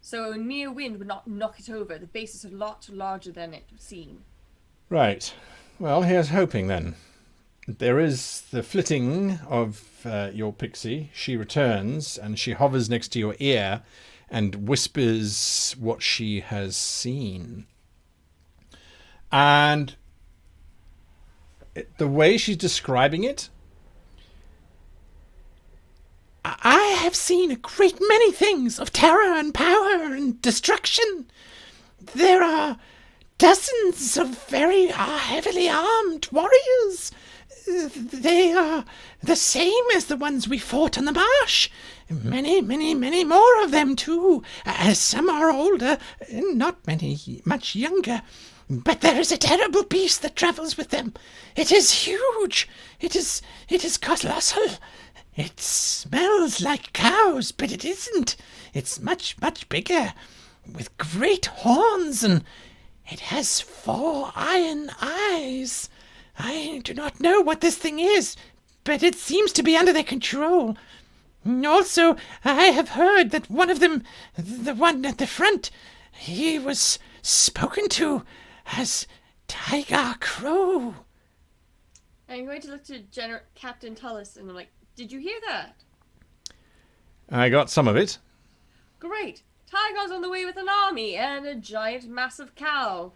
So a mere wind would not knock it over. The base is a lot larger than it would seem. Right. Well, here's hoping then. There is the flitting of your pixie. She returns and she hovers next to your ear and whispers what she has seen. And the way she's describing it, I have seen a great many things of terror and power and destruction. There are dozens of very heavily armed warriors. They are the same as the ones we fought on the marsh. Many, many, many more of them too. Some are older, not many, much younger. But there is a terrible beast that travels with them. It is huge. It is colossal. It smells like cows, but it isn't. It's much, much bigger, with great horns, and it has 4 iron eyes. I do not know what this thing is, but it seems to be under their control. Also, I have heard that one of them, the one at the front, he was spoken to as Tiger Crow. I'm going to look to Captain Tullis and I'm like, did you hear that? I got some of it. Great. Tiger's on the way with an army and a giant, massive cow.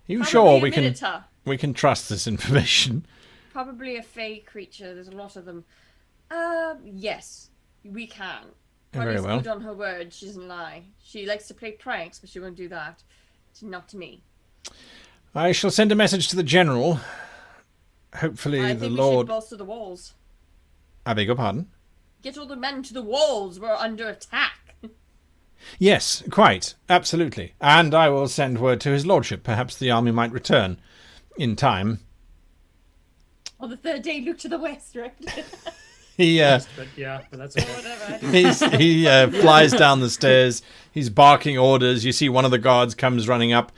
You Probably sure a we can trust this information? Probably a fey creature. There's a lot of them. Yes, we can. Very Honey's well. good on her word. She doesn't lie. She likes to play pranks, but she won't do that. Not to me. I shall send a message to the general. Hopefully I the think we Lord... should bolster the walls. I beg your pardon? Get all the men to the walls. We're under attack. Yes, quite. Absolutely. And I will send word to his lordship. Perhaps the army might return in time. On the third day, look to the west, right? He But that's okay. Whatever. he flies down the stairs. He's barking orders. You see one of the guards comes running up.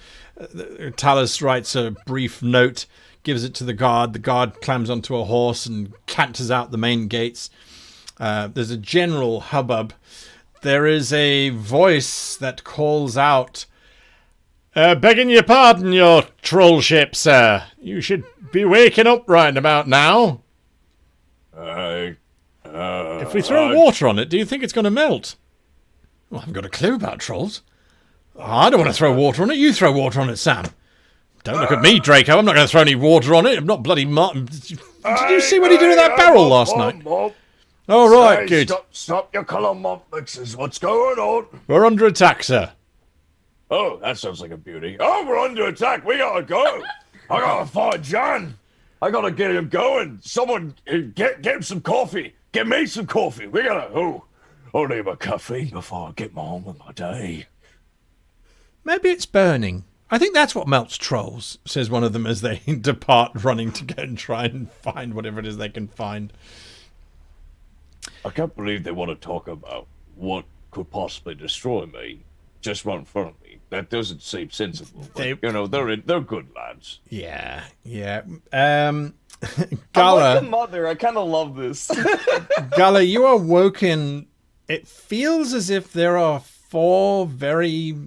Talus writes a brief note, gives it to the guard. The guard climbs onto a horse and canters out the main gates. There's a general hubbub. There is a voice that calls out, begging your pardon, your trollship, sir. You should be waking up right about now. If we throw water on it, do you think it's going to melt? Well, I haven't got a clue about trolls. I don't want to throw water on it. You throw water on it, Sam. Don't look at me, Draco. I'm not going to throw any water on it. I'm not bloody Martin. Did you see what he did with that barrel last night? All right, good. Stop your colour mop mixes. What's going on? We're under attack, sir. Oh, that sounds like a beauty. Oh, we're under attack. We gotta go. I gotta find John. I gotta get him going. Someone get him some coffee. Get me some coffee. We gotta. I'll need a coffee before I get on with my day. Maybe it's burning. I think that's what melts trolls, says one of them as they depart, running to go and try and find whatever it is they can find. I can't believe they want to talk about what could possibly destroy me just right in front of me. That doesn't seem sensible. But, they're good lads. Yeah. I'm Gala, like the mother. I kind of love this. Gala, you are woken. It feels as if there are 4 very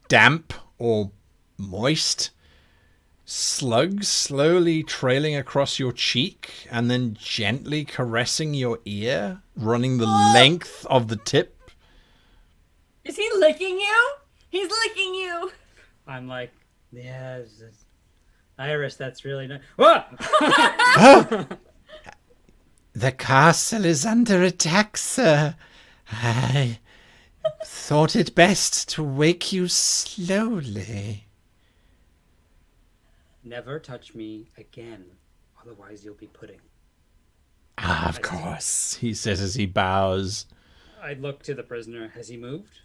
damp or moist slugs slowly trailing across your cheek and then gently caressing your ear, running the length of the tip. Is he licking you? He's licking you. I'm like, yeah, Iris, that's really nice. Whoa! The castle is under attack, sir. I thought it best to wake you slowly. Never touch me again, otherwise you'll be pudding. Ah, of course, he says as he bows. I look to the prisoner. Has he moved?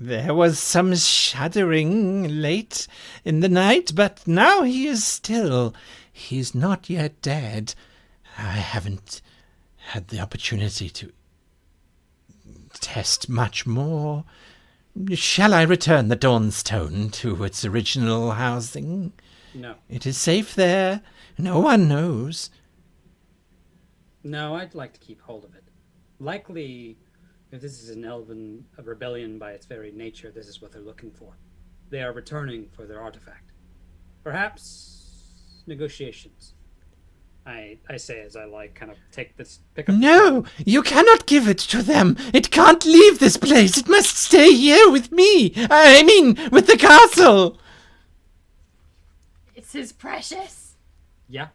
There was some shuddering late in the night, but now he is still. He's not yet dead. I haven't had the opportunity to test much more. Shall I return the Dawnstone to its original housing? No. It is safe there. No one knows. No, I'd like to keep hold of it. Likely, if this is an elven rebellion by its very nature, this is what they're looking for. They are returning for their artifact. Perhaps negotiations. I say as I kind of pick up. No, you cannot give it to them. It can't leave this place. It must stay here with me. I mean, with the castle. It's his precious. Yeah,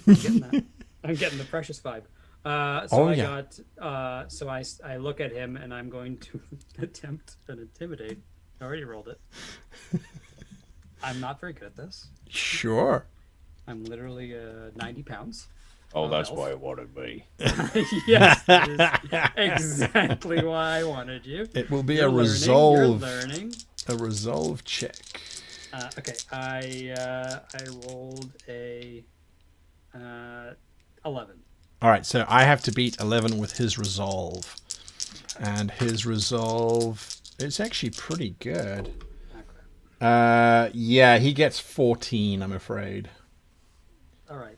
I'm getting that. I'm getting the precious vibe. So I look at him and I'm going to attempt an intimidate. I already rolled it. I'm not very good at this. Sure. I'm literally 90 pounds. Oh, that's elf. why it wanted me. Yes, that is exactly why I wanted you. It will be You're a learning, resolve. You're learning. A resolve check. Okay, I rolled a 11. All right, so I have to beat 11 with his resolve. And his resolve, it's actually pretty good. Yeah, he gets 14, I'm afraid. All right.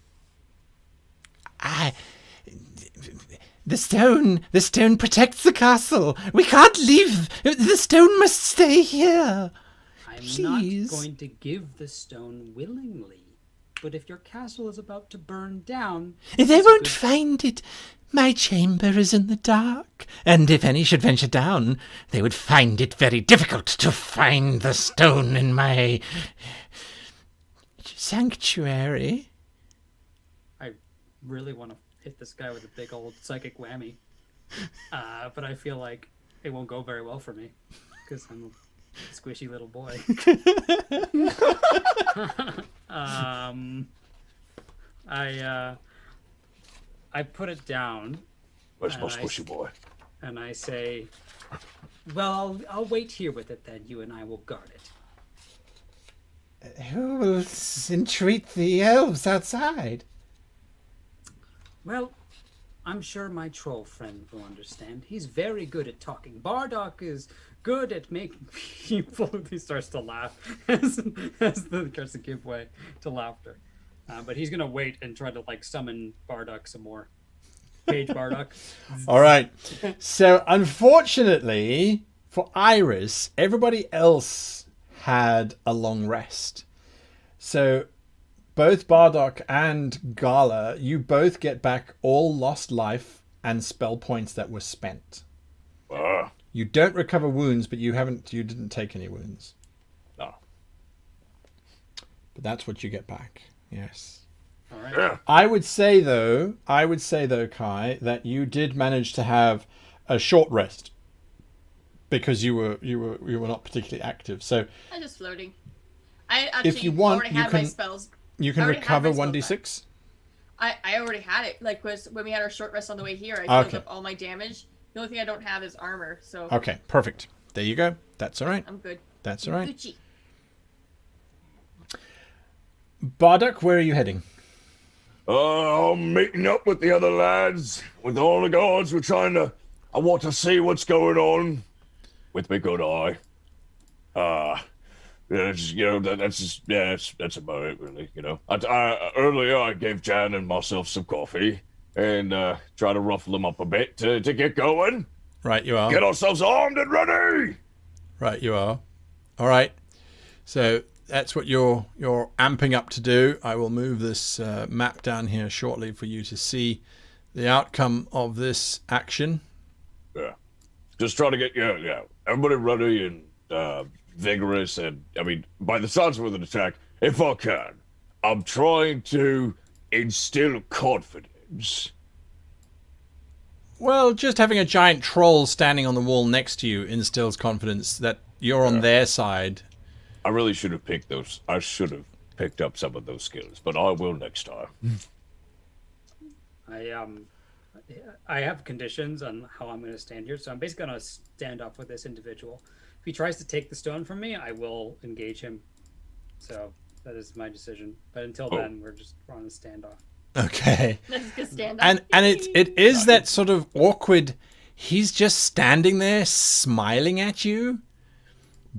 The stone protects the castle. We can't leave. The stone must stay here. I'm Please. not going to give the stone willingly, but if your castle is about to burn down, They won't find it. My chamber is in the dark, and if any should venture down, they would find it very difficult to find the stone in my sanctuary. I really want to hit this guy with a big old psychic whammy, but I feel like it won't go very well for me because I'm a squishy little boy. I put it down. Where's my squishy boy? And I say, well, I'll wait here with it then. You and I will guard it. Who will entreat the elves outside? Well, I'm sure my troll friend will understand. He's very good at talking. Bardock is good at making people... He starts to laugh as the starts to give way to laughter. But he's going to wait and try to, summon Bardock some more. Page Bardock. All right. So, unfortunately, for Iris, everybody else had a long rest. So, both Bardock and Gala, you both get back all lost life and spell points that were spent. You don't recover wounds, but you didn't take any wounds. No. But that's what you get back. Yes. All right. Yeah. I would say though, Kai, that you did manage to have a short rest because you were not particularly active. So I'm just floating. I actually if you want, already you had my can spells. you can I already had recover my spells 1d6. I already had it. When we had our short rest on the way here, I filled Okay. up all my damage. The only thing I don't have is armor, so Okay, perfect. There you go. That's all right. I'm good. That's all right. Gucci. Bardock, where are you heading? I'm meeting up with the other lads, with all the guards. I want to see what's going on with my good eye. That's about it, really. Earlier I gave Jan and myself some coffee and try to ruffle them up a bit to get going. Right, you are. Get ourselves armed and ready. Right, you are. All right. So that's what you're amping up to do. I will move this map down here shortly for you to see the outcome of this action. Yeah. Just try to get everybody ready and vigorous, and by the sounds of an attack, if I can, I'm trying to instill confidence. Well, just having a giant troll standing on the wall next to you instills confidence that you're on their side. I really should have picked those. I should have picked up some of those skills, but I will next time. I have conditions on how I'm going to stand here, so I'm basically going to stand up with this individual. If he tries to take the stone from me, I will engage him. So that is my decision. But until then, we're on a standoff. Okay. That's a good stand up. And it is that sort of awkward. He's just standing there smiling at you,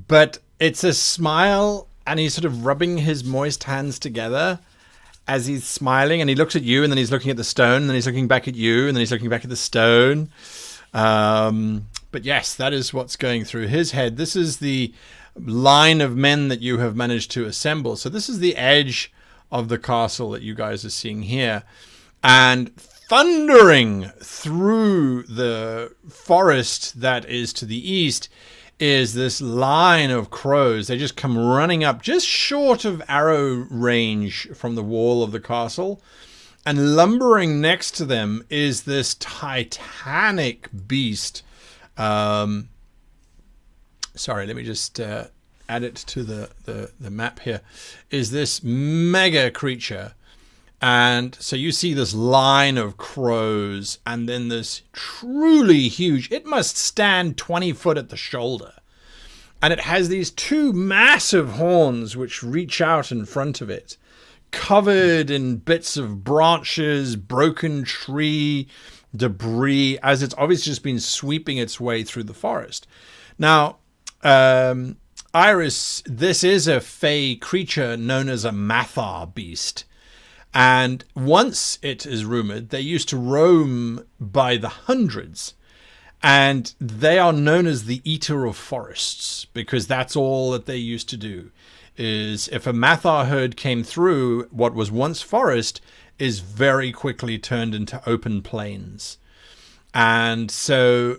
but it's a smile, and he's sort of rubbing his moist hands together as he's smiling, and he looks at you, and then he's looking at the stone, and then he's looking back at you, and then he's looking back at the stone. But yes, that is what's going through his head. This is the line of men that you have managed to assemble. So this is the edge of the castle that you guys are seeing here. And thundering through the forest that is to the east is this line of crows. They just come running up just short of arrow range from the wall of the castle. And lumbering next to them is this titanic beast. Sorry, let me just add it to the map here. Is this mega creature. And so you see this line of crows, and then this truly huge, it must stand 20 foot at the shoulder. And it has these two massive horns which reach out in front of it, covered in bits of branches, broken tree, debris, as it's obviously just been sweeping its way through the forest. Now, Iris, this is a fey creature known as a Mathar beast. And once, it is rumored, they used to roam by the hundreds. And they are known as the eater of forests, because that's all that they used to do. Is if a Mathar herd came through, what was once forest is very quickly turned into open plains. And so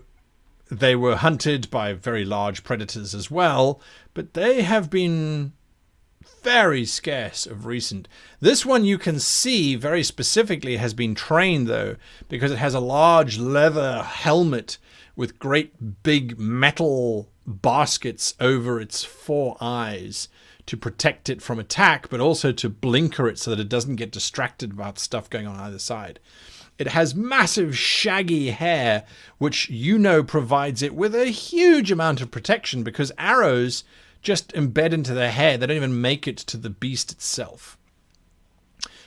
they were hunted by very large predators as well, but they have been very scarce of recent. This one you can see very specifically has been trained, though, because it has a large leather helmet with great big metal baskets over its 4 eyes to protect it from attack, but also to blinker it so that it doesn't get distracted about stuff going on either side. It has massive shaggy hair, which provides it with a huge amount of protection, because arrows just embed into their hair. They don't even make it to the beast itself.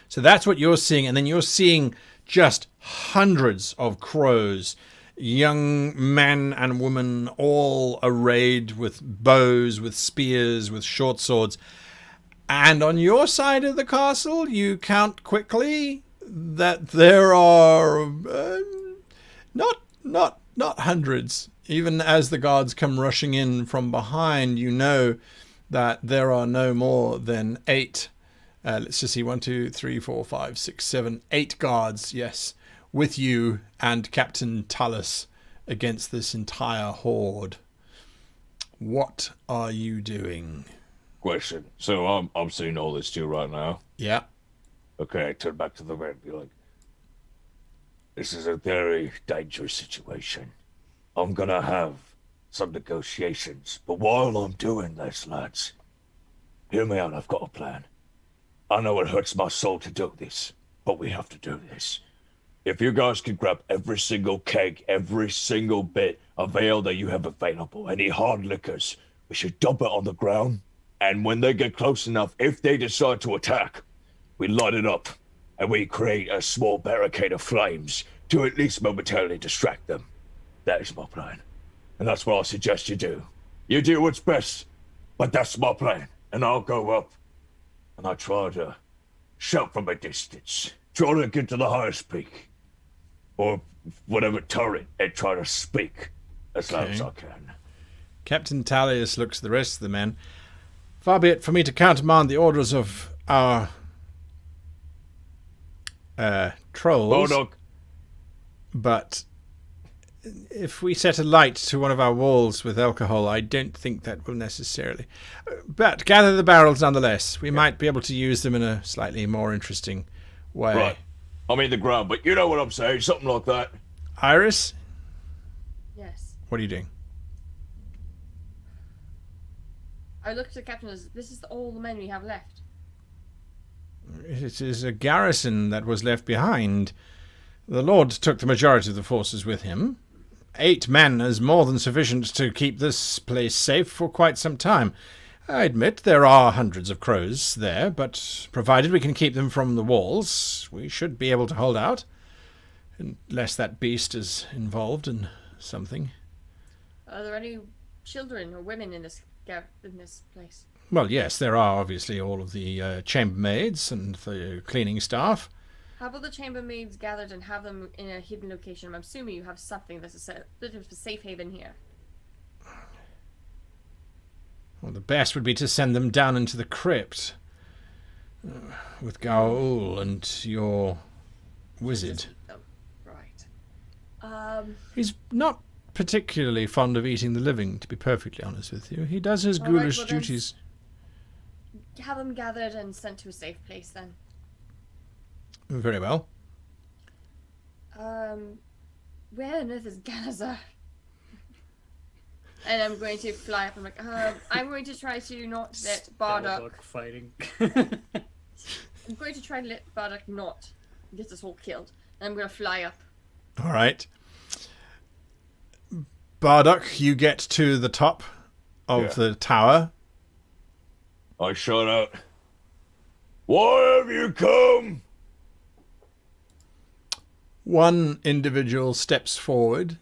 So that's what you're seeing. And then you're seeing just hundreds of crows, young men and women, all arrayed with bows, with spears, with short swords. And on your side of the castle, you count quickly that there are not hundreds. Even as the guards come rushing in from behind, you know that there are no more than 8. Let's just see, 1, 2, 3, 4, 5, 6, 7, 8 guards, yes, with you and Captain Talus against this entire horde. What are you doing? Question. So I'm seeing all this too right now. Yeah. Okay, I turn back to the red and be like, this is a very dangerous situation. I'm gonna have some negotiations, but while I'm doing this, lads, hear me out, I've got a plan. I know it hurts my soul to do this, but we have to do this. If you guys can grab every single keg, every single bit of ale that you have available, any hard liquors, we should dump it on the ground, and when they get close enough, if they decide to attack, we light it up, and we create a small barricade of flames to at least momentarily distract them. That is my plan, and that's what I suggest you do. You do what's best, but that's my plan, and I'll go up, and I try to shout from a distance, try to get to the highest peak, or whatever turret, and try to speak as loud as I can. Captain Talus looks at the rest of the men. Far be it for me to countermand the orders of our trolls, but if we set a light to one of our walls with alcohol, I don't think that will necessarily. But gather the barrels nonetheless. We might be able to use them in a slightly more interesting way. Right. I mean the ground, but you know what I'm saying, something like that. Iris? Yes. What are you doing? I looked at the captain as, this is all the men we have left. It is a garrison that was left behind. The Lord took the majority of the forces with him. 8 men is more than sufficient to keep this place safe for quite some time. I admit there are hundreds of crows there, but provided we can keep them from the walls, we should be able to hold out. Unless that beast is involved in something. Are there any children or women in this place? Well, yes, there are obviously all of the chambermaids and the cleaning staff. Have all the chambermaids gathered and have them in a hidden location? I'm assuming you have something that's a bit of a safe haven here. Well, the best would be to send them down into the crypt with Gaul and your wizard. Oh, right. He's not particularly fond of eating the living, to be perfectly honest with you. He does his ghoulish duties. Have them gathered and sent to a safe place, then. Very well. Where on earth is Galazar? And I'm going to fly up. I'm like, I'm going to try to not let Bardock fighting. I'm going to try to let Bardock not get us all killed. And I'm going to fly up. All right. Bardock, you get to the top of the tower. I shout out, "Why have you come?" One individual steps forward,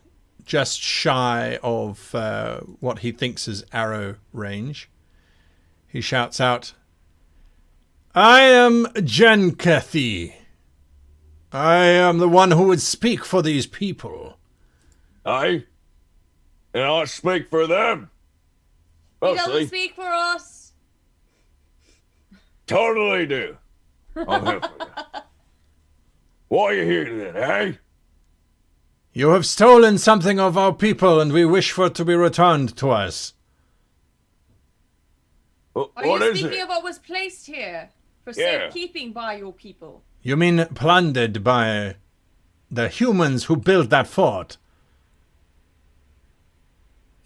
just shy of what he thinks is arrow range. He shouts out, "I am Jenkethi. I am the one who would speak for these people." Aye? And I speak for them. He Mostly. doesn't speak for us. Totally do. I'm here for you. Why are you here then, eh? You have stolen something of our people, and we wish for it to be returned to us. Are What you is speaking it? of what was placed here for Yeah. safekeeping by your people? You mean plundered by the humans who built that fort?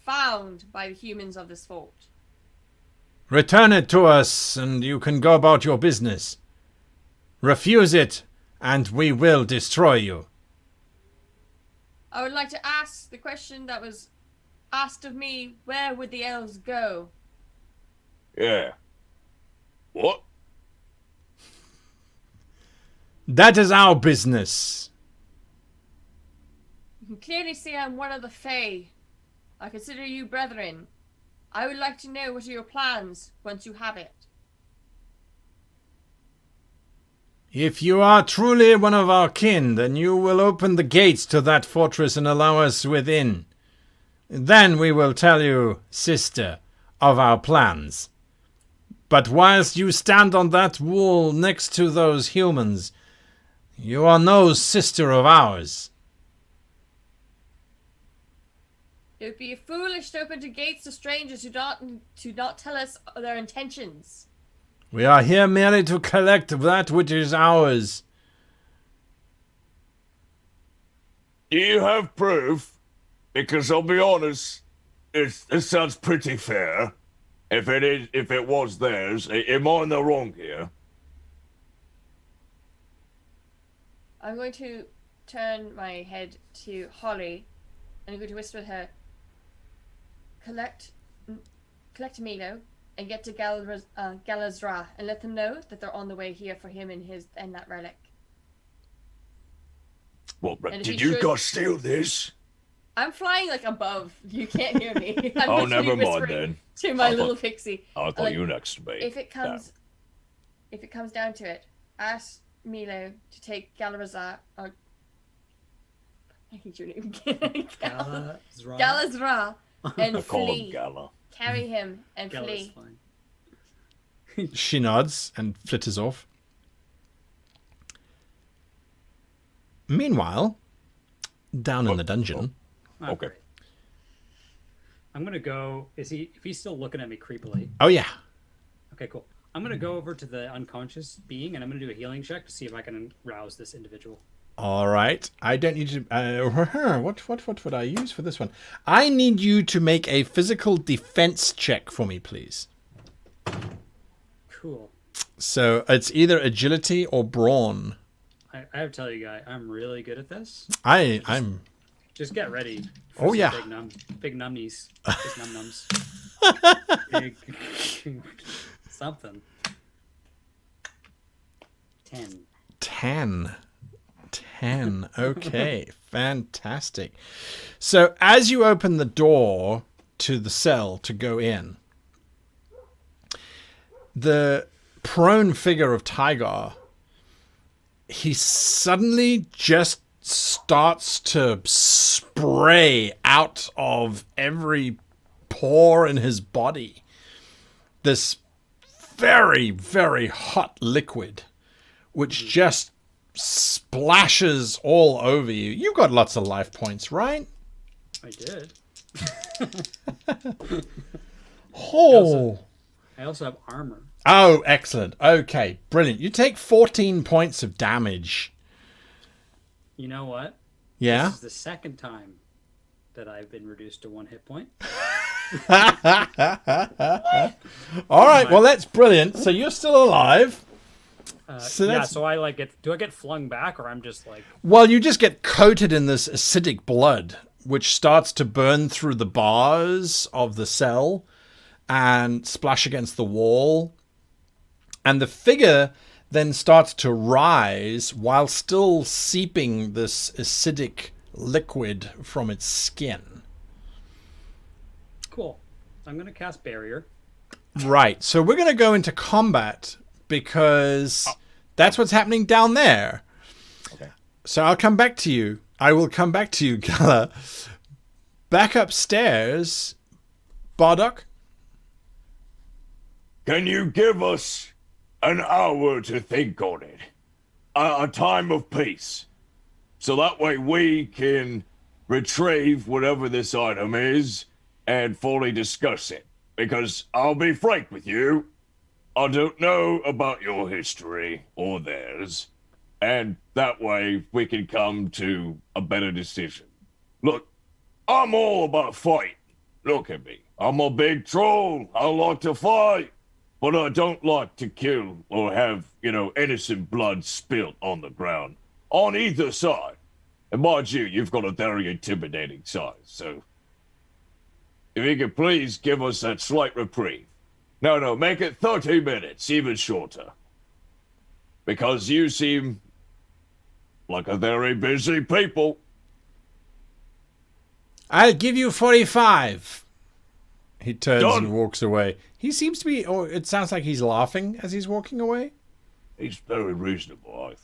Found by the humans of this fort. Return it to us, and you can go about your business. Refuse it, and we will destroy you. I would like to ask the question that was asked of me, where would the elves go? Yeah. What? That is our business. You can clearly see I'm one of the Fae. I consider you brethren. I would like to know what are your plans once you have it. If you are truly one of our kin, then you will open the gates to that fortress and allow us within. Then we will tell you, sister, of our plans. But whilst you stand on that wall next to those humans, you are no sister of ours. It would be foolish to open the gates to strangers who do not tell us their intentions. We are here merely to collect that which is ours. Do you have proof? Because I'll be honest, it sounds pretty fair. If it was theirs, am I in the wrong here? I'm going to turn my head to Holly, and I'm going to whisper to her, collect Milo and get to Galazra and let them know that they're on the way here for him and that relic. What, And if did you you should- guys steal this? I'm flying like above. You can't hear me. I'm Oh, literally never mind whispering then. to my I thought- little pixie. I thought Like, you were next to me. If it comes down to it, ask Milo to take Galazra. I hate your name. Galazra and I call him flee. Gala. Carry him and Gala's flee. fine. She nods and flitters off. Meanwhile, down in the dungeon. Oh, Okay. great. I'm gonna go. If he's still looking at me creepily? Oh, yeah. Okay, cool. I'm gonna go over to the unconscious being, and I'm gonna do a healing check to see if I can rouse this individual. All right. I don't need to... what would I use for this one? I need you to make a physical defense check for me, please. Cool. So it's either agility or brawn. I have to tell you, guy, I'm really good at this. I'm. Just get ready. For Oh, yeah. Big numnies. Just num-nums. Big something. 10. 10. Okay, fantastic. So as you open the door to the cell to go in, the prone figure of Tygar, he suddenly just starts to spray out of every pore in his body this very, very hot liquid, which just splashes all over you. You got lots of life points, right? I did. Oh. I also have armor. Oh, excellent. Okay, brilliant. You take 14 points of damage. You know what? Yeah? This is the second time that I've been reduced to 1 hit point. All right, well, that's brilliant. So you're still alive. So Yeah, that's... so I like get. Do I get flung back, or I'm just like? Well, you just get coated in this acidic blood, which starts to burn through the bars of the cell and splash against the wall. And the figure then starts to rise while still seeping this acidic liquid from its skin. Cool. I'm gonna cast barrier. Right. So we're going to go into combat because that's what's happening down there. Okay. So I'll come back to you. I will come back to you, Gala. Back upstairs, Bardock. Can you give us an hour to think on it? A time of peace. So that way we can retrieve whatever this item is and fully discuss it. Because I'll be frank with you, I don't know about your history or theirs. And that way we can come to a better decision. Look, I'm all about fight. Look at me. I'm a big troll. I like to fight. But I don't like to kill or have, innocent blood spilt on the ground. On either side. And mind you, you've got a very intimidating size, so... If you could please give us that slight reprieve. No, make it 30 minutes, even shorter. Because you seem like a very busy people. I'll give you 45. He turns Done. and walks away. He seems to be, or it sounds like he's laughing as he's walking away. He's very reasonable, I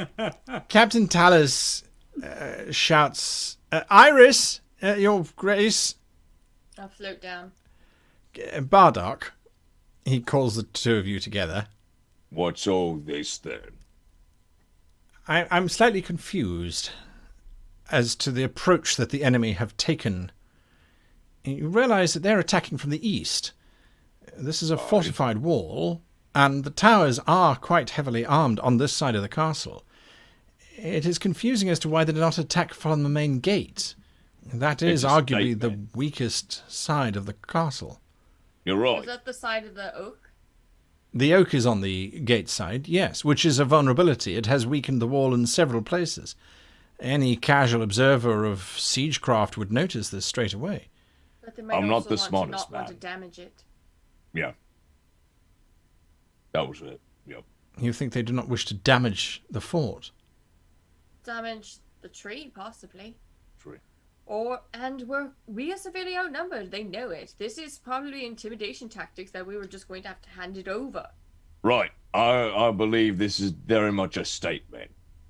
think. Captain Talus shouts, Iris, your grace, I'll float down. Bardock. He calls the two of you together. What's all this, then? I'm slightly confused as to the approach that the enemy have taken. You realize that they're attacking from the east. This is a fortified wall, and the towers are quite heavily armed on this side of the castle. It is confusing as to why they did not attack from the main gate. That is It's a arguably the statement. weakest side of the castle. You're right. Was that the side of the oak? The oak is on the gate side, yes, which is a vulnerability. It has weakened the wall in several places. Any casual observer of siegecraft would notice this straight away. But they might I'm not also the want to smartest not want to man. damage it. Yeah. That was it. Yep. You think they do not wish to damage the fort? Damage the tree, possibly. True. We are severely outnumbered. They know it. This is probably intimidation tactics that we were just going to have to hand it over. Right. I believe this is very much a statement.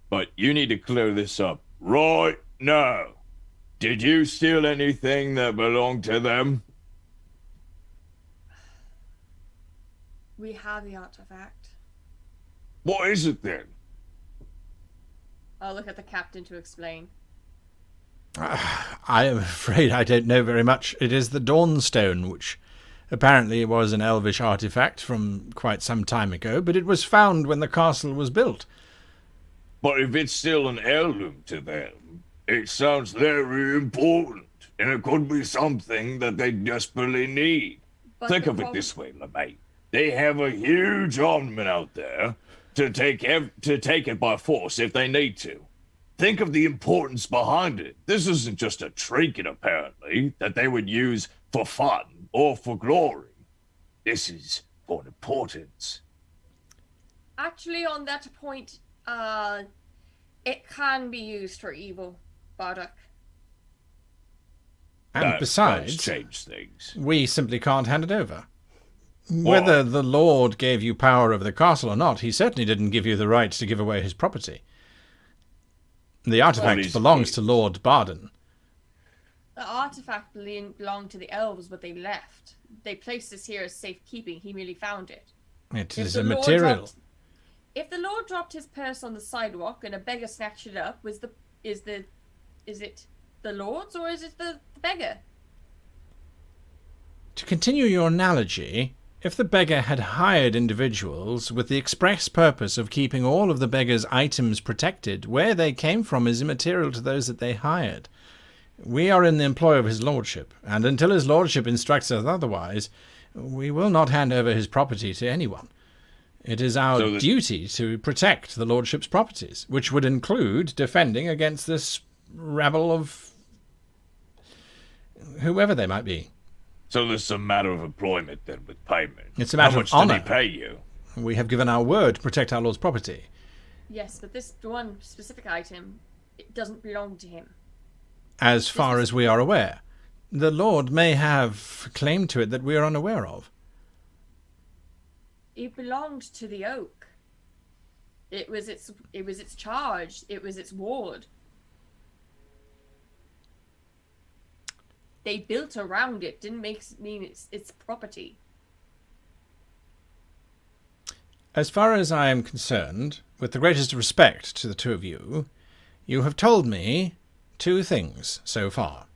But you need to clear this up right now. Did you steal anything that belonged to them? We have the artifact. What is it then? I'll look at the captain to explain. I am afraid I don't know very much. It is the Dawnstone, which apparently was an elvish artifact from quite some time ago, but it was found when the castle was built. But if it's still an heirloom to them, it sounds very important, and it could be something that they desperately need. But Think the of it problem- this way, LeMay. they have a huge armament out there to take it by force if they need to. Think of the importance behind it. This isn't just a trinket, apparently, that they would use for fun or for glory. This is for importance. Actually, on that point, it can be used for evil, Bardock. And That besides, does change things. we simply can't hand it over. Whether the Lord gave you power over the castle or not, he certainly didn't give you the right to give away his property. The artifact belongs to Lord Barden. The artifact belonged to the elves, but they left. They placed this here as safekeeping. He merely found it. It If is the a Lord material. If the Lord dropped his purse on the sidewalk and a beggar snatched it up, is it the Lord's or is it the beggar? To continue your analogy, if the beggar had hired individuals with the express purpose of keeping all of the beggar's items protected, where they came from is immaterial to those that they hired. We are in the employ of his lordship, and until his lordship instructs us otherwise, we will not hand over his property to anyone. It is our duty to protect the lordship's properties, which would include defending against this rabble of whoever they might be. So this is a matter of employment then with payment. It's a matter How of much honor. did he pay you? We have given our word to protect our lord's property. Yes, but this one specific item, it doesn't belong to him. As far as we are aware. The Lord may have claim to it that we are unaware of. It belonged to the oak. It was its charge. It was its ward. They built around it. Didn't mean it's property. As far as I am concerned, with the greatest respect to the two of you, you have told me two things so far.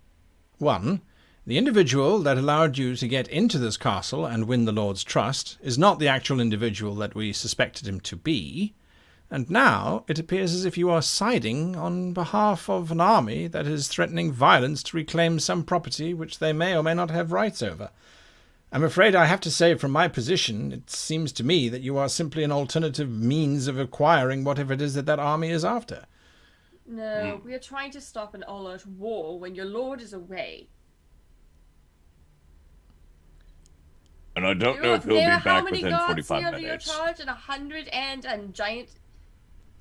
One, the individual that allowed you to get into this castle and win the Lord's trust is not the actual individual that we suspected him to be, and now it appears as if you are siding on behalf of an army that is threatening violence to reclaim some property which they may or may not have rights over. I'm afraid I have to say from my position, it seems to me that you are simply an alternative means of acquiring whatever it is that army is after. No, we are trying to stop an all-out war when your lord is away. And I don't know if he'll be back within 45 minutes. How many minutes. guards your charge and 100 and giant...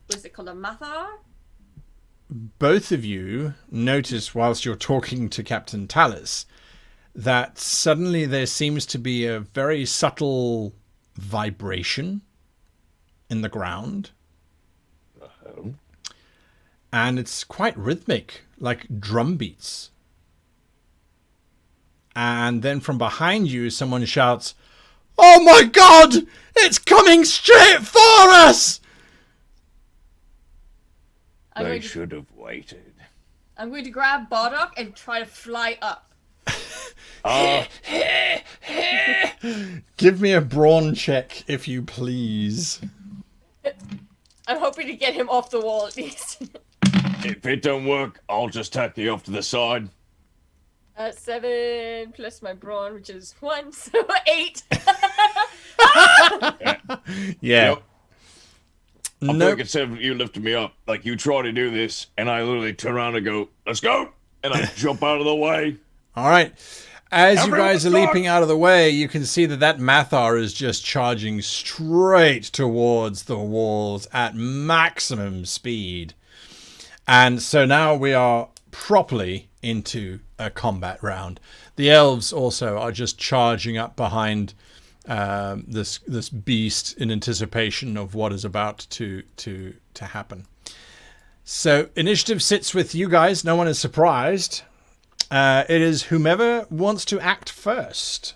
Was it called a Mathar? Both of you notice whilst you're talking to Captain Talis that suddenly there seems to be a very subtle vibration in the ground. Uh-oh. And it's quite rhythmic, like drum beats. And then from behind you, someone shouts, "Oh my God! It's coming straight for us!" They should have waited. I'm going to grab Bardock and try to fly up. Give me a brawn check, if you please. I'm hoping to get him off the wall at least. If it don't work, I'll just tack you off to the side. 7 plus my brawn, which is 1, so 8. Yeah. Yep. I'm thinking instead of you lifting me up, like you try to do this, and I literally turn around and go, "Let's go!" And I jump out of the way. All right. As you Everyone guys are start! leaping out of the way, you can see that Mathar is just charging straight towards the walls at maximum speed. And so now we are properly into a combat round. The elves also are just charging up behind this beast in anticipation of what is about to happen. So initiative sits with you guys. No one is surprised. It is whomever wants to act first.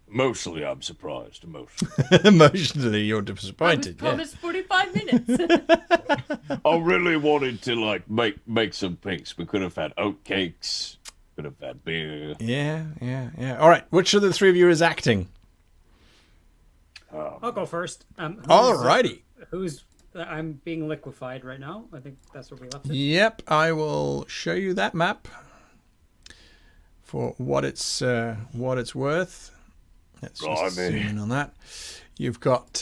Mostly, I'm surprised. Mostly. Emotionally, you're I was disappointed. Yeah. promised 45 minutes. I really wanted to like make some things. We could have had oat cakes. Could have had beer. Yeah. All right. Which of the three of you is acting? I'll go first. Alrighty. I'm being liquefied right now. I think that's where we left it. Yep. I will show you that map for what it's worth. Let's just zoom Blimey. in on that. You've got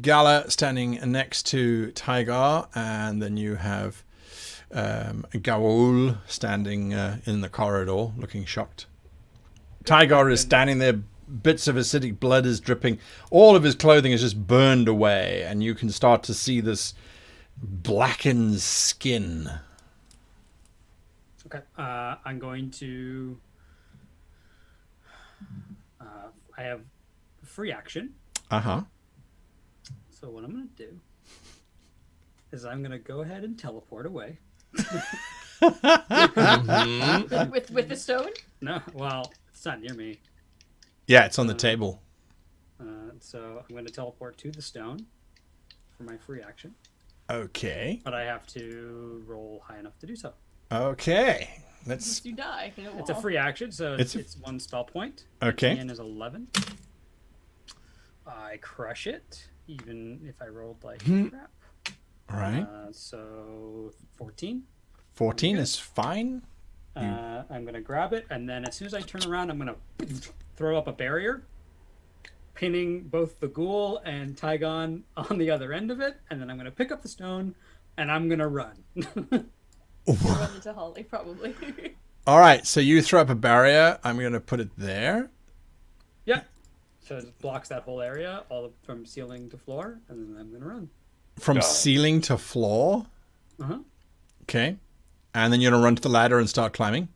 Gala standing next to Tygar, and then you have Gaul standing in the corridor, looking shocked. Tygar is standing there. Bits of acidic blood is dripping. All of his clothing is just burned away, and you can start to see this blackened skin. Okay. I'm going to. I have free action. Uh-huh. So what I'm going to do is I'm going to go ahead and teleport away. With the stone? No, well, it's not near me. Yeah, it's on the table. So I'm going to teleport to the stone for my free action. Okay. But I have to roll high enough to do so. Okay. Let's. Unless you die. In a It's a wall. free action, so It's it's, a- one spell point. Okay. TN is 11. I crush it, even if I rolled like crap. All right. So 14. 14 is fine. I'm going to grab it, and then as soon as I turn around, I'm going to throw up a barrier, pinning both the ghoul and Tygon on the other end of it, and then I'm going to pick up the stone, and I'm going to run. Run into Holly, probably. All right. So you throw up a barrier. I'm going to put it there. Yeah. So it blocks that whole area, from ceiling to floor, and then I'm going to run. From ceiling to floor. Uh-huh. Okay. And then you're going to run to the ladder and start climbing.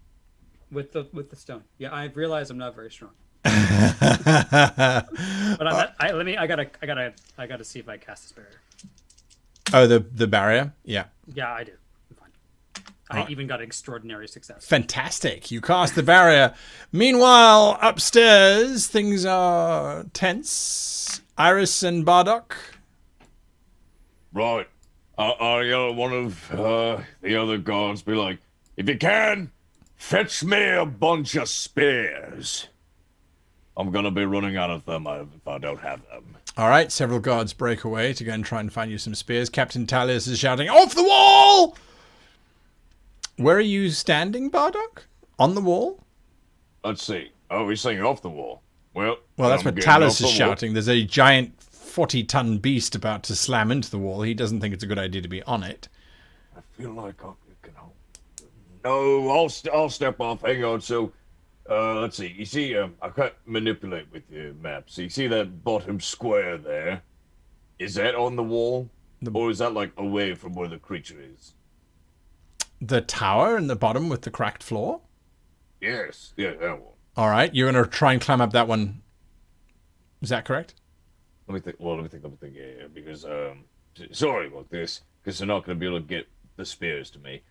With the stone. Yeah, I've realized I'm not very strong. Oh, But I gotta see if I cast this barrier. the barrier. Yeah. Yeah, I do. I'm fine. I even got extraordinary success. Fantastic. You cast the barrier. Meanwhile, upstairs, things are tense. Iris and Bardock. Right. I'll yell at one of the other guards, be like, if you can, fetch me a bunch of spears. I'm gonna be running out of them if I don't have them. All right. Several guards break away to go and try and find you some spears. Captain Talius is shouting, off the wall! Where are you standing, Bardock? On the wall? Let's see. Oh, he's saying off the wall. Well, Well, that's I'm what getting off Talus the is wall. shouting. There's a giant 40-ton beast about to slam into the wall. He doesn't think it's a good idea to be on it. I feel like I can hold. No, I'll step off. Hang on. So, let's see. You see, I can't manipulate with the map. So you see that bottom square there? Is that on the wall, or is that like away from where the creature is? The tower in the bottom with the cracked floor? Yes. Yeah, that one. All right. You're going to try and climb up that one. Is that correct? Let me think. Well, let me think. Yeah, because sorry about this, because they're not going to be able to get the spears to me.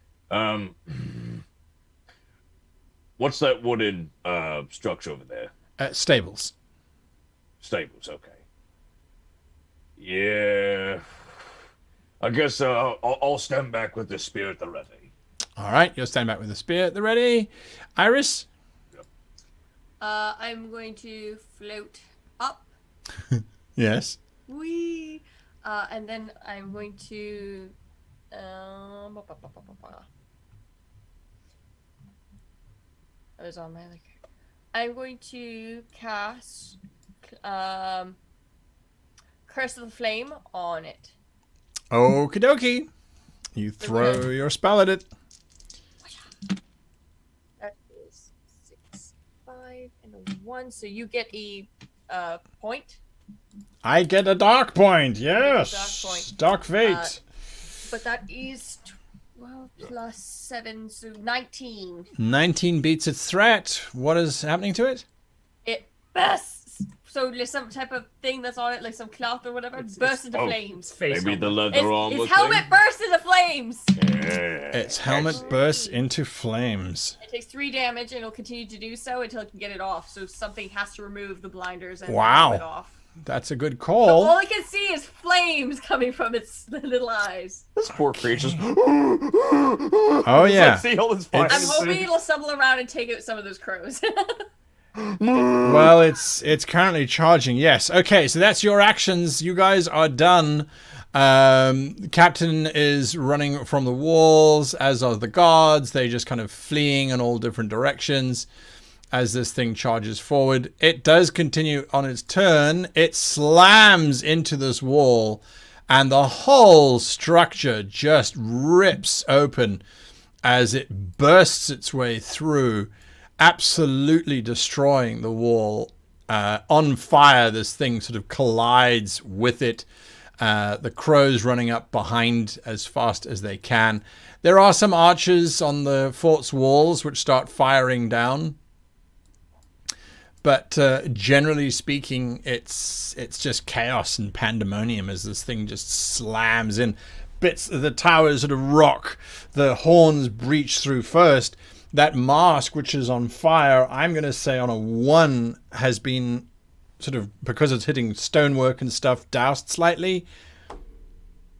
What's that wooden structure over there? Stables. Stables. Okay. Yeah. I guess I'll stand back with the spear at the ready. All right. You'll stand back with the spear at the ready. Iris? I'm going to float up. Yes. Wee. And then I'm going to. I was on my other character. I'm going to cast Curse of the Flame on it. Okie dokie. You throw your spell at it. That is 6, 5, and a 1. So you get a point. I get a dark point. Yes. Dark point. Dark fate. But that is 12 plus 7, so 19. 19 beats its threat. What is happening to it? It bursts. So there's some type of thing that's on it, like some cloth or whatever, bursts into flames. Face Maybe the helmet. leather armor His helmet thing? bursts into flames. Yeah. Its helmet bursts into flames. It takes 3 damage and it'll continue to do so until it can get it off. So something has to remove the blinders and Wow. pull it off. That's a good But call. all I can see is flames coming from its little eyes. This poor creature's. Oh, yeah. See all this fire. I'm hoping it'll stumble around and take out some of those crows. Well, it's currently charging. Yes. Okay, so that's your actions. You guys are done. The captain is running from the walls, as are the guards. They just kind of fleeing in all different directions. as this thing charges forward. It does continue on its turn. It slams into this wall, and the whole structure just rips open as it bursts its way through, absolutely destroying the wall. On fire, this thing sort of collides with it. The crows running up behind as fast as they can. There are some archers on the fort's walls which start firing down. But generally speaking, it's just chaos and pandemonium as this thing just slams in. Bits of the towers sort of rock. The horns breach through first. That mask, which is on fire, I'm going to say on a 1, has been sort of, because it's hitting stonework and stuff, doused slightly.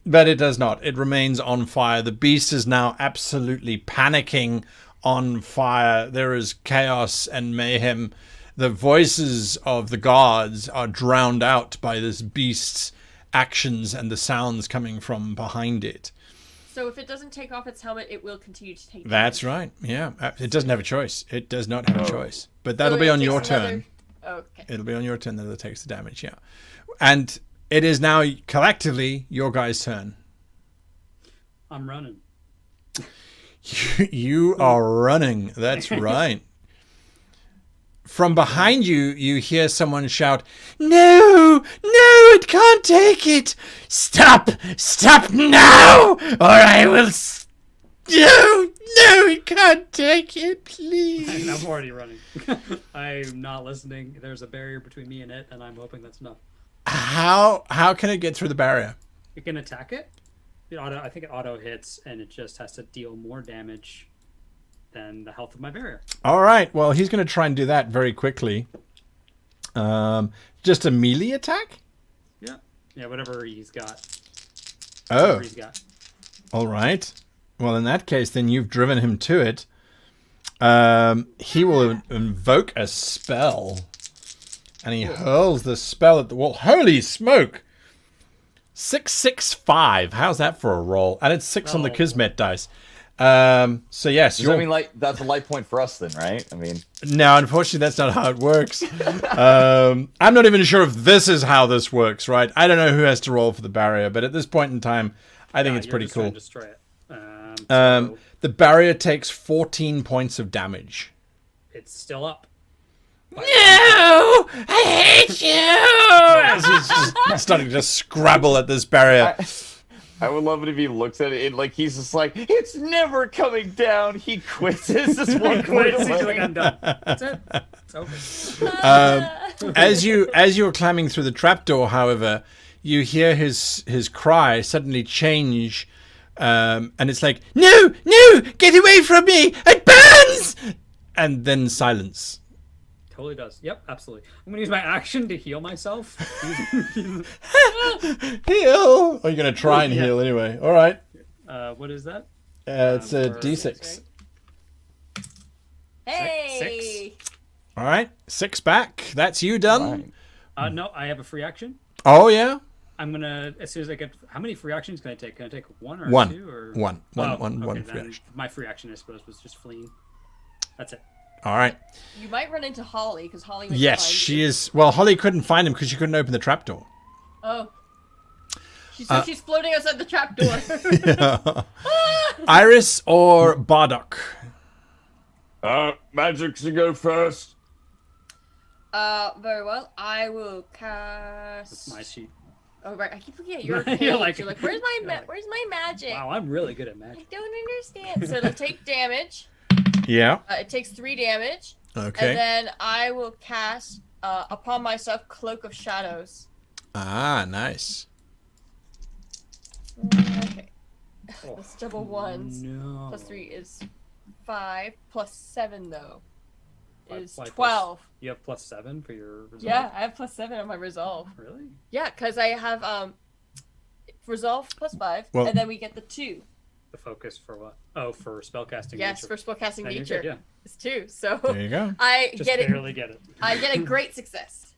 But it does not. It remains on fire. The beast is now absolutely panicking, on fire. There is chaos and mayhem. The voices of the guards are drowned out by this beast's actions and the sounds coming from behind it. So if it doesn't take off its helmet, it will continue to take damage. That's right. Yeah. It doesn't have a choice. It does not have a choice. But that'll be on your turn. Okay. It'll be on your turn that it takes the damage, yeah. And it is now collectively your guys' turn. I'm running. You are running. That's right. From behind you, you hear someone shout, "No! No, it can't take it! Stop! Stop now! Or I will... No! No, it can't take it, please!" I'm already running. I'm not listening. There's a barrier between me and it, and I'm hoping that's enough. How can it get through the barrier? You can attack it. I think it auto hits, and it just has to deal more damage than the health of my barrier. All right. Well, he's going to try and do that very quickly. Just a melee attack? Yeah, whatever he's got. Oh. Whatever he's got. All right. Well, in that case, then you've driven him to it. He will invoke a spell. And he hurls the spell at the wall. Holy smoke! 665. How's that for a roll? And it's 6 on the Kismet dice. So yes, I mean, like, that's a light point for us then, right? I mean, no, unfortunately, that's not how it works. I'm not even sure if this is how this works, right? I don't know who has to roll for the barrier, but at this point in time, I think it's pretty cool. Destroy it. The barrier takes 14 points of damage. It's still up. No! I hate you! As he's just starting to scrabble at this barrier. I would love it if he looks at it like he's just like, it's never coming down. He quits. It's just one Quits. He's quit. like, I'm done. That's it. It's over. As you're climbing through the trapdoor, however, you hear his cry suddenly change, and it's like, "No, no, get away from me! It burns!" And then silence. Totally does. Yep, absolutely. I'm gonna use my action to heal myself. Heal! Oh, you're gonna try and heal anyway. All right. What is that? It's a D6. Hey! 6. All right, 6 back. That's you done. Right. No, I have a free action. Oh yeah. I'm gonna, as soon as I get, how many free actions can I take? Can I take 1 or One. 2 or One okay, free then action. my free action, I suppose, was just fleeing. That's it. All right. You might run into Holly, because Holly might Yes, find she you. is. Well, Holly couldn't find him because she couldn't open the trapdoor. Oh. She's floating outside the trapdoor. Iris or Bardock? Magic to go first. Very well. I will cast... That's my sheet. Oh, right. I keep forgetting you're a You're page. like- You're like, where's my magic? Wow, I'm really good at I magic. don't understand. So it'll take damage. Yeah. It takes 3 damage. Okay. And then I will cast upon myself Cloak of Shadows. Ah, nice. Okay. That's double ones. No. Plus 3 is 5. Plus 7 though is Why 12. You have +7 for your resolve? Yeah, I have plus 7 on my resolve. Really? Yeah, because I have resolve plus 5, Well- and then we get the 2. The focus for what? Oh, for spellcasting. Yes, nature. for spellcasting No, you're nature. good, yeah. It's 2. So There you go. I Just get it. barely get it. I get a great success.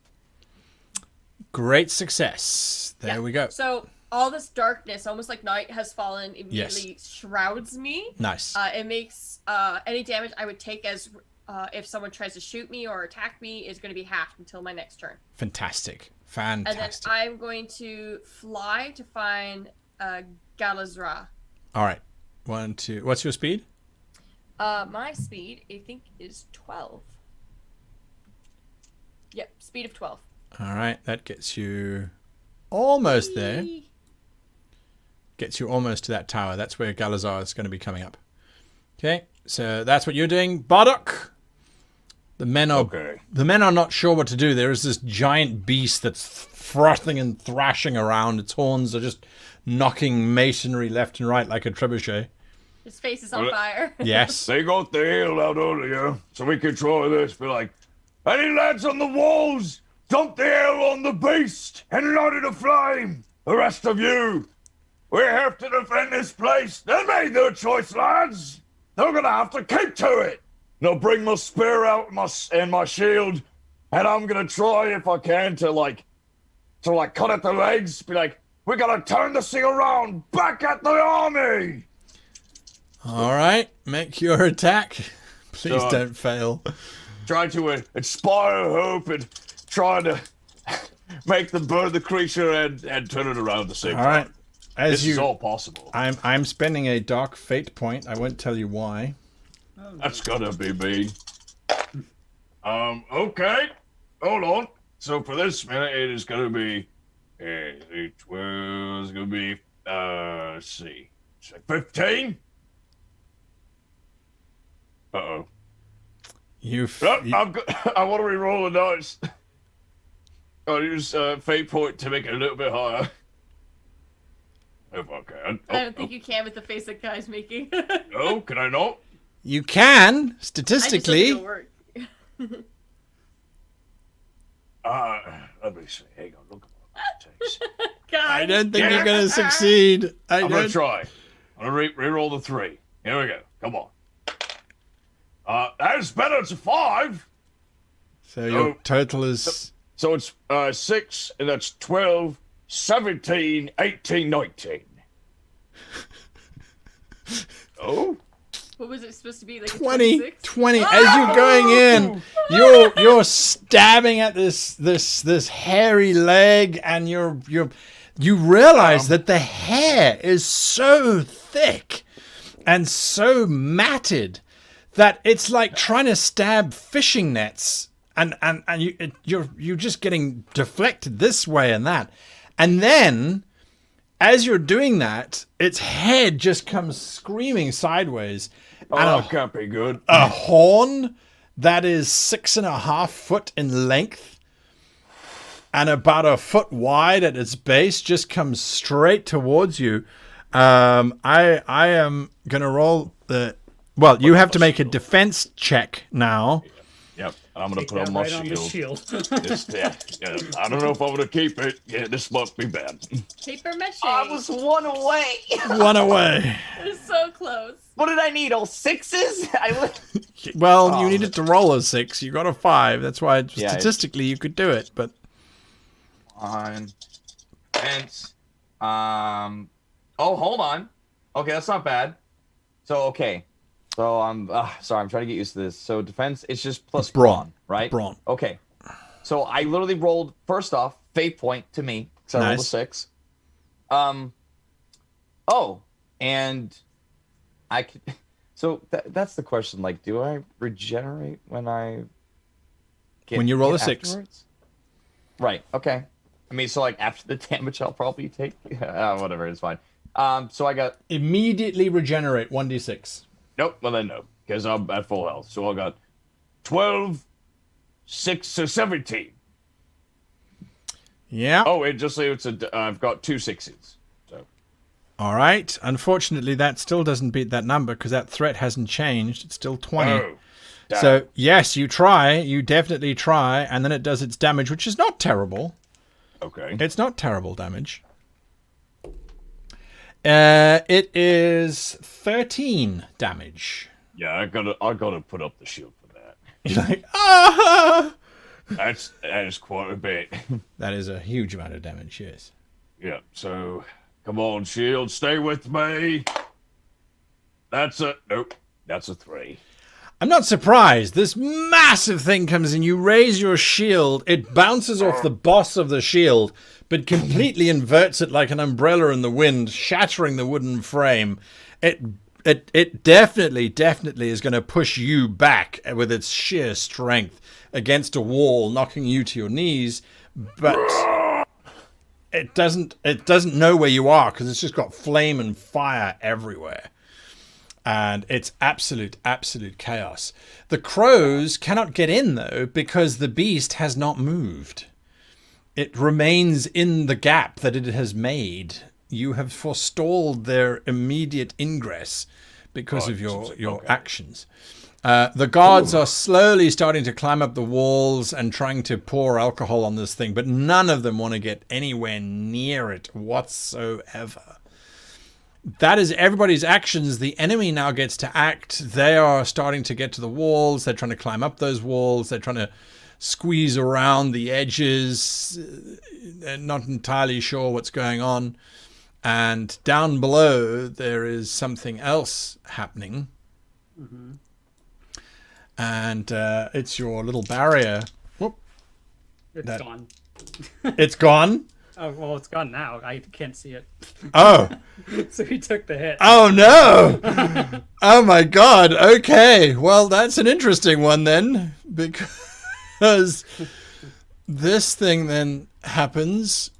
Great success. There Yeah. we go. So all this darkness, almost like night has fallen, immediately shrouds me. Nice. It makes any damage I would take as if someone tries to shoot me or attack me, is going to be halved until my next turn. Fantastic. And then Fantastic. I'm going to fly to find Galazra. All right. 1, 2. What's your speed? My speed, I think, is 12. Yep, speed of 12. All right. That gets you almost there. Whee! Gets you almost to that tower. That's where Galazar is going to be coming up. Okay. So that's what you're doing. Bardock. The men are not sure what to do. There is this giant beast that's frothing and thrashing around. Its horns are just knocking masonry left and right like a trebuchet. His face is on fire. Yes. They got the hill out earlier, so we could try this. Be like, any lads on the walls, dump the hill on the beast and light it aflame. The rest of you, we have to defend this place. They made their choice, lads. They're gonna have to keep to it. Now bring my spear out and my shield, and I'm gonna try if I can to cut at the legs. Be like, we gotta turn this thing around, back at the army. All right. Make your attack. Please don't fail. Try to inspire hope and try to make them burn the creature and turn it around the same All time. right. This is all possible. I'm spending a dark fate point. I won't tell you why. That's gonna be me. Okay. Hold on. So for this minute, it is gonna be 12 is gonna be let's see. 15? Uh-oh. I want to re-roll the dice. I'll use fate point to make it a little bit higher. If I can. I don't think you can with the face that guy's making. No, can I not? You can, I just statistically. don't think it'll work. Let me see. Hang on, look at what it takes. God. I don't think you're going to succeed. I'm gonna try. I'm gonna re-roll the 3. Here we go. Come on. That's better. It's a 5. So your total is... So it's 6, and that's 12, 17, 18, 19. Oh? What was it supposed to be? Like 20. 26? 20. As you're going in, you're stabbing at this hairy leg, and you realize that the hair is so thick and so matted that it's like trying to stab fishing nets, and you're just getting deflected this way and that. And then as you're doing that, its head just comes screaming sideways. Oh, that can't be good. A horn that is 6.5 foot in length and about a foot wide at its base just comes straight towards you. I am gonna roll the. Well, you have to make a defense check now. Yep, I'm gonna Take put on that my right on the shield. shield. Yeah, I don't know if I'm gonna keep it. Yeah, this must be bad. Paper mache. I was 1 away. One away. It was so close. What did I need? All 6s? Well, you needed to roll a 6. You got a 5. That's why Yeah, statistically you could do it. But On fence. Oh, hold on. Okay, that's not bad. So okay. So I'm sorry. I'm trying to get used to this. So defense, it's just plus brawn, right? brawn. Okay. So I literally rolled first off fate point to me because I rolled a Nice. 6. Oh, and I could. So that's the question. Like, do I regenerate when I get When you roll hit a 6. afterwards? Right. Okay. I mean, so like after the damage, I'll probably take whatever. It's fine. So I got Immediately regenerate 1d6. Nope, well then no, because I'm at full health. So I got 12, 6, so 17. Yeah. Oh, it just say I've got 2 6s. So All right. Unfortunately, that still doesn't beat that number because that threat hasn't changed. It's still 20. Oh, damn. So, yes, you try. You definitely try. And then it does its damage, which is not terrible. Okay. It's not terrible damage. It is 13 damage. Yeah, I gotta put up the shield for that. You're like, ah! That is quite a bit. That is a huge amount of damage, yes. Yeah, so come on, shield, stay with me. That's a 3. I'm not surprised. This massive thing comes in. You raise your shield. It bounces off the boss of the shield, but completely inverts it like an umbrella in the wind, shattering the wooden frame. It definitely is going to push you back with its sheer strength against a wall, knocking you to your knees. But it doesn't know where you are because it's just got flame and fire everywhere. And it's absolute chaos. The crows cannot get in, though, because the beast has not moved. It remains in the gap that it has made. You have forestalled their immediate ingress because of your actions. The guards are slowly starting to climb up the walls and trying to pour alcohol on this thing, but none of them want to get anywhere near it whatsoever. That is everybody's actions. The enemy now gets to act. They are starting to get to the walls. They're trying to climb up those walls. They're trying to squeeze around the edges. They're not entirely sure what's going on. And down below, there is something else happening. Mm-hmm. And it's your little barrier. Whoop. It's gone. It's gone? Oh, well, it's gone now. I can't see it. Oh. So he took the hit. Oh, no. Oh, my God. Okay. Well, that's an interesting one then. Because this thing then happens.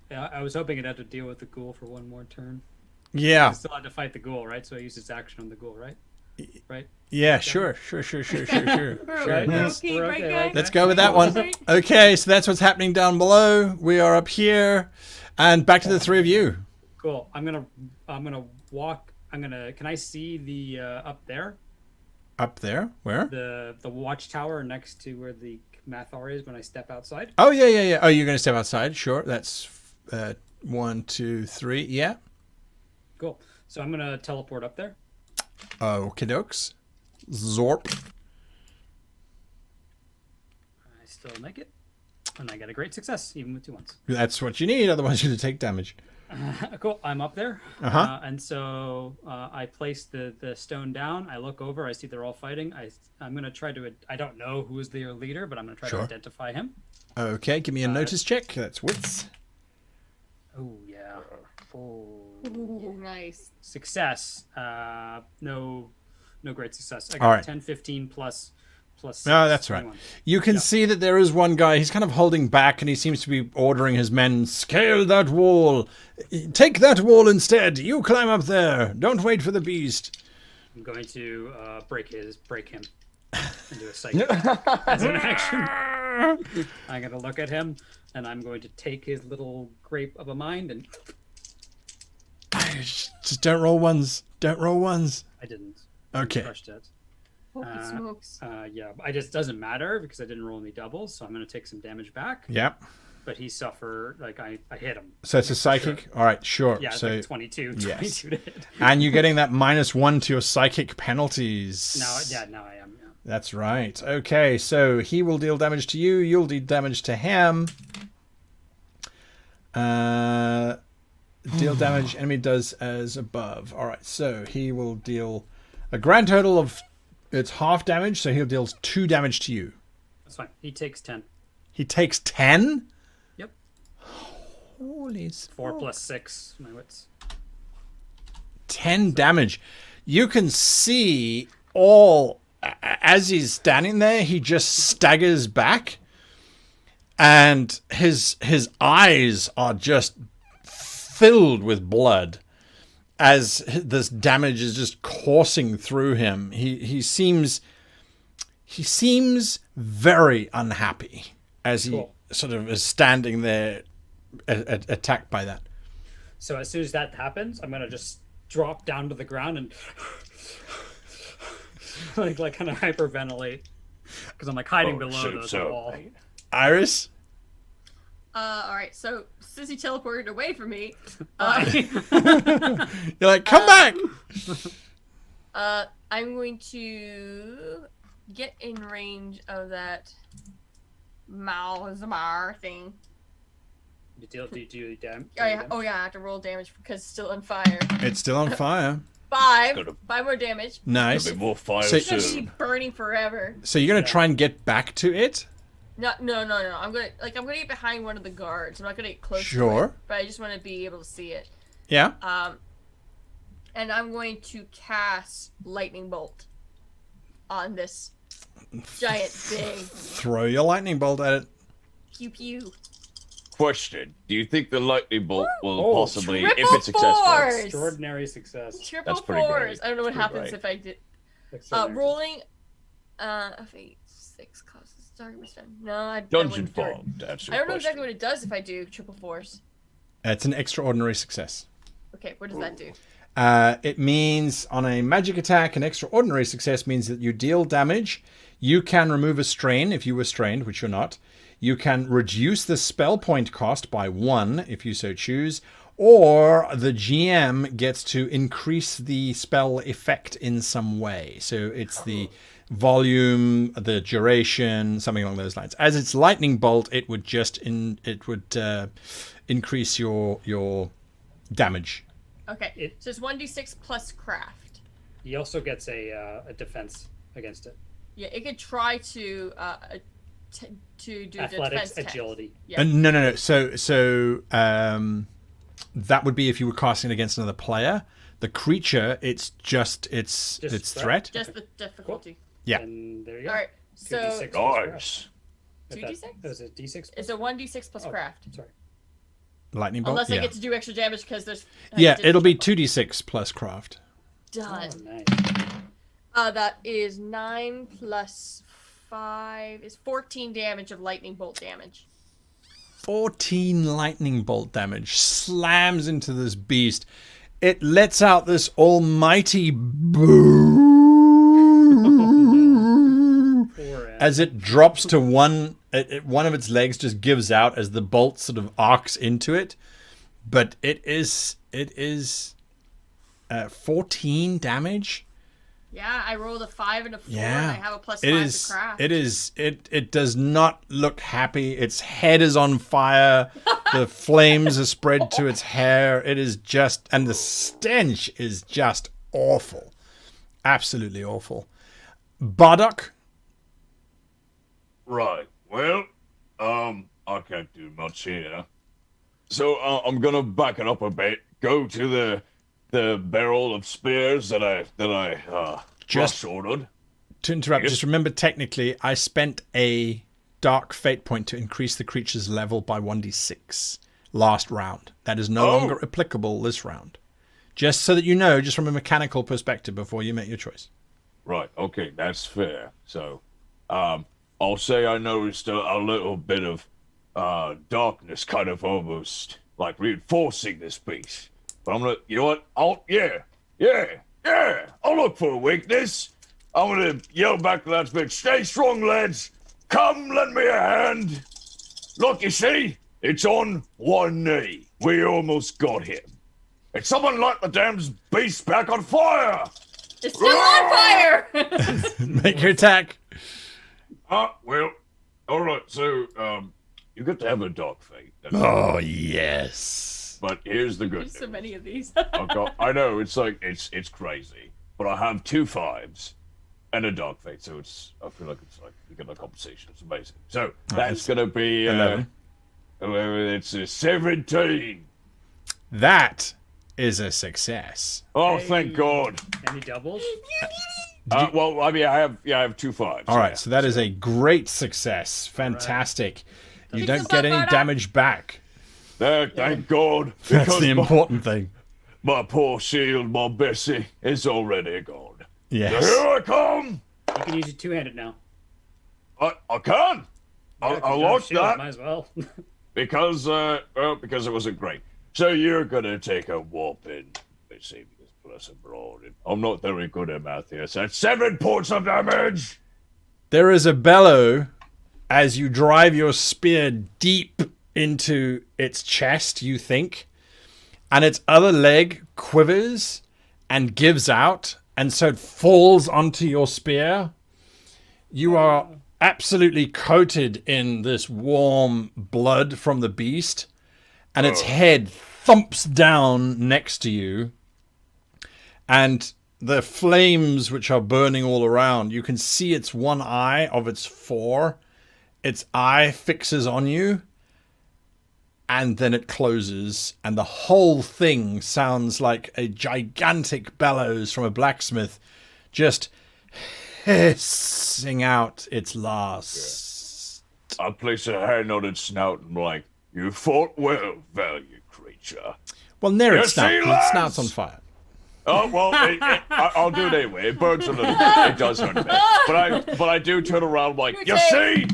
Yeah, I was hoping it had to deal with the ghoul for one more turn. Yeah. He still had to fight the ghoul, right? So he used his action on the ghoul, right? Right? Yeah, sure. Right? Let's go with that one. Okay, so that's what's happening down below. We are up here, and back to the three of you. Cool. I'm gonna walk. Can I see the up there? Up there? Where? The watchtower next to where the Mathar is when I step outside. Oh yeah. Oh, you're gonna step outside? Sure. That's 1, 2, 3. Yeah. Cool. So I'm gonna teleport up there. Okie dokes. Zorp. I still make it. And I get a great success, even with 2 1s. That's what you need, otherwise you're going to take damage. Cool. I'm up there. Uh-huh. And so I place the stone down. I look over. I see they're all fighting. I'm going to try to... I don't know who's their leader, but I'm going to try to identify him. Okay, give me a notice check. That's wits. Oh, yeah. Ooh, nice. Success. No great success. I got All right. 10, 15 plus 6. No, that's right. 21. You can see that there is one guy. He's kind of holding back, and he seems to be ordering his men, scale that wall. Take that wall instead. You climb up there. Don't wait for the beast. I'm going to break him and do a psychic as an action. I'm going to look at him, and I'm going to take his little grape of a mind and... Just don't roll ones. Don't roll ones. I didn't. Okay. Crushed it. Holy smokes. Yeah, I just doesn't matter because I didn't roll any doubles, so I'm going to take some damage back. Yep. But he suffered, like I hit him. So it's a psychic? Sure. All right, sure. Yeah, it's so, like 22 yes. to hit. And you're getting that -1 to your psychic penalties. Now I am, yeah. That's right. Okay, so he will deal damage to you. You'll deal damage to him. Deal damage, enemy does as above. All right, so he will deal a grand total of... It's half damage, so he'll deal 2 damage to you. That's fine. He takes 10. He takes 10? Yep. Holy 4 plus 6, my wits. 10 damage. You can see all... As he's standing there, he just staggers back. And his eyes are just filled with blood as this damage is just coursing through him. He seems very unhappy as he sort of is standing there attacked by that. So as soon as that happens, I'm gonna just drop down to the ground and like kind of hyperventilate because I'm like hiding below the wall. Iris? All right, so since he teleported away from me, you're like, come back! I'm going to get in range of that Malzamar thing. Do you damage? Oh yeah, I have to roll damage because it's still on fire. It's still on fire. 5. Gotta- 5 more damage. Nice. A bit more fire So- It's gonna soon. be burning forever. So you're going to try and get back to it? No. I'm gonna get behind one of the guards. I'm not gonna get close to Sure. it, but I just want to be able to see it. Yeah. And I'm going to cast lightning bolt on this giant thing. Throw your lightning bolt at it. Pew pew. Question: do you think the lightning bolt will Oh, possibly, triple if it's successful? fours! Extraordinary success. Triple That's pretty fours. great. I don't know what Pretty happens great. if I did. Extraordinary. Rolling. Of 8, 6 causes target withstand. No, I Dungeon wouldn't do it. Fall. That's I don't know exactly what it does if I do triple fours. It's an extraordinary success. Okay, what does that do? It means on a magic attack, an extraordinary success means that you deal damage. You can remove a strain if you were strained, which you're not. You can reduce the spell point cost by 1 if you so choose. Or the GM gets to increase the spell effect in some way. So it's the volume, the duration, something along those lines. As it's lightning bolt, it would just increase your damage. Okay, so it's 1d6 plus craft. He also gets a defense against it. Yeah, it could try to do the Athletics, defense test. agility. Yeah. No. So that would be if you were casting it against another player. The creature, it's just its threat. Just the difficulty. Yeah. And there you go. All right, so 2d6 plus craft. Nice. If 2d6? that was a d6. it's a 1d6 plus craft. Sorry. Lightning bolt. Unless I Yeah. get to do extra damage because there's. Yeah, it'll be 2d6 plus craft. Done. Oh, nice. That is 9 plus 5 is 14 damage of lightning bolt damage. 14 lightning bolt damage slams into this beast. It lets out this almighty boo Poor ass. as it drops to one. One of its legs just gives out as the bolt sort of arcs into it. But it is 14 damage. Yeah, I rolled a 5 and a 4 Yeah, and I have a plus 5 it to is. craft. It does not look happy. Its head is on fire. The flames are spread to its hair. It is just, and the stench is just awful, absolutely awful. Bardock, Right. Well, I can't do much here. So I'm gonna back it up a bit. Go to the barrel of spears that I Just- rush ordered. to interrupt, Yes. just remember technically, I spent a dark fate point to increase the creature's level by 1d6 last round. That is no Oh. longer applicable this round. Just so that you know, just from a mechanical perspective, before you make your choice. Right. Okay, that's fair. So, I'll say I noticed a little bit of darkness, kind of almost like reinforcing this beast. But I'm gonna, you know what? I'll look for a weakness. I'm gonna yell back to that bitch, stay strong, lads. Come, lend me a hand. Look, you see, it's on one knee. We almost got him. And someone light the damn beast back on fire. It's still on fire! Make your attack. Well, all right. So, you get to have a dog fate. Oh, yes. But here's the good There's so news. many of these. I know it's like it's crazy, but I have 2 5s and a dog fate, so I feel like it's like you get a compensation. It's amazing. So that's gonna be 11. It's a 17. That is a success. Oh, thank God. Any doubles? Well, I mean, I have 2 5s. All right, so that is a great success. Fantastic. You Keep don't this get up, any Bardock. damage back. Thank God. That's Because the important thing. my poor shield, my Bessie, is already gone. So Yes. here I come. You can use it two-handed now. I can. Yeah, 'cause I you have like shield, that. Might as well. Because it wasn't great. So you're gonna take a whopping. Let's see, because plus abroad. I'm not very good at math here. So that's 7 points of damage. There is a bellow as you drive your spear deep into its chest, you think, and its other leg quivers and gives out, and so it falls onto your spear. You are absolutely coated in this warm blood from the beast, and its head thumps down next to you. And the flames which are burning all around, you can see its one eye of its four. Its eye fixes on you, and then it closes, and the whole thing sounds like a gigantic bellows from a blacksmith just hissing out its last. I place a hand on its snout and I'm like, you fought well, valiant creature. Well, near its You snout, see, 'cause its lads? snout's on fire. Oh, well, I'll do it anyway. It burns a little bit. It does hurt a bit. But I do turn around like, you see,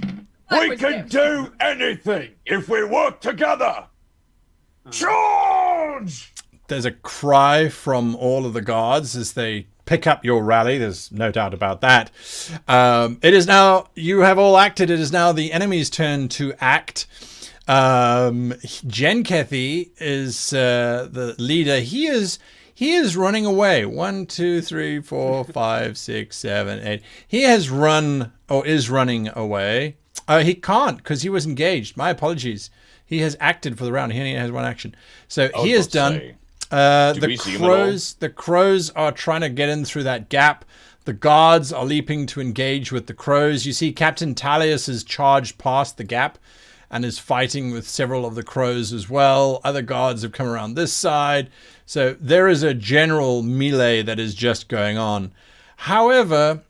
we can do anything if we work together. Charge! There's a cry from all of the guards as they pick up your rally. There's no doubt about that. It is now, you have all acted. It is now the enemy's turn to act. Jenkethy is the leader. He is running away. 1, 2, 3, 4, 5, 6, 7, 8. He has run, or is running away. He can't because he was engaged. My apologies. He has acted for the round. He only has one action. So he is done. The crows are trying to get in through that gap. The guards are leaping to engage with the crows. You see Captain Talius has charged past the gap and is fighting with several of the crows as well. Other guards have come around this side. So there is a general melee that is just going on. However,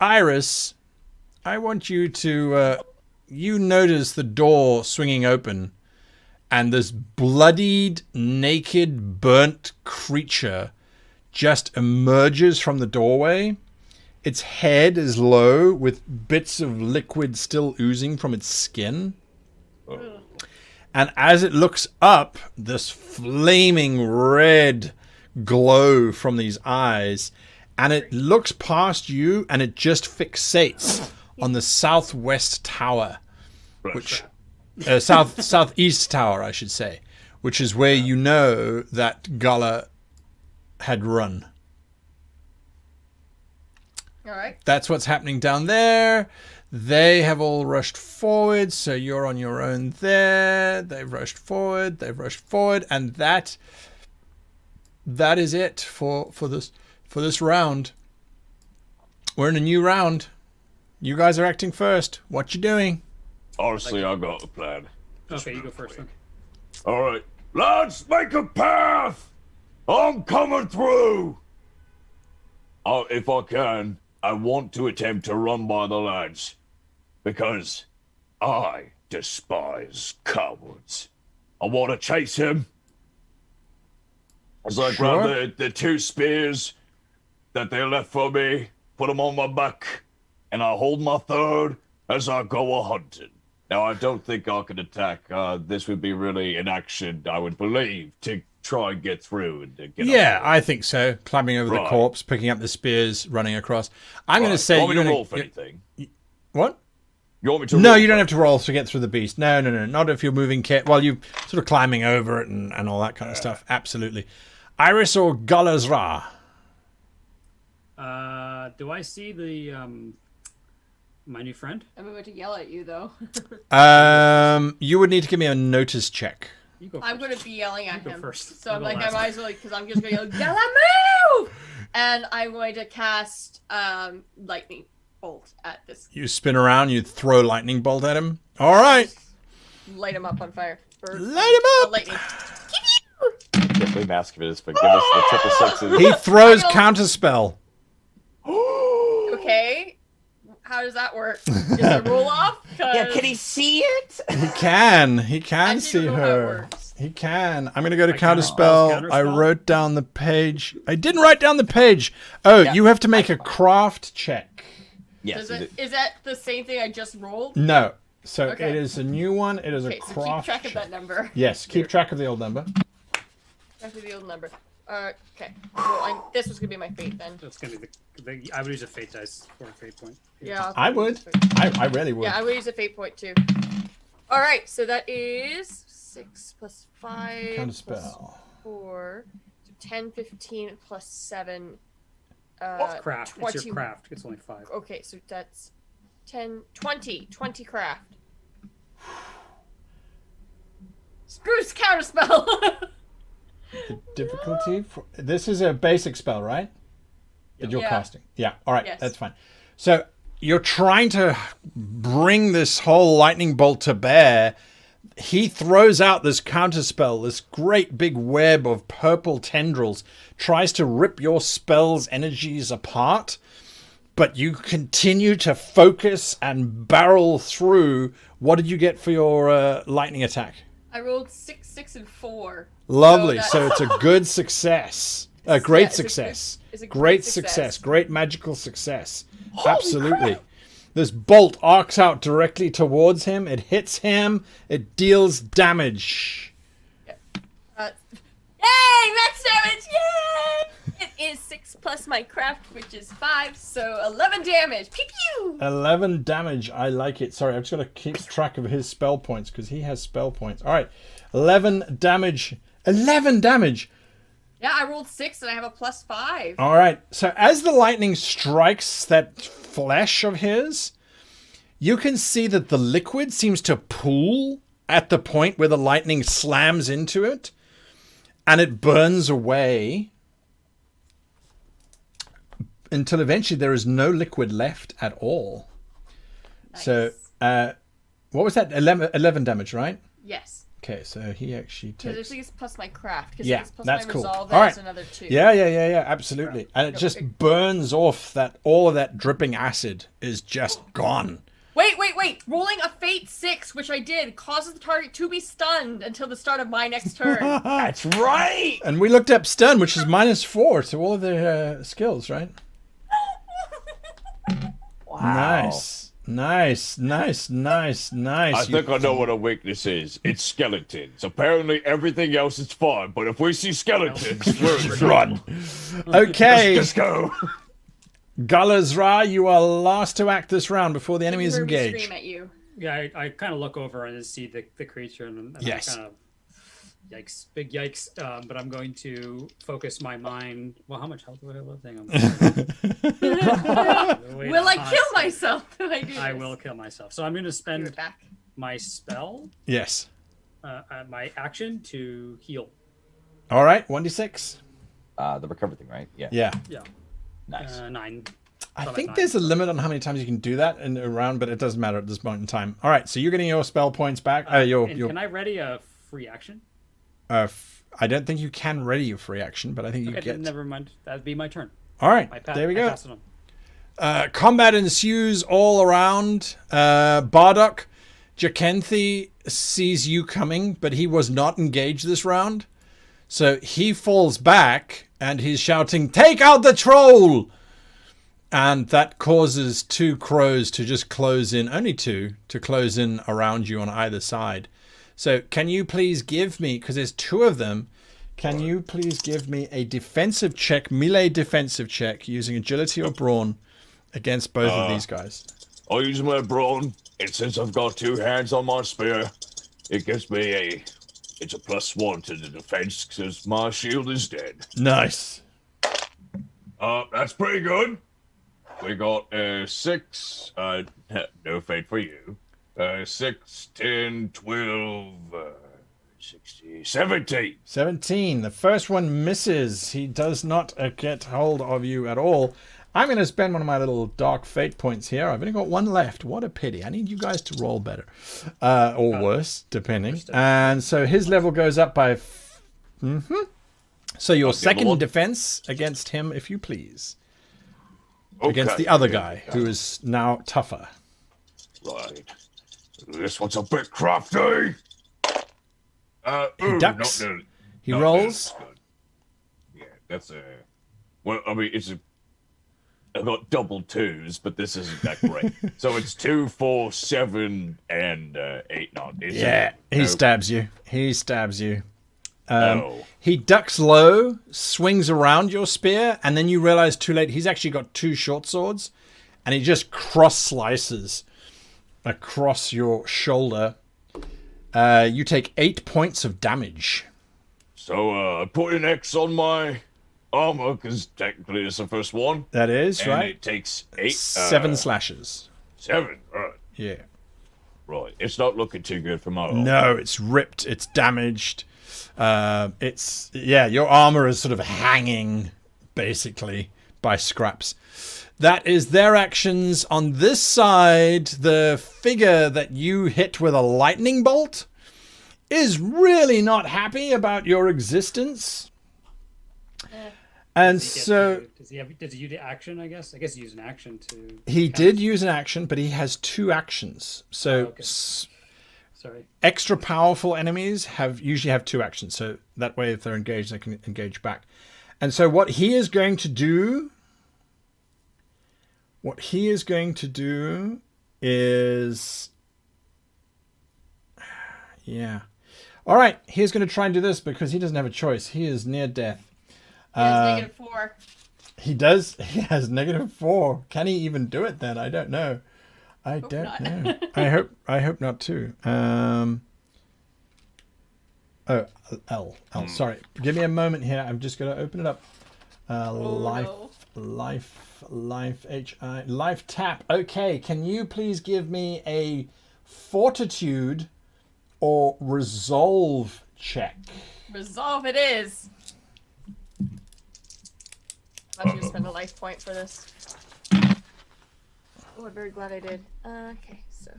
Iris, I want you to... you notice the door swinging open and this bloodied, naked, burnt creature just emerges from the doorway. Its head is low with bits of liquid still oozing from its skin. And as it looks up, this flaming red glow from these eyes, and it looks past you and it just fixates on the southwest tower, which southeast tower, I should say, which is where you know that Gullah had run. All right. That's what's happening down there. They have all rushed forward, so you're on your own there. They've rushed forward, and that is it for this round. We're in a new round. You guys are acting first. What you doing? Honestly, I got a plan. Okay, you go first then. All right, lads, make a path. I'm coming through. If I can, I want to attempt to run by the lads, because I despise cowards. I want to chase him. As I grab the 2 spears that they left for me, put them on my back, and I hold my third as I go a-hunting. Now, I don't think I could attack. This would be really an action, I would believe, to try and get through and get up. I think so. Climbing over the corpse, picking up the spears, running across. I'm going to say... You want me to roll for anything? What? You want me to No, roll you don't have to roll to get through the beast. No. Not if you're moving... Well, you're sort of climbing over it and all that kind of stuff. Absolutely. Iris or Galazra? Do I see the my new friend? I'm about to yell at you, though. You would need to give me a notice check. You go first. I'm going to be yelling at him. First. So I'm like, I might as well, because I'm just going to yell, Gullah, move! And I'm going to cast lightning bolt at this. You spin around, you throw lightning bolt at him. All right. Light him up on fire. Light him up! Lightning. Definitely mask of it is, but give us the triple sixes. He throws counterspell. Okay. How does that work? Is it roll off? Yeah, can he see it? He can. He I can didn't see know how it her. works. He can. I'm going to go to Like counterspell. I counterspell? wrote down the page. I didn't write down the page. Oh, you have to make a craft check. Yes. Is that the same thing I just rolled? No. So Okay. it is a new one. It is a Okay, so craft keep track of check. that number. Yes, keep track of the old number. Track of the old number. Okay. Well, this was gonna be my fate then. That's gonna be the I would use a fate dice for a fate point. Yeah. I would. I really would. Yeah, I would use a fate point too. All right, so that is 6 plus 5 plus Counterspell. 4, so 10, 15 plus 7. Craft. 20. It's your craft. It's only 5. Okay, so that's 10, 20 craft. Spruce counterspell. The difficulty. This is a basic spell, right? That you're casting. Yeah. All right. Yes. That's fine. So you're trying to bring this whole lightning bolt to bear. He throws out this counterspell, this great big web of purple tendrils, tries to rip your spell's energies apart, but you continue to focus and barrel through. What did you get for your lightning attack? I rolled 6, 6, and 4. Lovely. So So it's a good success. A great success. It's a Great success. Great magical success. Absolutely. This bolt arcs out directly towards him. It hits him. It deals damage. Yay! Max damage! Yay! It is 6 plus my craft, which is 5, so 11 damage. Pew pew! 11 damage. I like it. Sorry, I'm just going to keep track of his spell points because he has spell points. All right. 11 damage. 11 damage. Yeah, I rolled 6 and I have a plus 5. All right. So as the lightning strikes that flesh of his, you can see that the liquid seems to pool at the point where the lightning slams into it, and it burns away until eventually there is no liquid left at all. Nice. So, what was that? 11 damage, right? Yes. Okay, so he actually Because takes... I think it's plus my craft. Because Yeah, it's plus that's my cool. resolve, All right. that's another 2. Yeah, absolutely. And it just burns off that all of that dripping acid is just gone. Wait. Rolling a fate 6, which I did, causes the target to be stunned until the start of my next turn. That's right. And we looked up stun, which is -4 to all of their skills, right? Wow. Nice. I think I know what a weakness is. It's skeletons. Apparently everything else is fine, but if we see skeletons, we're run. Okay, Just go. Galazra, you are last to act this round before the enemy is You heard me engaged. scream at you. Yeah, I kind of look over and see the creature, and Yes. I kind of yikes, big yikes. But I'm going to focus my mind. Well, how much health do I have left? Hang on. Will I kill myself if I do I this? will kill myself. So I'm going to Give spend it back. my spell, Yes. my action to heal. All right, 1d6. The recover thing, right? Yeah. Yeah. Yeah, Nice. 9. I Probably think 9. there's a limit on how many times you can do that in a round, but it doesn't matter at this point in time. All right, so you're getting your spell points back. And Your can I ready a free action? I don't think you can ready your free action, but I think you Okay, get. then never mind. That'd be my turn. All right, There we go. pass it on. Combat ensues all around. Bardock, Jakenthi sees you coming, but he was not engaged this round. So he falls back and he's shouting, "Take out the troll!" And that causes 2 crows to just close in, only 2, to close in around you on either side. So can you please give me, because there's 2 of them, can you please give me a defensive check, melee defensive check, using agility or brawn against both of these guys? I'll use my brawn, and since I've got 2 hands on my spear, it gives me it's a +1 to the defense because my shield is dead. Nice. That's pretty good. We got 6, no fate for you. 6, 10, 12, 16, 17. 17. The first one misses. He does not get hold of you at all. I'm going to spend one of my little dark fate points here. I've only got 1 left. What a pity. I need you guys to roll better. Or worse, depending. And so his level goes up by... So your second defense against him, if you please. Against the other guy, who is now tougher. Right. This one's a bit crafty. He ducks. He not rolls. nearly as good. Yeah, that's a... Well, I mean, it's a... I've got double 2s, but this isn't that great. So it's 2, 4, 7, and 8. Not. Yeah, he stabs you. He stabs you. No. He ducks low, swings around your spear, and then you realize too late he's actually got 2 short swords, and he just cross slices across your shoulder. You take 8 points of damage. So I put an X on my armor because technically it's the first one. That is And right. it takes 8. 7 slashes. 7. Right. Yeah. Right. It's not looking too good for my armor. No, it's ripped. It's damaged. Your armor is sort of hanging, basically, by scraps. That is their actions. On this side, the figure that you hit with a lightning bolt is really not happy about your existence. And Does he use the action, I guess? I guess he used an action to... He did use an action, but he has 2 actions. So okay. Sorry. Extra powerful enemies usually have 2 actions. So that way, if they're engaged, they can engage back. And so what he is going to do is... Yeah. All right. He's going to try and do this because he doesn't have a choice. He is near death. He has -4. He does. He has -4. Can he even do it then? I don't know. I don't know. I hope not too. Oh, L. Sorry. Give me a moment here. I'm just going to open it up. Life tap. Okay. Can you please give me a fortitude or resolve check? Resolve it is. I'm about to spend a life point for this. Oh, I'm very glad I did. Okay, so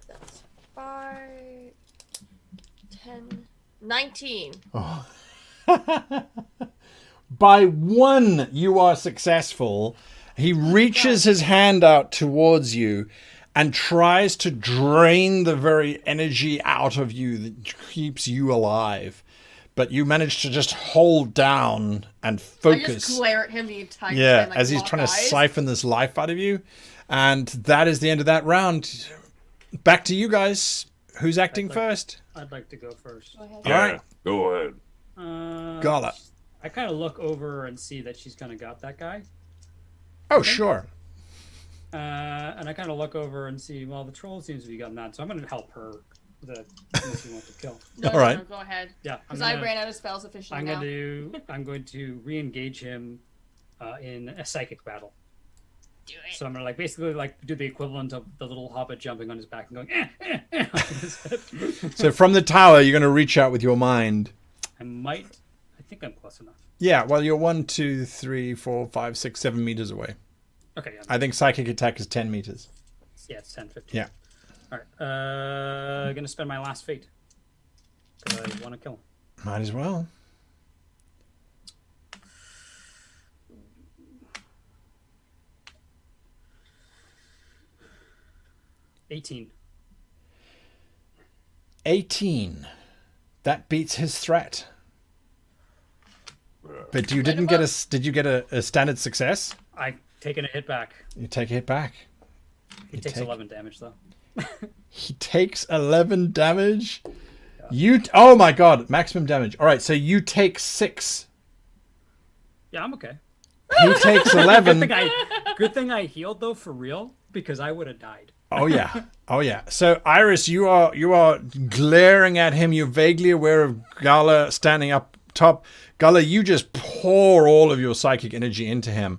that's 5, 10, 19. Oh. By 1, you are successful. He reaches his hand out towards you and tries to drain the very energy out of you that keeps you alive. But you manage to just hold down and focus. I just glare at him the entire time. Yeah, like, as he's trying to siphon this life out of you. And that is the end of that round. Back to you guys. Who's acting first? I'd like to go first. Go ahead. All right. Go ahead. Gala. I kind of look over and see that she's kind of got that guy. Oh, sure. And I kind of look over and see, well, the troll seems to be gotten that, so I'm going to help her. Unless you want to kill. No, all right. No, go ahead. Yeah, because I ran out of spells officially. I'm going to re-engage him in a psychic battle. Do it. So I'm gonna basically do the equivalent of the little hobbit jumping on his back and going on his head. So from the tower, you're going to reach out with your mind. I think I'm close enough. Yeah, well, you're 1, 2, 3, 4, 5, 6, 7 meters away. Okay. Yeah, I think psychic attack is 10 meters. yeah, it's 10, 15. Yeah. All right. Gonna spend my last fate because I want to kill him. Might as well. $18. 18. That beats his threat. But you didn't get did you get a standard success? I've taken a hit back. You take a hit back. He takes 11 damage though. He takes 11 damage. Yeah. Oh my god, maximum damage. All right, so you take 6. Yeah, I'm okay. He takes 11. Good thing I healed though, for real, because I would have died. Oh yeah. Oh yeah. So Iris, you are glaring at him. You're vaguely aware of Gala standing up top. Gala, you just pour all of your psychic energy into him.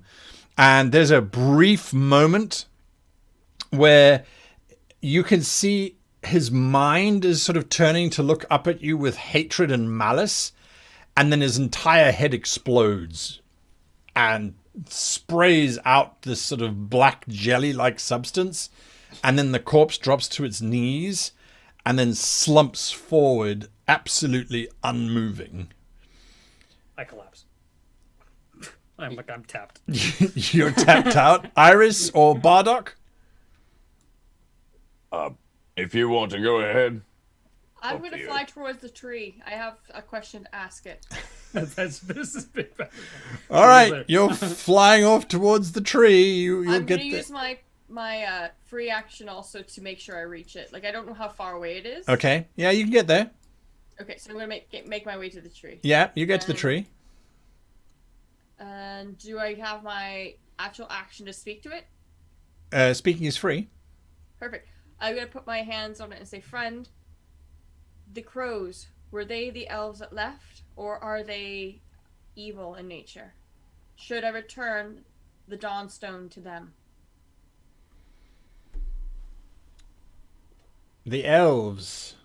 And there's a brief moment where you can see his mind is sort of turning to look up at you with hatred and malice. And then his entire head explodes and sprays out this sort of black jelly-like substance. And then the corpse drops to its knees and then slumps forward, absolutely unmoving. I collapse. I'm tapped. You're tapped out. Iris or Bardock? If you want to go ahead. I'm going to fly towards the tree. I have a question to ask it. This is big. All right, you're flying off towards the tree. You'll I'm get going to use my free action also to make sure I reach it. Like, I don't know how far away it is. Okay, yeah, you can get there. Okay, so I'm going to make my way to the tree. Yeah, you get to the tree. And do I have my actual action to speak to it? Speaking is free. Perfect. I'm going to put my hands on it and say, friend, the crows, were they the elves that left, or are they evil in nature? Should I return the Dawnstone to them? The elves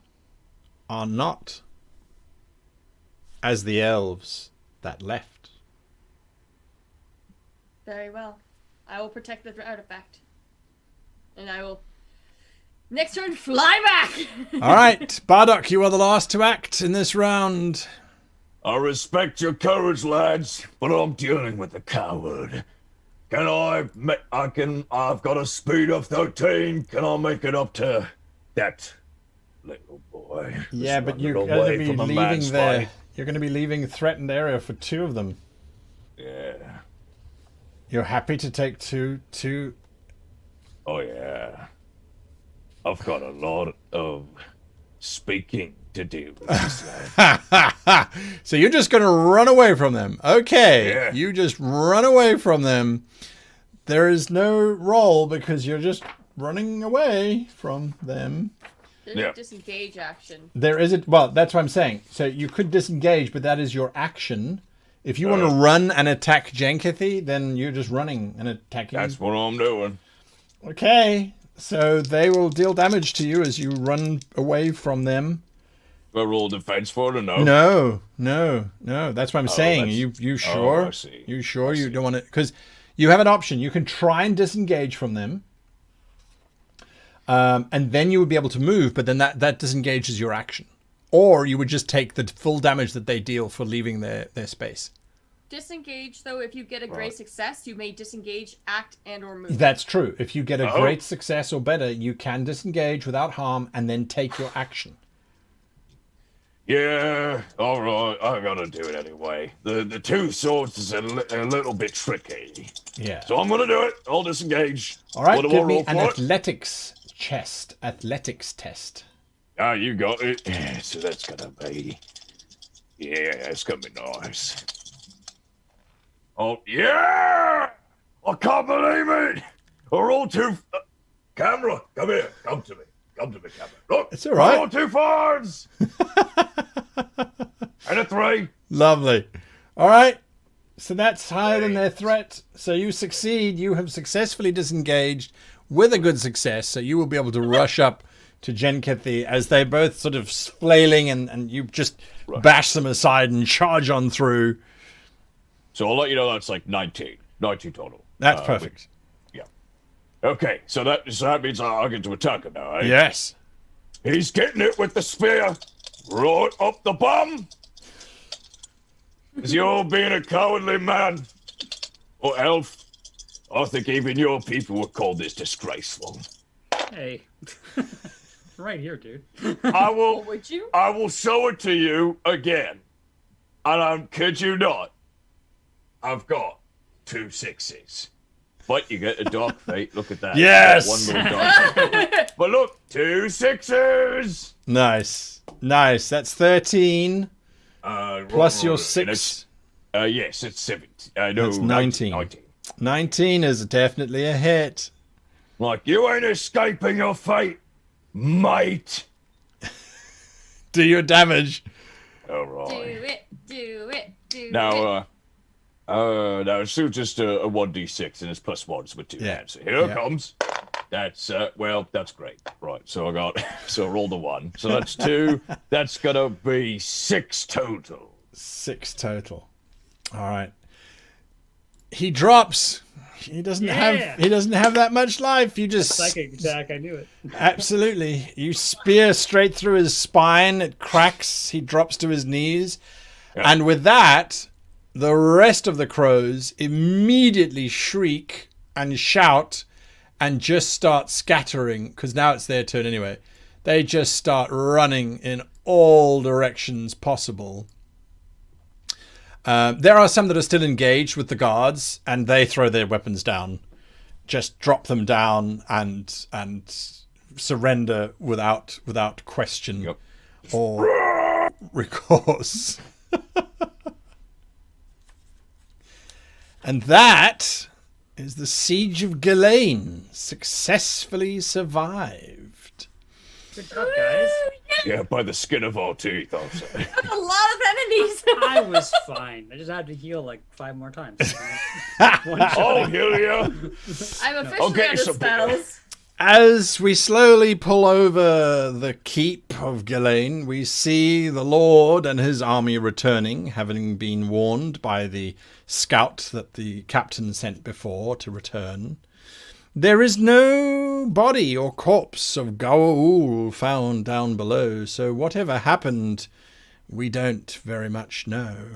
are not as the elves that left. Very well. I will protect the artifact. And I will, next turn, fly back! All right, Bardock, you are the last to act in this round. I respect your courage, lads, but I'm dealing with a coward. I've got a speed of 13. Can I make it up to that little boy? Yeah, but you're running going away to be from a leaving man's fight? You're going to be leaving threatened area for 2 of them. Yeah. You're happy to take two. Oh, yeah. I've got a lot of speaking to do with this lad. So you're just going to run away from them. Okay. Yeah. You just run away from them. There is no roll because you're just running away from them. There's Yeah. a disengage action. There isn't. Well, that's what I'm saying. So you could disengage, but that is your action. If you want to run and attack Jenkethy, then you're just running and attacking. That's what I'm doing. Okay. So they will deal damage to you as you run away from them. Do I roll defense for it or no? No. That's what I'm saying. that's- You sure? I see. You sure you don't want to? Because you have an option. You can try and disengage from them, and then you would be able to move. But then that disengages your action, or you would just take the full damage that they deal for leaving their space. Disengage, though, if you get a great success, you may disengage, act, and or move. That's true. If you get a Oh. great success or better, you can disengage without harm and then take your action. Yeah, all right. I gotta do it anyway. The 2 swords is a little bit tricky. Yeah. So I'm gonna do it. I'll disengage. All right. What do I Give me roll an for it? athletics test. Ah, you got it. Yeah, so that's gonna be... Yeah, it's gonna be nice. Oh, yeah! I can't believe it! I rolled 2... camera, come here. Come to me, camera. Look! It's all right. I rolled 2 5s! And a 3. Lovely. All right. So that's higher than their threat. So you succeed. You have successfully disengaged with a good success. So you will be able to rush up to Jenkethy as they both sort of flailing and you just bash them aside and charge on through. So I'll let you know that's like 19. 19 total. That's perfect. Yeah. Okay, so that means I get to attack him now, eh? Yes. He's getting it with the spear. Right up the bum. Is you're being a cowardly man. Or elf. I think even your people would call this disgraceful. Hey. Right here, dude. I will Would you? I will show it to you again. And I'm kid you not. I've got 2 6s. But you get a dark fate. Look at that. Yes! One little dark fate. But look, 2 6s. Nice. That's 13 plus your 6. Yes, it's 7. No, That's 19. 19 is definitely a hit. Like, you ain't escaping your fate, mate. Do your damage. All right. Do it. Now, no, it's still just a 1d6 and it's +1s with 2 Yeah. hands. So here Yeah. it comes. That's, that's great. Right, so I rolled a 1. So that's 2. That's gonna be 6 total. 6 total. All right. He drops. He doesn't have that much life. You just Psychic attack, I knew it. absolutely. You spear straight through his spine. It cracks. He drops to his knees. Yeah. And with that, the rest of the crows immediately shriek and shout and just start scattering, because now it's their turn anyway. They just start running in all directions possible. There are some that are still engaged with the guards, and they throw their weapons down, just drop them down and surrender without question Yep. or recourse. And that is the Siege of Ghislaine successfully survived. Good job, guys. Yeah, by the skin of our teeth, I'll say. That's a lot of enemies. I was fine. I just had to heal like 5 more times. One shot. Oh, here we are. I'm officially Okay, out of so- spells. As we slowly pull over the keep of Ghislaine, we see the Lord and his army returning, having been warned by the scout that the captain sent before to return. There is no body or corpse of Gaul found down below, so whatever happened, we don't very much know.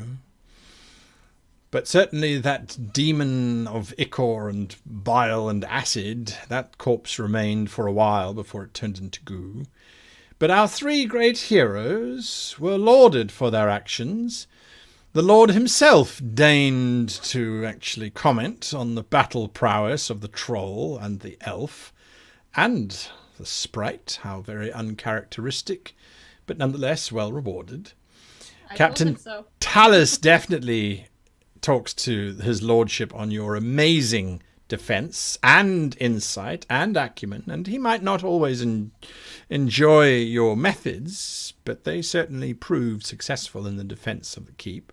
But certainly that demon of ichor and bile and acid, that corpse remained for a while before it turned into goo. But our three great heroes were lauded for their actions. The Lord himself deigned to actually comment on the battle prowess of the troll and the elf, and the sprite, how very uncharacteristic, but nonetheless well rewarded. Captain Talis definitely talks to his lordship on your amazing defense and insight and acumen, and he might not always enjoy your methods, but they certainly proved successful in the defense of the keep.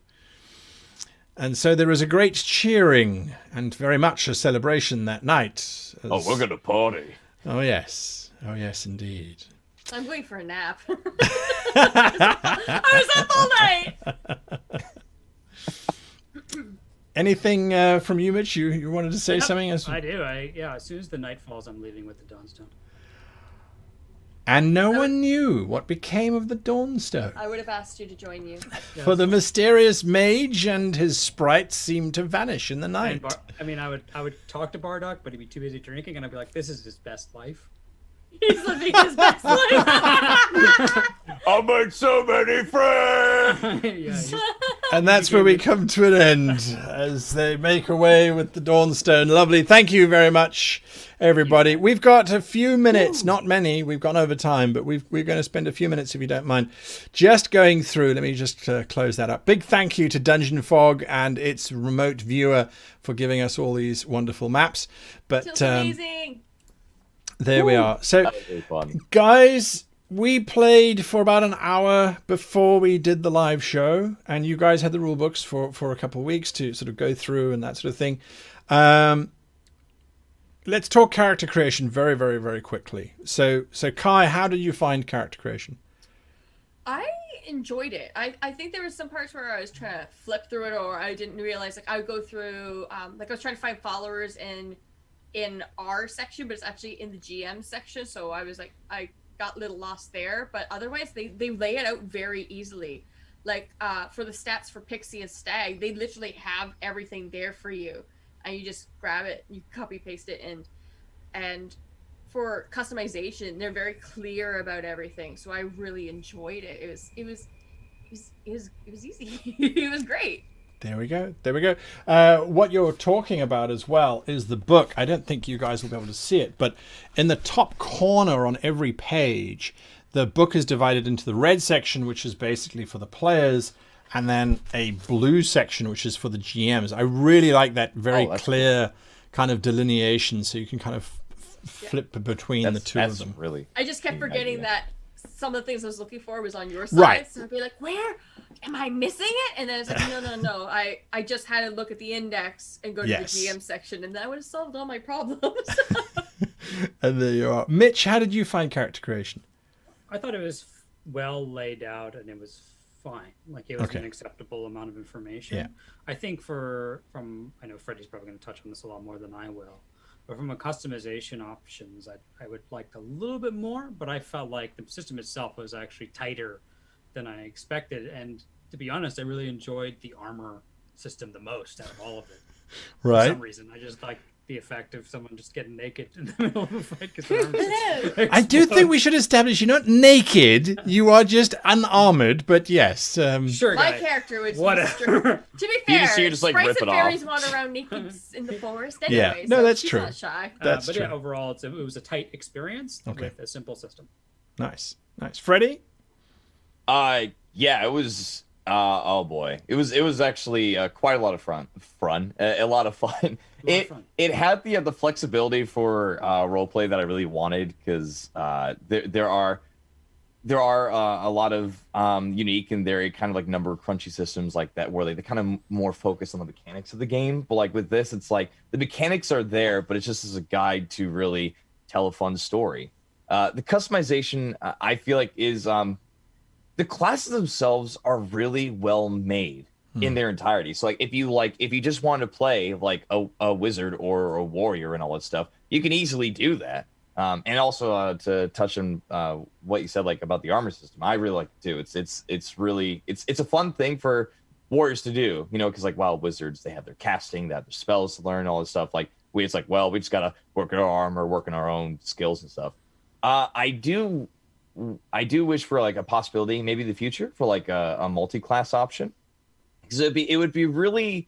And so there was a great cheering and very much a celebration that night. Oh, we're going to party. Oh, yes. Oh, yes, indeed. I'm going for a nap. I was up all night. Anything from you, Mitch? You wanted to say something? I do. As soon as the night falls, I'm leaving with the Dawnstone. And no one knew what became of the Dawnstone. I would have asked you to join you. For the mysterious mage and his sprite seemed to vanish in the night. I would talk to Bardock, but he'd be too busy drinking, and I'd be like, "This is his best life." He's living his best life. I made so many friends. And that's where we come to an end as they make away with the Dawnstone. Lovely. Thank you very much, everybody. We've got a few minutes, not many. We've gone over time, but we're going to spend a few minutes, if you don't mind, just going through. Let me just close that up. Big thank you to Dungeon Fog and its remote viewer for giving us all these wonderful maps. But amazing. There we are. So, Really fun. guys, we played for about an hour before we did the live show, and you guys had the rule books for a couple of weeks to sort of go through and that sort of thing. Let's talk character creation very, very, very quickly. So Kai, how did you find character creation? I enjoyed it. I think there were some parts where I was trying to flip through it, or I didn't realize, like, I would go through, like, I was trying to find followers in our section, but it's actually in the GM section, so I was like, I got a little lost there. But otherwise, they lay it out very easily. Like, for the stats for Pixie and Stag, they literally have everything there for you, and you just grab it, you copy paste it in. And for customization, they're very clear about everything, so I really enjoyed it. It was easy. It was great. There we go. What you're talking about as well is the book. I don't think you guys will be able to see it, but in the top corner on every page, the book is divided into the red section, which is basically for the players, and then a blue section, which is for the GMs. I really like that very clear kind of delineation, so you can kind of flip between the two of them. Really, I just kept forgetting that some of the things I was looking for was on your side. Right. So I'd be like, where? Am I missing it? And then it's like, no. I just had to look at the index and go to the GM section, and that would have solved all my problems. And there you are. Mitch, how did you find character creation? I thought it was well laid out, and it was fine. Like, it was an acceptable amount of information. Yeah. I think I know Freddie's probably going to touch on this a lot more than I will, but from a customization options, I would like a little bit more, but I felt like the system itself was actually tighter than I expected. And to be honest, I really enjoyed the armor system the most out of all of it. Right. For some reason, I just like the effect of someone just getting naked in the middle of a fight. Because I do think we should establish you're not naked. You are just unarmored, but yes. Sure, My guy. character was Whatever. To be fair, you just like sprites rip it and fairies off. wander around naked in the forest Yeah. anyway. No, so that's she's true. Not shy. That's but true. yeah, overall, it was a tight experience with a simple system. Nice. Freddie? Yeah, it was. Oh boy, it was actually quite a lot of fun. A lot of fun. It had the flexibility for roleplay that I really wanted, because there are a lot of unique and very kind of like number crunchy systems like that, where they kind of more focus on the mechanics of the game. But like with this, it's like the mechanics are there, but it's just as a guide to really tell a fun story. The customization, I feel like, is the classes themselves are really well made in their entirety. So like if you just want to play like a wizard or a warrior and all that stuff, you can easily do that. And also to touch on what you said like about the armor system, I really like it too. It's really a fun thing for warriors to do, you know, because like wild wizards, they have their casting, they have their spells to learn, all this stuff. Like it's like, well, we just gotta work on our armor, work on our own skills and stuff. I do wish for like a possibility, maybe in the future, for like a multi-class option, because it would be really,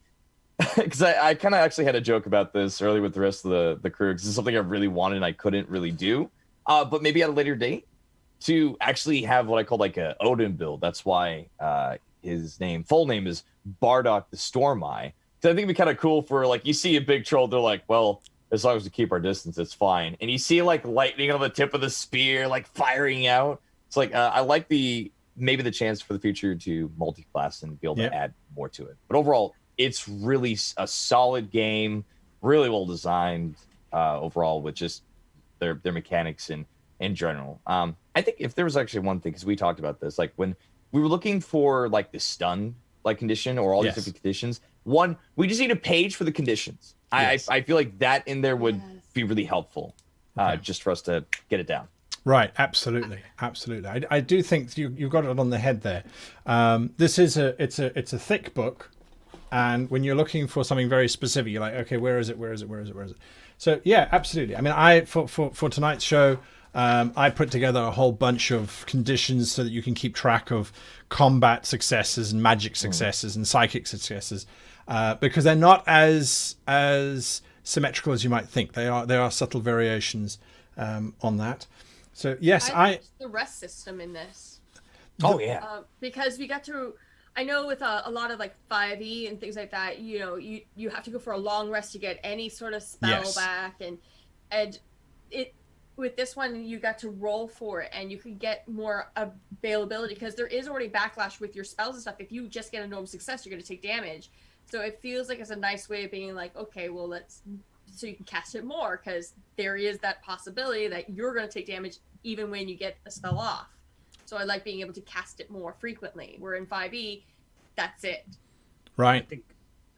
because I kind of actually had a joke about this earlier with the rest of the crew, because it's something I really wanted and I couldn't really do, but maybe at a later date to actually have what I call like a Odin build. That's why his full name is Bardock the Storm Eye. So I think it'd be kind of cool for like, you see a big troll, they're like, well, as long as we keep our distance, it's fine. And you see like lightning on the tip of the spear, like firing out. It's like I like maybe the chance for the future to multi-class and be able to add more to it. But overall, it's really a solid game, really well designed overall with just their mechanics in general. I think if there was actually one thing, because we talked about this, like when we were looking for like the stun like condition or all these different conditions, we just need a page for the conditions. Yes. I feel like that in there would be really helpful, just for us to get it down. Right, absolutely. I do think you've got it on the head there. This is it's a thick book, and when you're looking for something very specific, you're like, okay, where is it? So yeah, absolutely. I mean, for tonight's show, I put together a whole bunch of conditions so that you can keep track of combat successes and magic successes and psychic successes, because they're not as symmetrical as you might think. There are subtle variations on that. So yes, I liked the rest system in this. Oh yeah, because we got to. I know with a lot of like 5e and things like that, you know, you have to go for a long rest to get any sort of spell back, and it. With this one, you got to roll for it, and you could get more availability because there is already backlash with your spells and stuff. If you just get a normal success, you're going to take damage. So it feels like it's a nice way of being like, okay, well, so you can cast it more, because there is that possibility that you're going to take damage even when you get a spell off. So I like being able to cast it more frequently. Where in 5e, that's it. Right.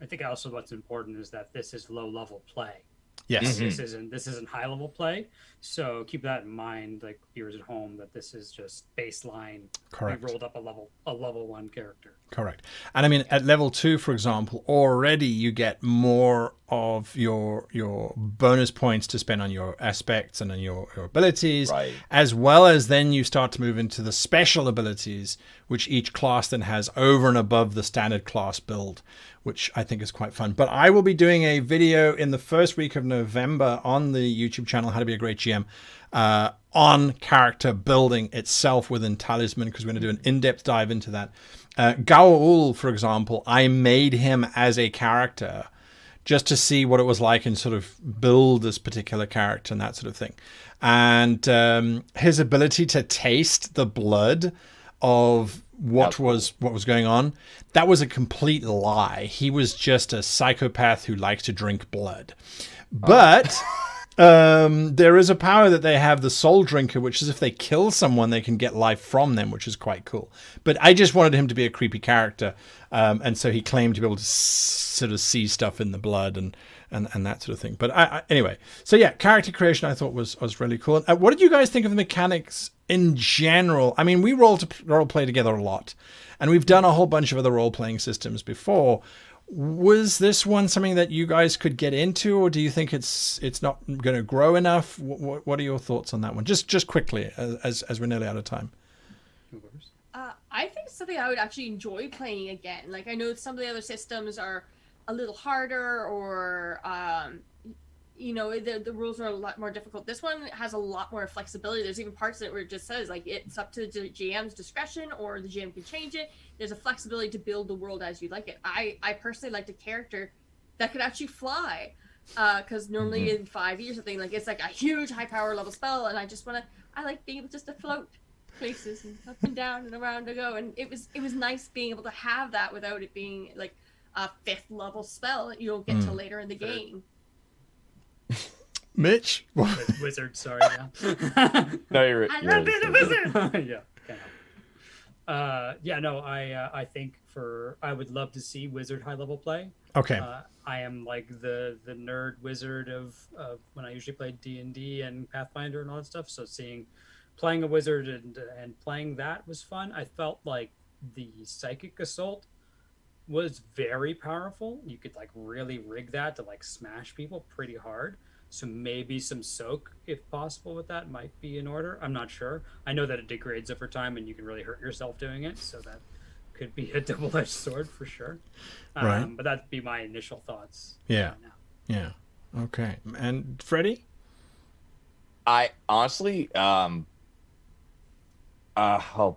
I think also what's important is that this is low level play. Yes. This isn't high level play. So keep that in mind, like viewers at home, that this is just baseline. Correct. We rolled up a level 1 character. Correct. And I mean, at level 2, for example, already you get more of your bonus points to spend on your aspects and on your abilities, right, as well as then you start to move into the special abilities, which each class then has over and above the standard class build, which I think is quite fun. But I will be doing a video in the first week of November on the YouTube channel, How to Be a Great GM, on character building itself within Talisman, because we're going to do an in-depth dive into that. Gaul, for example, I made him as a character just to see what it was like and sort of build this particular character and that sort of thing. And his ability to taste the blood of what was going on, that was a complete lie. He was just a psychopath who likes to drink blood. But there is a power that they have, the Soul Drinker, which is if they kill someone, they can get life from them, which is quite cool. But I just wanted him to be a creepy character, and so he claimed to be able to sort of see stuff in the blood and that sort of thing. But anyway, so yeah, character creation I thought was really cool. What did you guys think of the mechanics in general? I mean, we role play together a lot, and we've done a whole bunch of other role-playing systems before. Was this one something that you guys could get into, or do you think it's not going to grow enough? What are your thoughts on that one? Just quickly, as we're nearly out of time. I think it's something I would actually enjoy playing again. Like, I know some of the other systems are a little harder, or you know, the rules are a lot more difficult. This one has a lot more flexibility. There's even parts of it where it just says like it's up to the GM's discretion, or the GM can change it. There's a flexibility to build the world as you like it. I personally liked a character that could actually fly, because normally in 5e or something, like it's like a huge high power level spell, and I like being able just to float places and up and down and around to go. And it was nice being able to have that without it being like a 5th level spell that you don't get till later in the game. Mitch? Wizard, sorry. Yeah. No, you're. I love being a wizard. Yeah. Yeah, no, I think I would love to see wizard high level play. Okay. I am like the nerd wizard of when I usually play D&D and Pathfinder and all that stuff. So playing a wizard and playing that was fun. I felt like the psychic assault was very powerful. You could like really rig that to like smash people pretty hard. So maybe some soak, if possible, with that might be in order. I'm not sure. I know that it degrades over time and you can really hurt yourself doing it. So that could be a double-edged sword for sure. Right. But that'd be my initial thoughts. Yeah. Right now. Yeah. Okay. And Freddie? I honestly, oh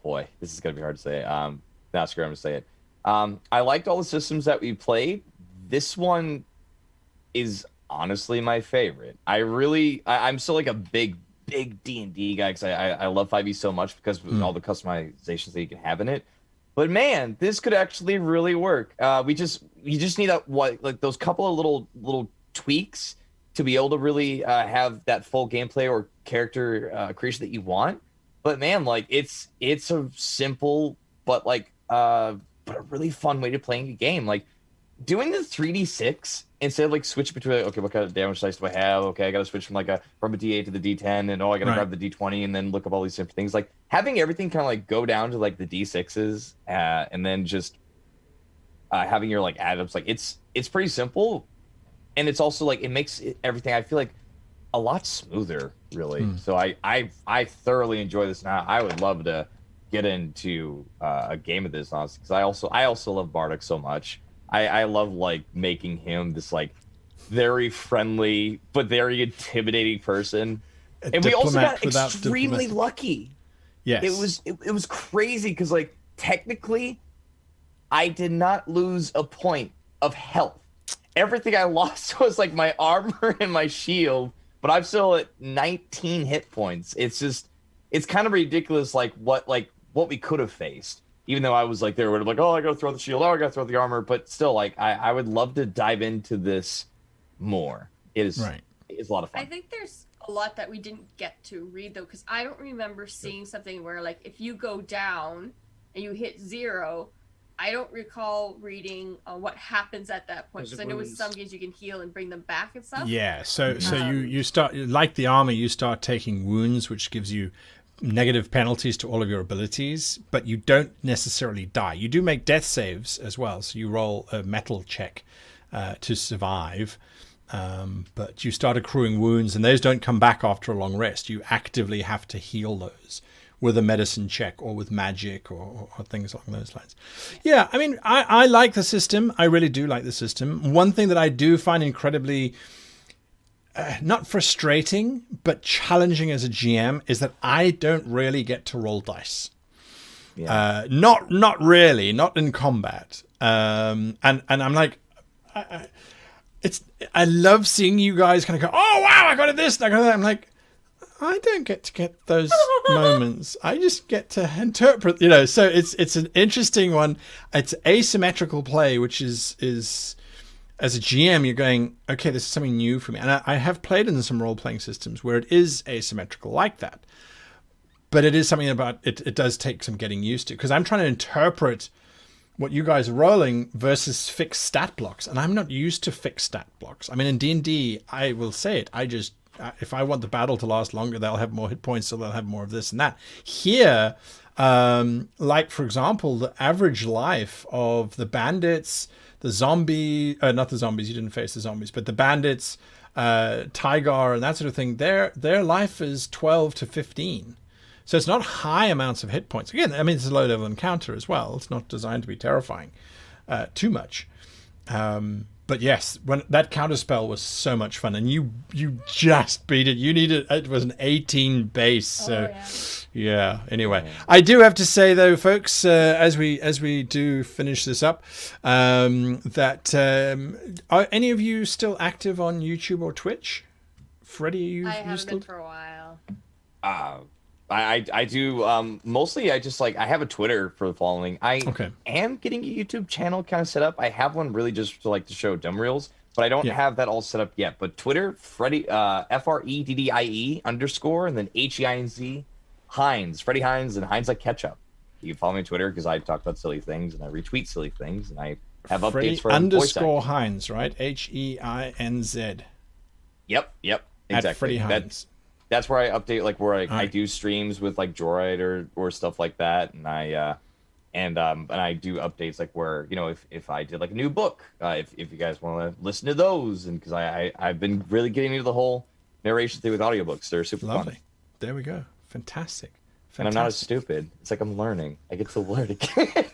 boy, this is gonna be hard to say. Now screw, I'm gonna say it. I liked all the systems that we played. This one is honestly my favorite. I'm still like a big D&D guy because I love 5e so much because of all the customizations that you can have in it. But man, this could actually really work. You just need like those couple of little tweaks to be able to really have that full gameplay or character creation that you want. But man, like it's a simple but a really fun way to playing a game. Like doing the 3d6 instead of like switch between okay, what kind of damage dice do I have? Okay, I gotta switch from a d8 to the d10, and I gotta grab the d20 and then look up all these different things. Like having everything kind of like go down to like the d6s, and then just having your like add-ups. Like it's pretty simple, and it's also like it makes everything I feel like a lot smoother, really. So I thoroughly enjoy this now. I would love to get into a game of this, honestly, because I also love Bardock so much. I love like making him this like very friendly but very intimidating person. And we also got extremely lucky. Yes. It was crazy because like technically I did not lose a point of health. Everything I lost was like my armor and my shield, but I'm still at 19 hit points. It's kind of ridiculous like what we could have faced. Even though I was like there, like, oh, I gotta throw the shield, oh, I gotta throw the armor, but still, like, I would love to dive into this more. It's a lot of fun. I think there's a lot that we didn't get to read though, because I don't remember seeing something where like if you go down and you hit 0, I don't recall reading what happens at that point. Because I know with some games you can heal and bring them back and stuff. Yeah, so you start like the armor, you start taking wounds, which gives you negative penalties to all of your abilities, but you don't necessarily die. You do make death saves as well, so you roll a metal check to survive, but you start accruing wounds, and those don't come back after a long rest. You actively have to heal those with a medicine check or with magic or things along those lines. Yeah, I mean, I like the system. I really do like the system. One thing that I do find incredibly not frustrating, but challenging as a GM is that I don't really get to roll dice. Yeah. Not really, not in combat. And I'm like, I love seeing you guys kind of go, oh wow, I got this, I got that. I'm like, I don't get to get those moments. I just get to interpret, So it's an interesting one. It's asymmetrical play, which is as a GM, you're going, okay, this is something new for me. And I have played in some role-playing systems where it is asymmetrical like that. But it is something about it does take some getting used to. Because I'm trying to interpret what you guys are rolling versus fixed stat blocks. And I'm not used to fixed stat blocks. I mean, in D&D, I will say it. If I want the battle to last longer, they'll have more hit points, so they'll have more of this and that. Here, like, for example, the average life of the bandits, the zombie, not the zombies, you didn't face the zombies, but the bandits, Tygar and that sort of thing, their life is 12 to 15. So it's not high amounts of hit points. Again, I mean, it's a low-level encounter as well. It's not designed to be terrifying too much. But yes, when that counterspell was so much fun, and you just beat it. It was an 18 base. So yeah. Anyway, I do have to say though, folks, as we do finish this up, that are any of you still active on YouTube or Twitch? Freddie, I haven't been for a while. I do mostly. I just I have a Twitter for the following. I am getting a YouTube channel kind of set up. I have one really just to show demo reels. but I don't have that all set up yet. But Twitter, Freddie, FREDDIE _ and then HEINZ Hines, Freddie Hines, and Hines like ketchup. You can follow me on Twitter because I talk about silly things and I retweet silly things and I have updates for voice acting. Hines, right? HEINZ. Yep, exactly. At Freddie Hines. That's where I update, like where I do streams with like Droid or stuff like that, and I do updates like where, you know, if I did like a new book, if you guys want to listen to those, and because I've been really getting into the whole narration thing with audiobooks. They're super Lovely. fun. There we go. Fantastic. And I'm not as stupid. It's like I'm learning. I get to learn again.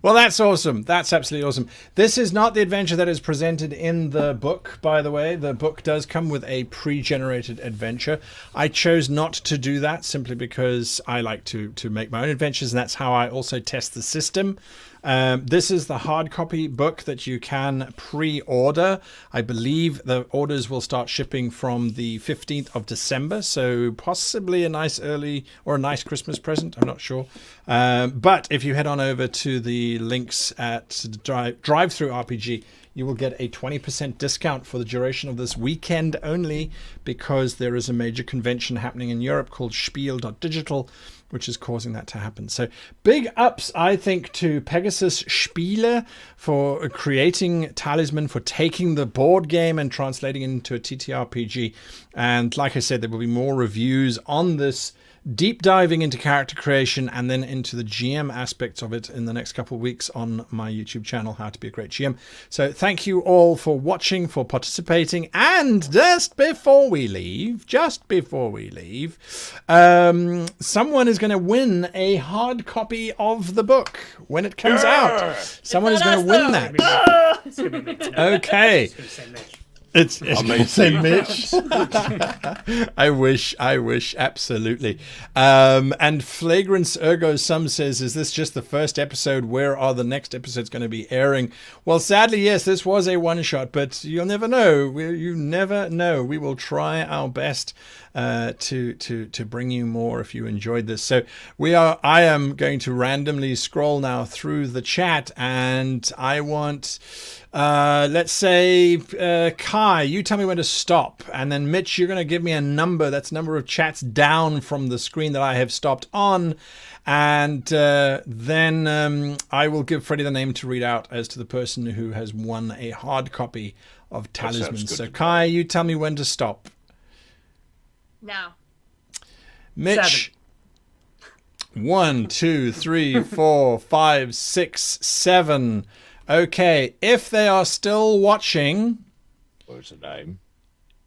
Well, that's awesome. That's absolutely awesome. This is not the adventure that is presented in the book, by the way. The book does come with a pre-generated adventure. I chose not to do that simply because I like to make my own adventures, and that's how I also test the system. This is the hard copy book that you can pre-order. I believe the orders will start shipping from the 15th of December, so possibly a nice early or a nice Christmas present. I'm not sure. But if you head on over to the links at Drive-Thru RPG, you will get a 20% discount for the duration of this weekend only, because there is a major convention happening in Europe called Spiel.digital, which is causing that to happen. So big ups, I think, to Pegasus Spiele for creating Talisman, for taking the board game and translating it into a TTRPG. And like I said, there will be more reviews on this, deep diving into character creation and then into the GM aspects of it in the next couple of weeks on my YouTube channel, How to Be a Great GM. So thank you all for watching, for participating. And just before we leave, someone is going to win a hard copy of the book when it comes out. Someone is going to win that. It's gonna be Mitch. Okay. It's gonna say Mitch. It's going to say Mitch. I wish, absolutely. And Flagrance Ergo Sum says, is this just the first episode? Where are the next episodes going to be airing? Well, sadly, yes, this was a one-shot, but you'll never know. You never know. We will try our best to bring you more if you enjoyed this. So I am going to randomly scroll now through the chat, and I want... let's say, Kai, you tell me when to stop. And then Mitch, you're going to give me a number. That's number of chats down from the screen that I have stopped on. And then I will give Freddie the name to read out as to the person who has won a hard copy of Talisman. So Kai, you tell me when to stop. Now. Mitch. 1, 2, 3, 4, 5, 6, 7. Okay, if they are still watching... What's the name?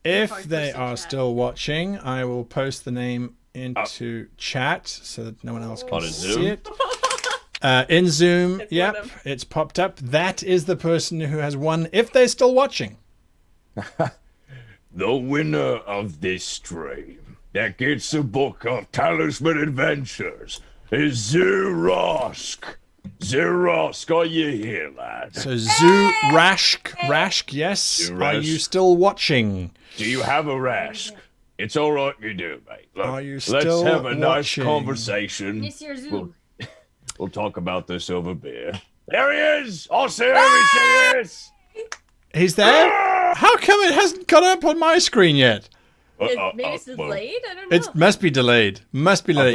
If they are still watching, I will post the name into chat so that no one else can see it. In Zoom, yep, it's popped up. That is the person who has won, if they're still watching. The winner of this stream that gets a book of Talisman Adventures is Zerosk. Zerosk, are you here, lad? So Rashk, yes. Are you still watching? Do you have a Rask? It's all right, you do, mate. Look, Are you still let's have a nice watching? conversation. Monsieur Zoo. We'll talk about this over beer. There he is! I'll see him if he is! He's there? How come it hasn't got up on my screen yet? Maybe it's delayed? I don't know. It must be delayed.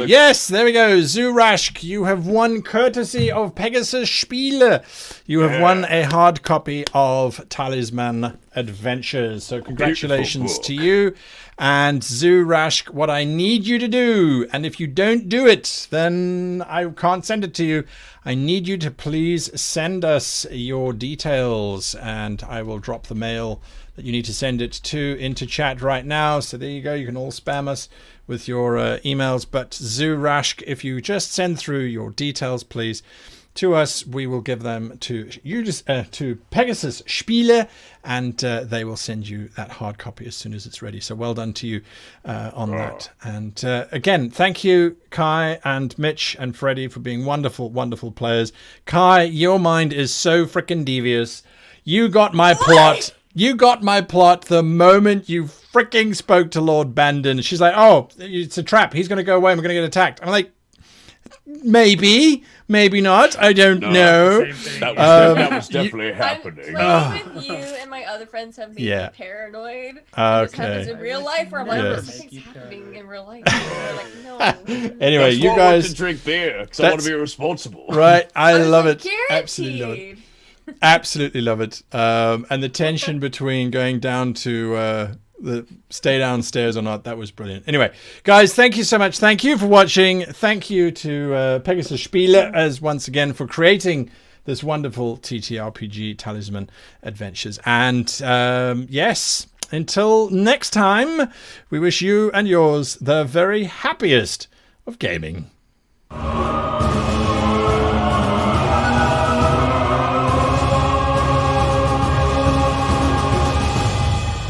Yes, there we go. Zurashk, you have won courtesy of Pegasus Spiele. You have won a hard copy of Talisman Adventures. So congratulations to you. And Zurashk, what I need you to do, and if you don't do it, then I can't send it to you. I need you to please send us your details, and I will drop the mail that you need to send it to into chat right now. So there you go. You can all spam us with your emails. But Zurashk, if you just send through your details, please, to us, we will give them to you, to Pegasus Spiele, and they will send you that hard copy as soon as it's ready. So well done to you on that. And again, thank you, Kai and Mitch and Freddie, for being wonderful, wonderful players. Kai, your mind is so freaking devious. You got my plot. You got my plot the moment you freaking spoke to Lord Bandon. She's like, oh, it's a trap. He's going to go away and we're going to get attacked. I'm like, Maybe, maybe not. I don't know. Same thing. That was definitely I'm happening. playing with you, and my other friends have made Yeah. me paranoid. This happens Okay. in real life, where I'm like, Yeah. oh, something's happening in real life. And they're like, no. Anyway, That's you why I want to guys, drink beer because I want That's- to be responsible. right? I was love like, it. Absolutely love it. guaranteed. Absolutely love it. And the tension between going down to the stay downstairs or not, that was brilliant. Anyway, guys, thank you so much. Thank you for watching. Thank you to Pegasus Spiele as once again for creating this wonderful TTRPG Talisman Adventures. And yes, until next time, we wish you and yours the very happiest of gaming.